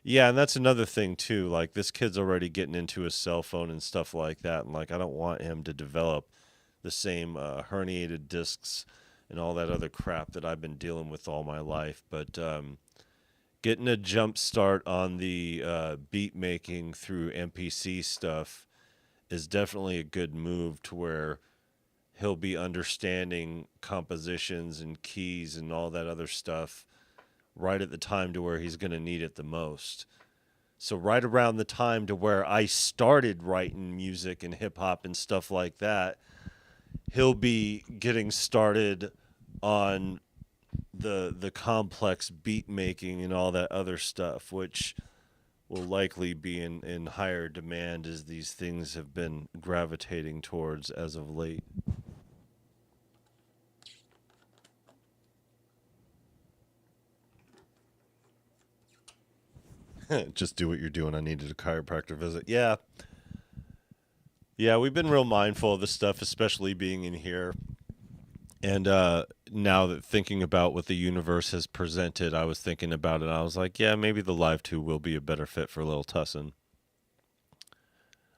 Yeah, and that's another thing too. Like this kid's already getting into his cell phone and stuff like that, and like I don't want him to develop the same herniated discs and all that other crap that I've been dealing with all my life. But getting a jump start on the beat making through MPC stuff is definitely a good move to where he'll be understanding compositions and keys and all that other stuff right at the time to where he's going to need it the most. So right around the time to where I started writing music and hip hop and stuff like that, he'll be getting started on the complex beat making and all that other stuff, which will likely be in higher demand as these things have been gravitating towards as of late. Just do what you're doing. I needed a chiropractor visit. Yeah. Yeah, we've been real mindful of this stuff, especially being in here. And now that thinking about what the universe has presented, I was thinking about it. I was like, yeah, maybe the Live 2 will be a better fit for Lil Tussin.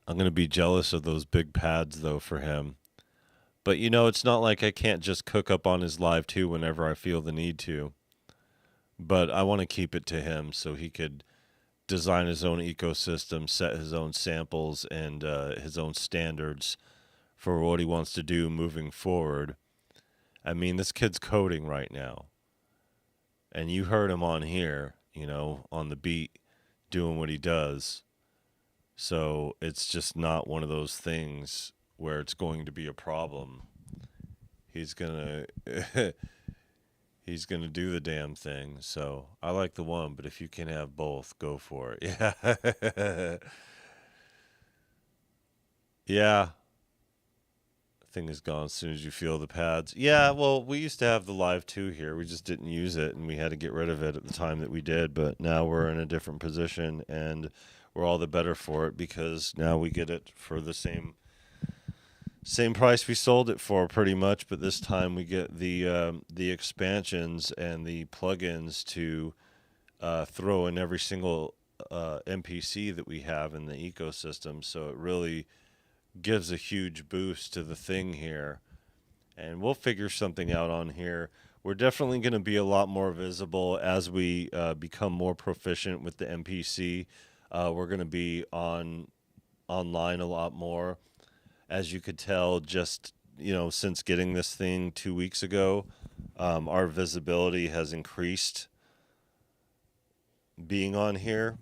I'm going to be jealous of those big pads, though, for him. But, it's not like I can't just cook up on his Live 2 whenever I feel the need to. But I want to keep it to him so he could design his own ecosystem, set his own samples and his own standards for what he wants to do moving forward. I mean, this kid's coding right now. And you heard him on here, on the beat, doing what he does. So it's just not one of those things where it's going to be a problem. He's going to he's going to do the damn thing. So I like the one, but if you can have both, go for it. Yeah. Yeah. Thing is gone as soon as you feel the pads. Yeah, well, we used to have the Live 2 here. We just didn't use it, and we had to get rid of it at the time that we did. But now we're in a different position, and we're all the better for it because now we get it for the same price we sold it for, pretty much. But this time we get the expansions and the plugins to throw in every single MPC that we have in the ecosystem. So it really gives a huge boost to the thing here, and we'll figure something out on here. We're definitely going to be a lot more visible as we become more proficient with the MPC. We're going to be online a lot more, as you could tell. Just since getting this thing 2 weeks ago, our visibility has increased being on here.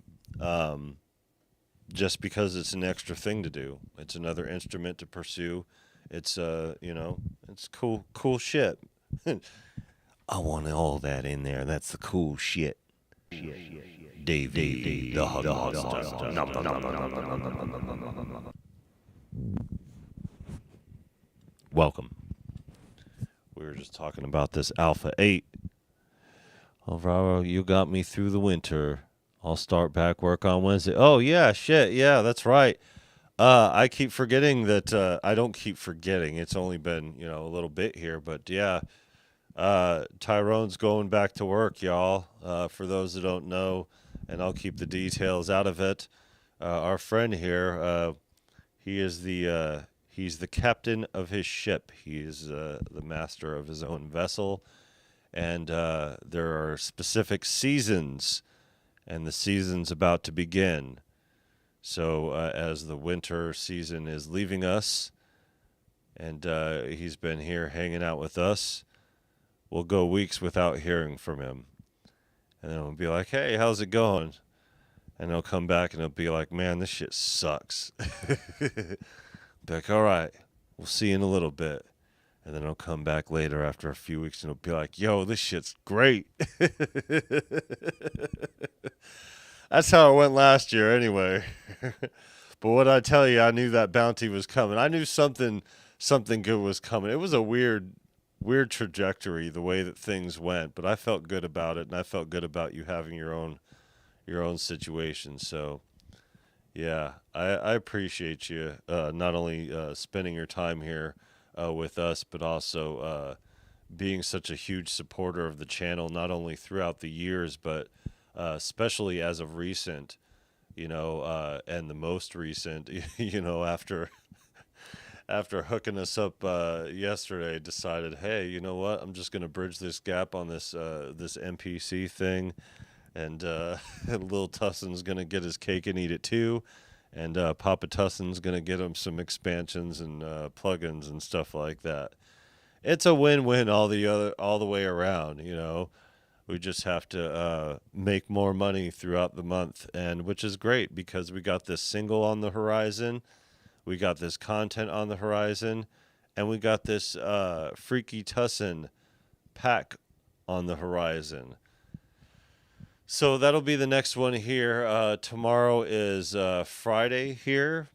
Just because it's an extra thing to do. It's another instrument to pursue. It's it's cool shit. I want all that in there. That's the cool shit. Davey, the hot Welcome. We were just talking about this Alpha 8. Alvaro, you got me through the winter. I'll start back work on Wednesday. Oh, yeah, shit. Yeah, that's right. I keep forgetting that. I don't keep forgetting. It's only been, a little bit here. But, yeah, Tyrone's going back to work, y'all. For those that don't know, and I'll keep the details out of it. Our friend here, he is the He's the captain of his ship. He is the master of his own vessel. And there are specific seasons, and the season's about to begin. So as the winter season is leaving us, and he's been here hanging out with us, we'll go weeks without hearing from him. And then we'll be like, hey, how's it going? And he'll come back and he'll be like, man, this shit sucks. Be like, all right, we'll see you in a little bit. And then he'll come back later after a few weeks and he'll be like, yo, this shit's great. That's how it went last year anyway. But what I tell you, I knew that bounty was coming. I knew something good was coming. It was a weird trajectory, the way that things went, but I felt good about it, and I felt good about you having your own situation. So yeah, I appreciate you not only spending your time here with us, but also being such a huge supporter of the channel, not only throughout the years, but especially as of recent, and the most recent, after hooking us up yesterday, decided, hey, you know what? I'm just gonna bridge this gap on this MPC thing, and Lil Tusson's gonna get his cake and eat it too, and Papa Tusson's gonna get him some expansions and plugins and stuff like that. It's a win-win all the way around. We just have to make more money throughout the month, and which is great because we got this single on the horizon. We got this content on the horizon, and we got this Freaky Tussin pack on the horizon. So that'll be the next one here. Tomorrow is Friday here.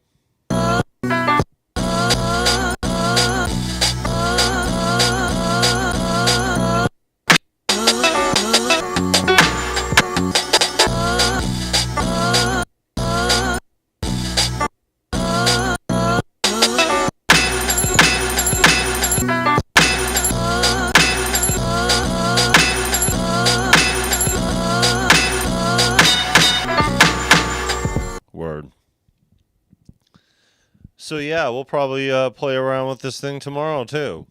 So yeah, we'll probably play around with this thing tomorrow too.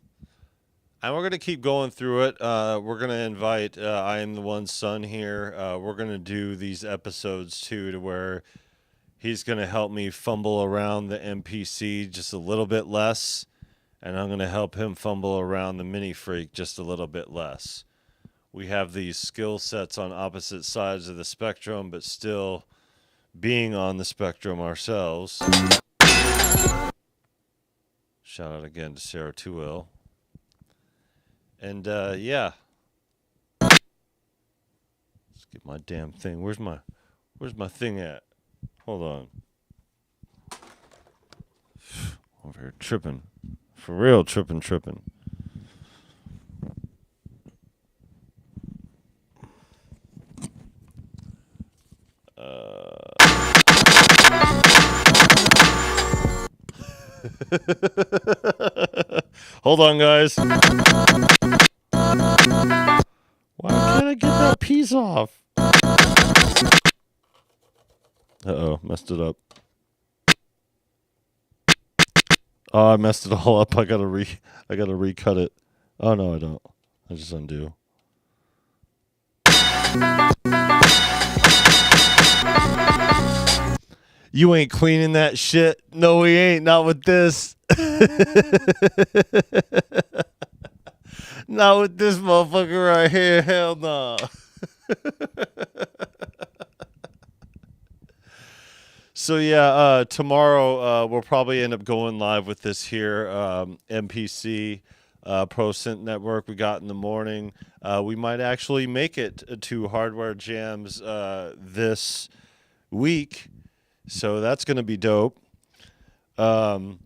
And we're going to keep going through it. We're going to invite I Am the One Son here. We're going to do these episodes too, to where he's going to help me fumble around the MPC just a little bit less. And I'm going to help him fumble around the Mini Freak just a little bit less. We have these skill sets on opposite sides of the spectrum, but still being on the spectrum ourselves. Shout out again to Sarah 2L. And yeah. Let's get my damn thing. Where's my thing at? Hold on. Over here tripping. For real tripping. Hold on, guys. Why can't I get that piece off? Uh-oh, messed it up. Oh, I messed it all up. I gotta recut it. Oh no, I don't. I just undo. You ain't cleaning that shit. No, we ain't. Not with this. Not with this motherfucker right here. Hell no. So yeah, tomorrow we'll probably end up going live with this here MPC Pro Synth Network we got in the morning. We might actually make it to Hardware Jams this week. So that's going to be dope. The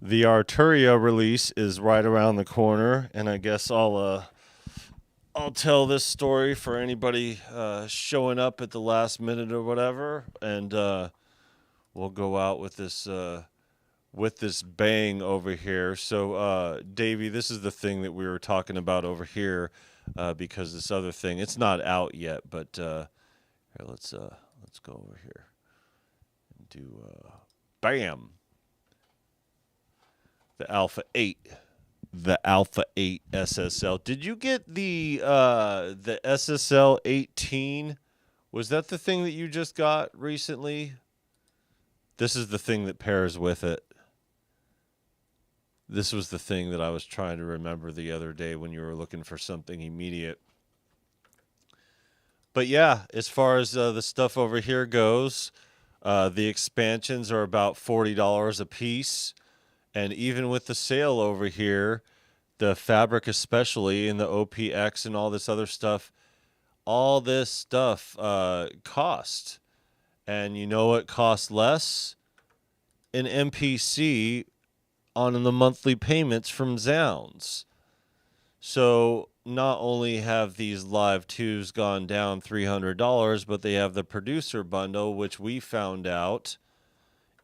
Arturia release is right around the corner, and I guess I'll tell this story for anybody showing up at the last minute or whatever, and we'll go out with this bang over here. So, Davey, this is the thing that we were talking about over here, because this other thing, it's not out yet, but here, let's go over here. Do bam. The Alpha 8. The Alpha 8 SSL. Did you get the SSL 18? Was that the thing that you just got recently? This is the thing that pairs with it. This was the thing that I was trying to remember the other day when you were looking for something immediate. But yeah, as far as the stuff over here goes, the expansions are about $40 a piece. And even with the sale over here, the fabric especially, and the OPX and all this other stuff, all this stuff cost. And you know what costs less? An MPC on the monthly payments from Zounds. So not only have these live twos gone down $300, but they have the producer bundle, which we found out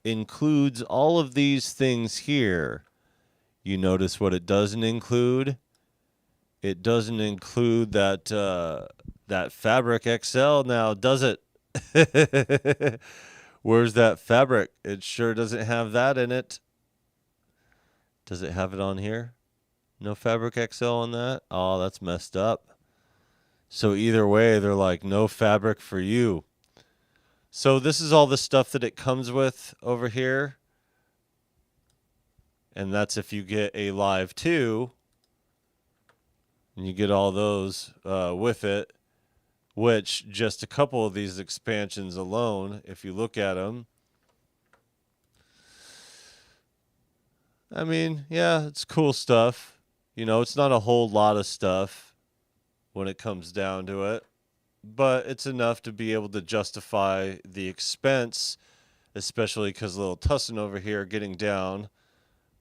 includes all of these things here. You notice what it doesn't include? It doesn't include that Fabric XL now, does it? Where's that fabric? It sure doesn't have that in it. Does it have it on here? No Fabric XL on that? Oh, that's messed up. So either way, they're like, no fabric for you. So this is all the stuff that it comes with over here. And that's if you get a Live 2. And you get all those with it. Which, just a couple of these expansions alone, if you look at them, I mean, yeah, it's cool stuff. You know, it's not a whole lot of stuff when it comes down to it, but it's enough to be able to justify the expense, especially because little Tussin over here getting down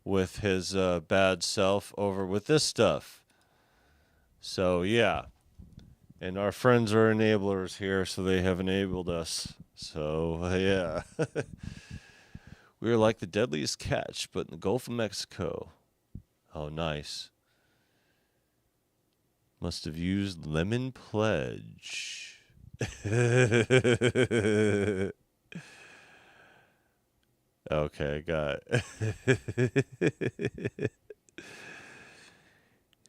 with his bad self over with this stuff. So, yeah. And our friends are enablers here, so they have enabled us. So, yeah. We are like the deadliest catch, but in the Gulf of Mexico. Oh, nice. Must have used Lemon Pledge. Okay, got it.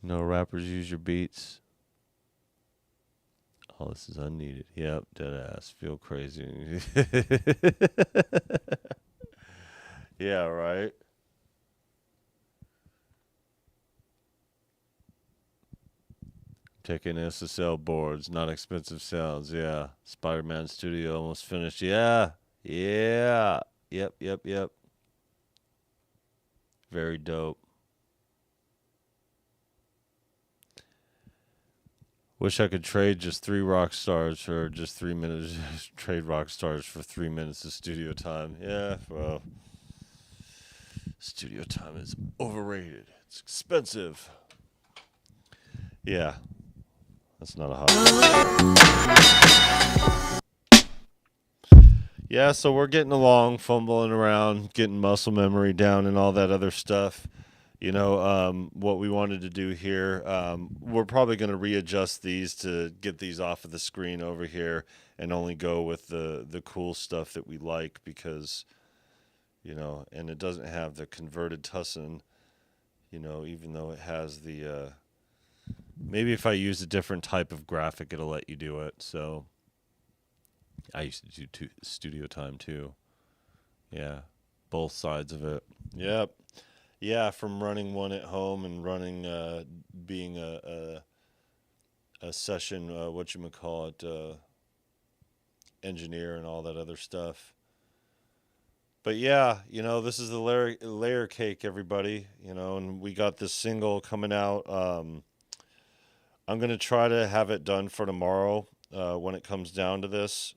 No rappers use your beats. Oh, this is unneeded. Yep, dead ass. Feel crazy. Yeah, right. Taking SSL boards, not expensive sounds. Yeah. Spider-Man Studio almost finished. Yeah. Yeah. Yep. Very dope. Wish I could trade just 3 rock stars for just 3 minutes. Trade rock stars for 3 minutes of studio time. Yeah, well, studio time is overrated. It's expensive. Yeah, that's not a hot. Yeah, so we're getting along, fumbling around, getting muscle memory down, and all that other stuff. You know, what we wanted to do here, we're probably going to readjust these to get these off of the screen over here and only go with the cool stuff that we like because, you know, and it doesn't have the converted Tussin, you know, even though it has the, maybe if I use a different type of graphic, it'll let you do it. So I used to do studio time too. Yeah, both sides of it. Yep. Yeah, from running one at home and running, being a session, engineer and all that other stuff. But yeah, you know, this is the layer cake, everybody. You know, and we got this single coming out. I'm gonna try to have it done for tomorrow when it comes down to this.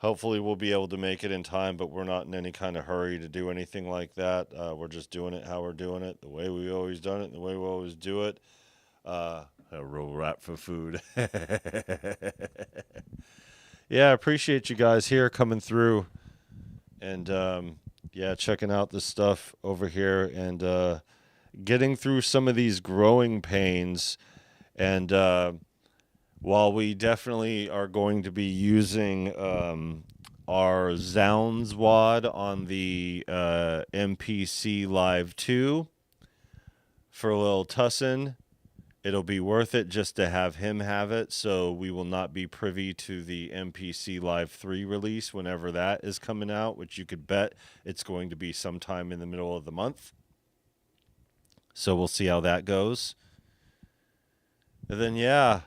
Hopefully we'll be able to make it in time, but we're not in any kind of hurry to do anything like that. We're just doing it how we're doing it, the way we've always done it, the way we always do it. A real rap for food. Yeah, I appreciate you guys here coming through and, yeah, checking out this stuff over here and getting through some of these growing pains. And while we definitely are going to be using our Zounds wad on the MPC Live 2 for Lil Tussin. It'll be worth it just to have him have it, so we will not be privy to the MPC Live 3 release whenever that is coming out, which you could bet it's going to be sometime in the middle of the month. So we'll see how that goes. And then, yeah,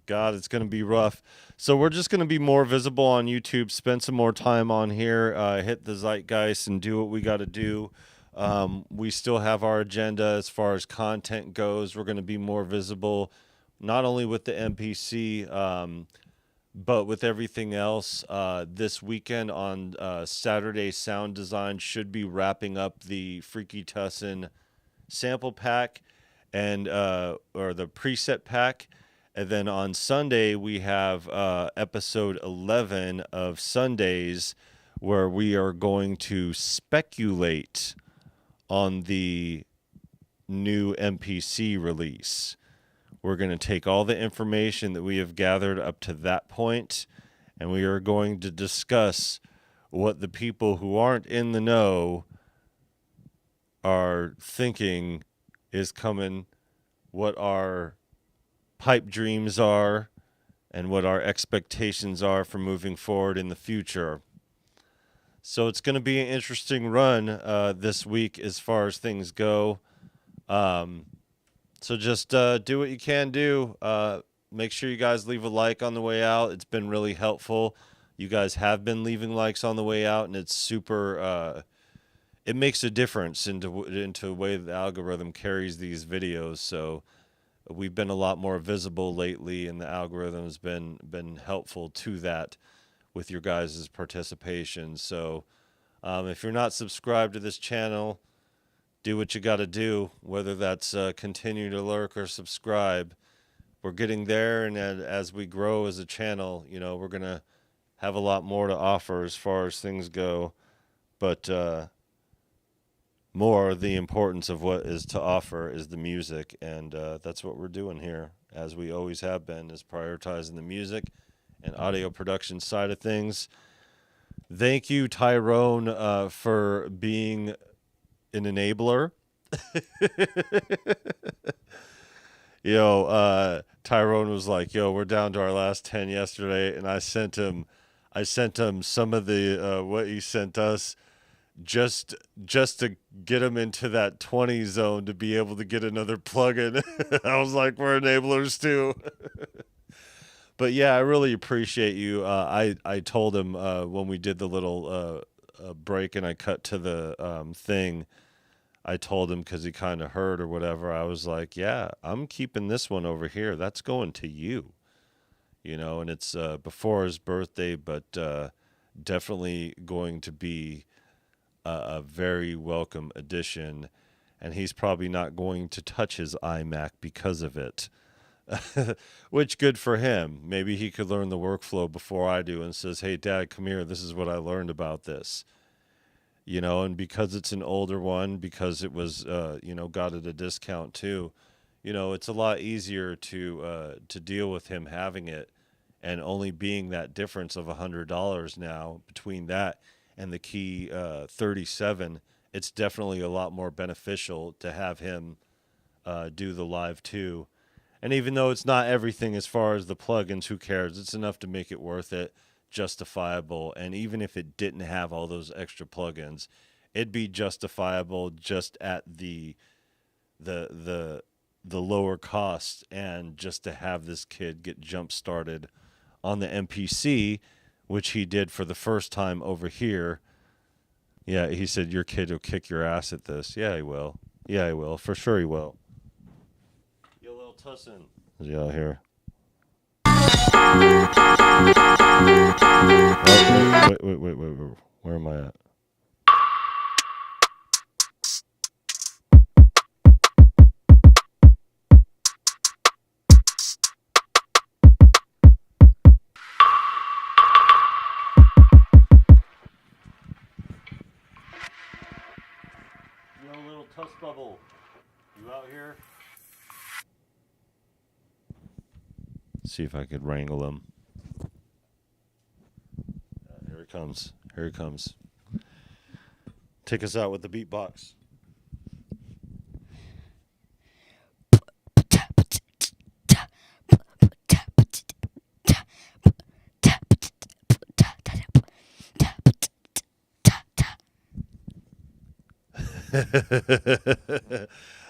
God, it's going to be rough. So we're just going to be more visible on YouTube, spend some more time on here, hit the zeitgeist and do what we got to do. We still have our agenda as far as content goes. We're going to be more visible, not only with the MPC, but with everything else. This weekend on Saturday, Sound Design should be wrapping up the Freaky Tussin sample pack and or the preset pack. And then on Sunday, we have episode 11 of Sundays, where we are going to speculate on the new MPC release. We're going to take all the information that we have gathered up to that point, and we are going to discuss what the people who aren't in the know are thinking is coming, what our pipe dreams are, and what our expectations are for moving forward in the future. So it's going to be an interesting run this week as far as things go. So just do what you can do. Make sure you guys leave a like on the way out. It's been really helpful. You guys have been leaving likes on the way out, and it's super... it makes a difference into the way the algorithm carries these videos. So we've been a lot more visible lately, and the algorithm has been helpful to that with your guys' participation. So if you're not subscribed to this channel, do what you got to do, whether that's continue to lurk or subscribe. We're getting there, and as we grow as a channel, you know, we're going to have a lot more to offer as far as things go. But more the importance of what is to offer is the music, and that's what we're doing here, as we always have been, is prioritizing the music and audio production side of things. Thank you, Tyrone, for being an enabler. Tyrone was like, yo, we're down to our last 10 yesterday, and I sent him some of the what he sent us just to get him into that 20 zone to be able to get another plug-in. I was like, we're enablers too. But yeah, I really appreciate you. I told him when we did the little break and I cut to the thing, I told him, because he kind of heard or whatever, I was like, yeah, I'm keeping this one over here. That's going to you. You know, and it's before his birthday, but definitely going to be a very welcome addition. And he's probably not going to touch his iMac because of it. Which, good for him. Maybe he could learn the workflow before I do and says, hey, Dad, come here. This is what I learned about this. You know, and because it's an older one, because it was, got at a discount too, you know, it's a lot easier to deal with him having it, and only being that difference of $100 now between that and the key 37. It's definitely a lot more beneficial to have him do the Live 2. And even though it's not everything as far as the plugins, who cares? It's enough to make it worth it, justifiable. And even if it didn't have all those extra plugins, it'd be justifiable just at the lower cost, and just to have this kid get jump started on the MPC, which he did for the first time over here. Yeah, he said your kid will kick your ass at this. Yeah, he will. Yeah, he will. For sure he will. Yo, little Tussin. Is he out here? Oh, wait. Where am I at? Yo, little Tuss Bubble. You out here? See if I could wrangle him. Here we comes. Here he comes. Take us out with the beatbox.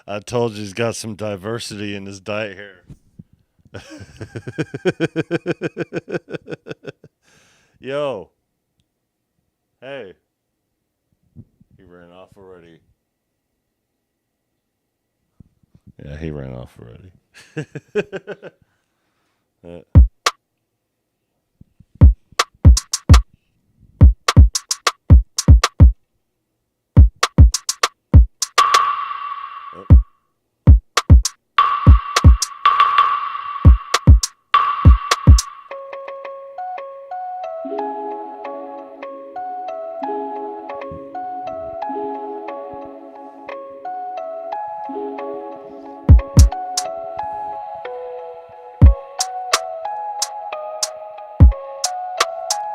I told you he's got some diversity in his diet here. Yo. Hey. He ran off already. Yeah, he ran off already.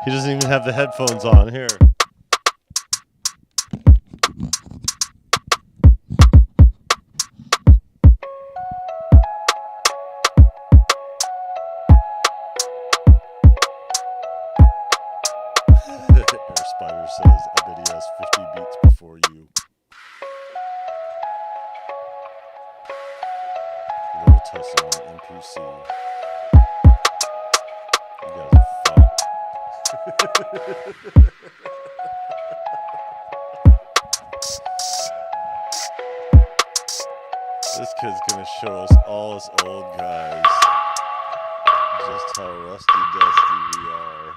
He doesn't even have the headphones on here. Air Spider says, I bet he has 50 beats before you. Little Tussin on MPC. You guys are fucked. This kid's gonna show us all us old guys just how rusty dusty we are.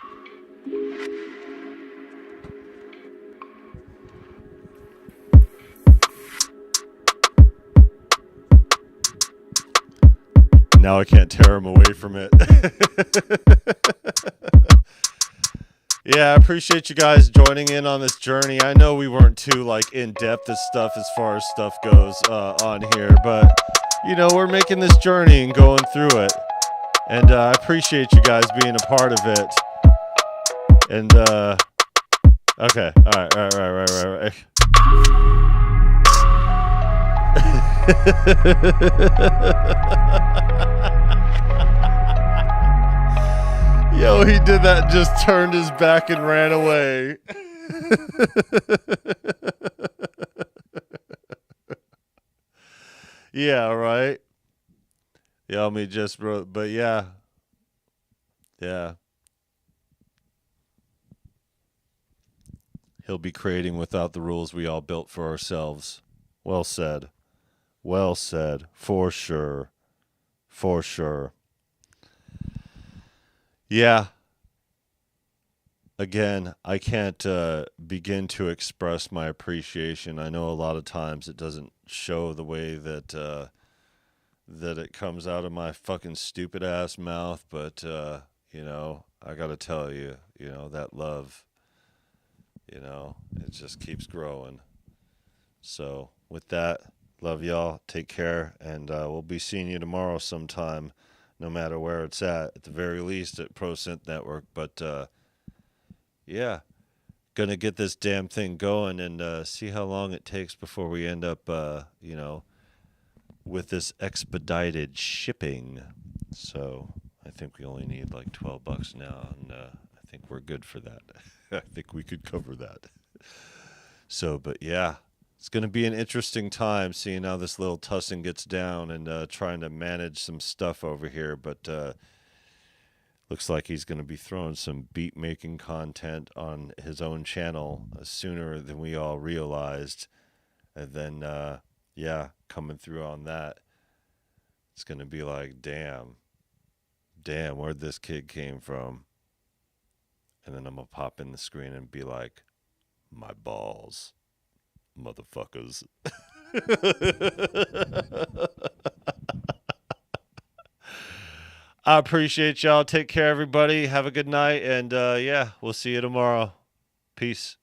Now I can't tear him away from it. Yeah, I appreciate you guys joining in on this journey. I know we weren't too like in depth as stuff as far as stuff goes on here, but you know, we're making this journey and going through it, and I appreciate you guys being a part of it. And okay, all right. Yo, he did that and just turned his back and ran away. Yeah, right? Yeah, me just wrote, but yeah. Yeah. He'll be creating without the rules we all built for ourselves. Well said. Well said. For sure. For sure. Yeah. Again, I can't begin to express my appreciation. I know a lot of times it doesn't show the way that that it comes out of my fucking stupid ass mouth, but you know, I gotta tell you, you know, that love, you know, it just keeps growing. So with that, love y'all. Take care, and we'll be seeing you tomorrow sometime, no matter where it's at the very least at ProSynth Network. But yeah, gonna get this damn thing going and see how long it takes before we end up, you know, with this expedited shipping. So I think we only need like $12 now, and I think we're good for that. I think we could cover that. So, but yeah, it's going to be an interesting time seeing how this little Tussin gets down and trying to manage some stuff over here. But looks like he's going to be throwing some beat making content on his own channel sooner than we all realized. And then, yeah, coming through on that, it's going to be like, damn, where'd this kid came from? And then I'm going to pop in the screen and be like, my balls, motherfuckers. I appreciate y'all. Take care, everybody. Have a good night. And yeah, we'll see you tomorrow. Peace.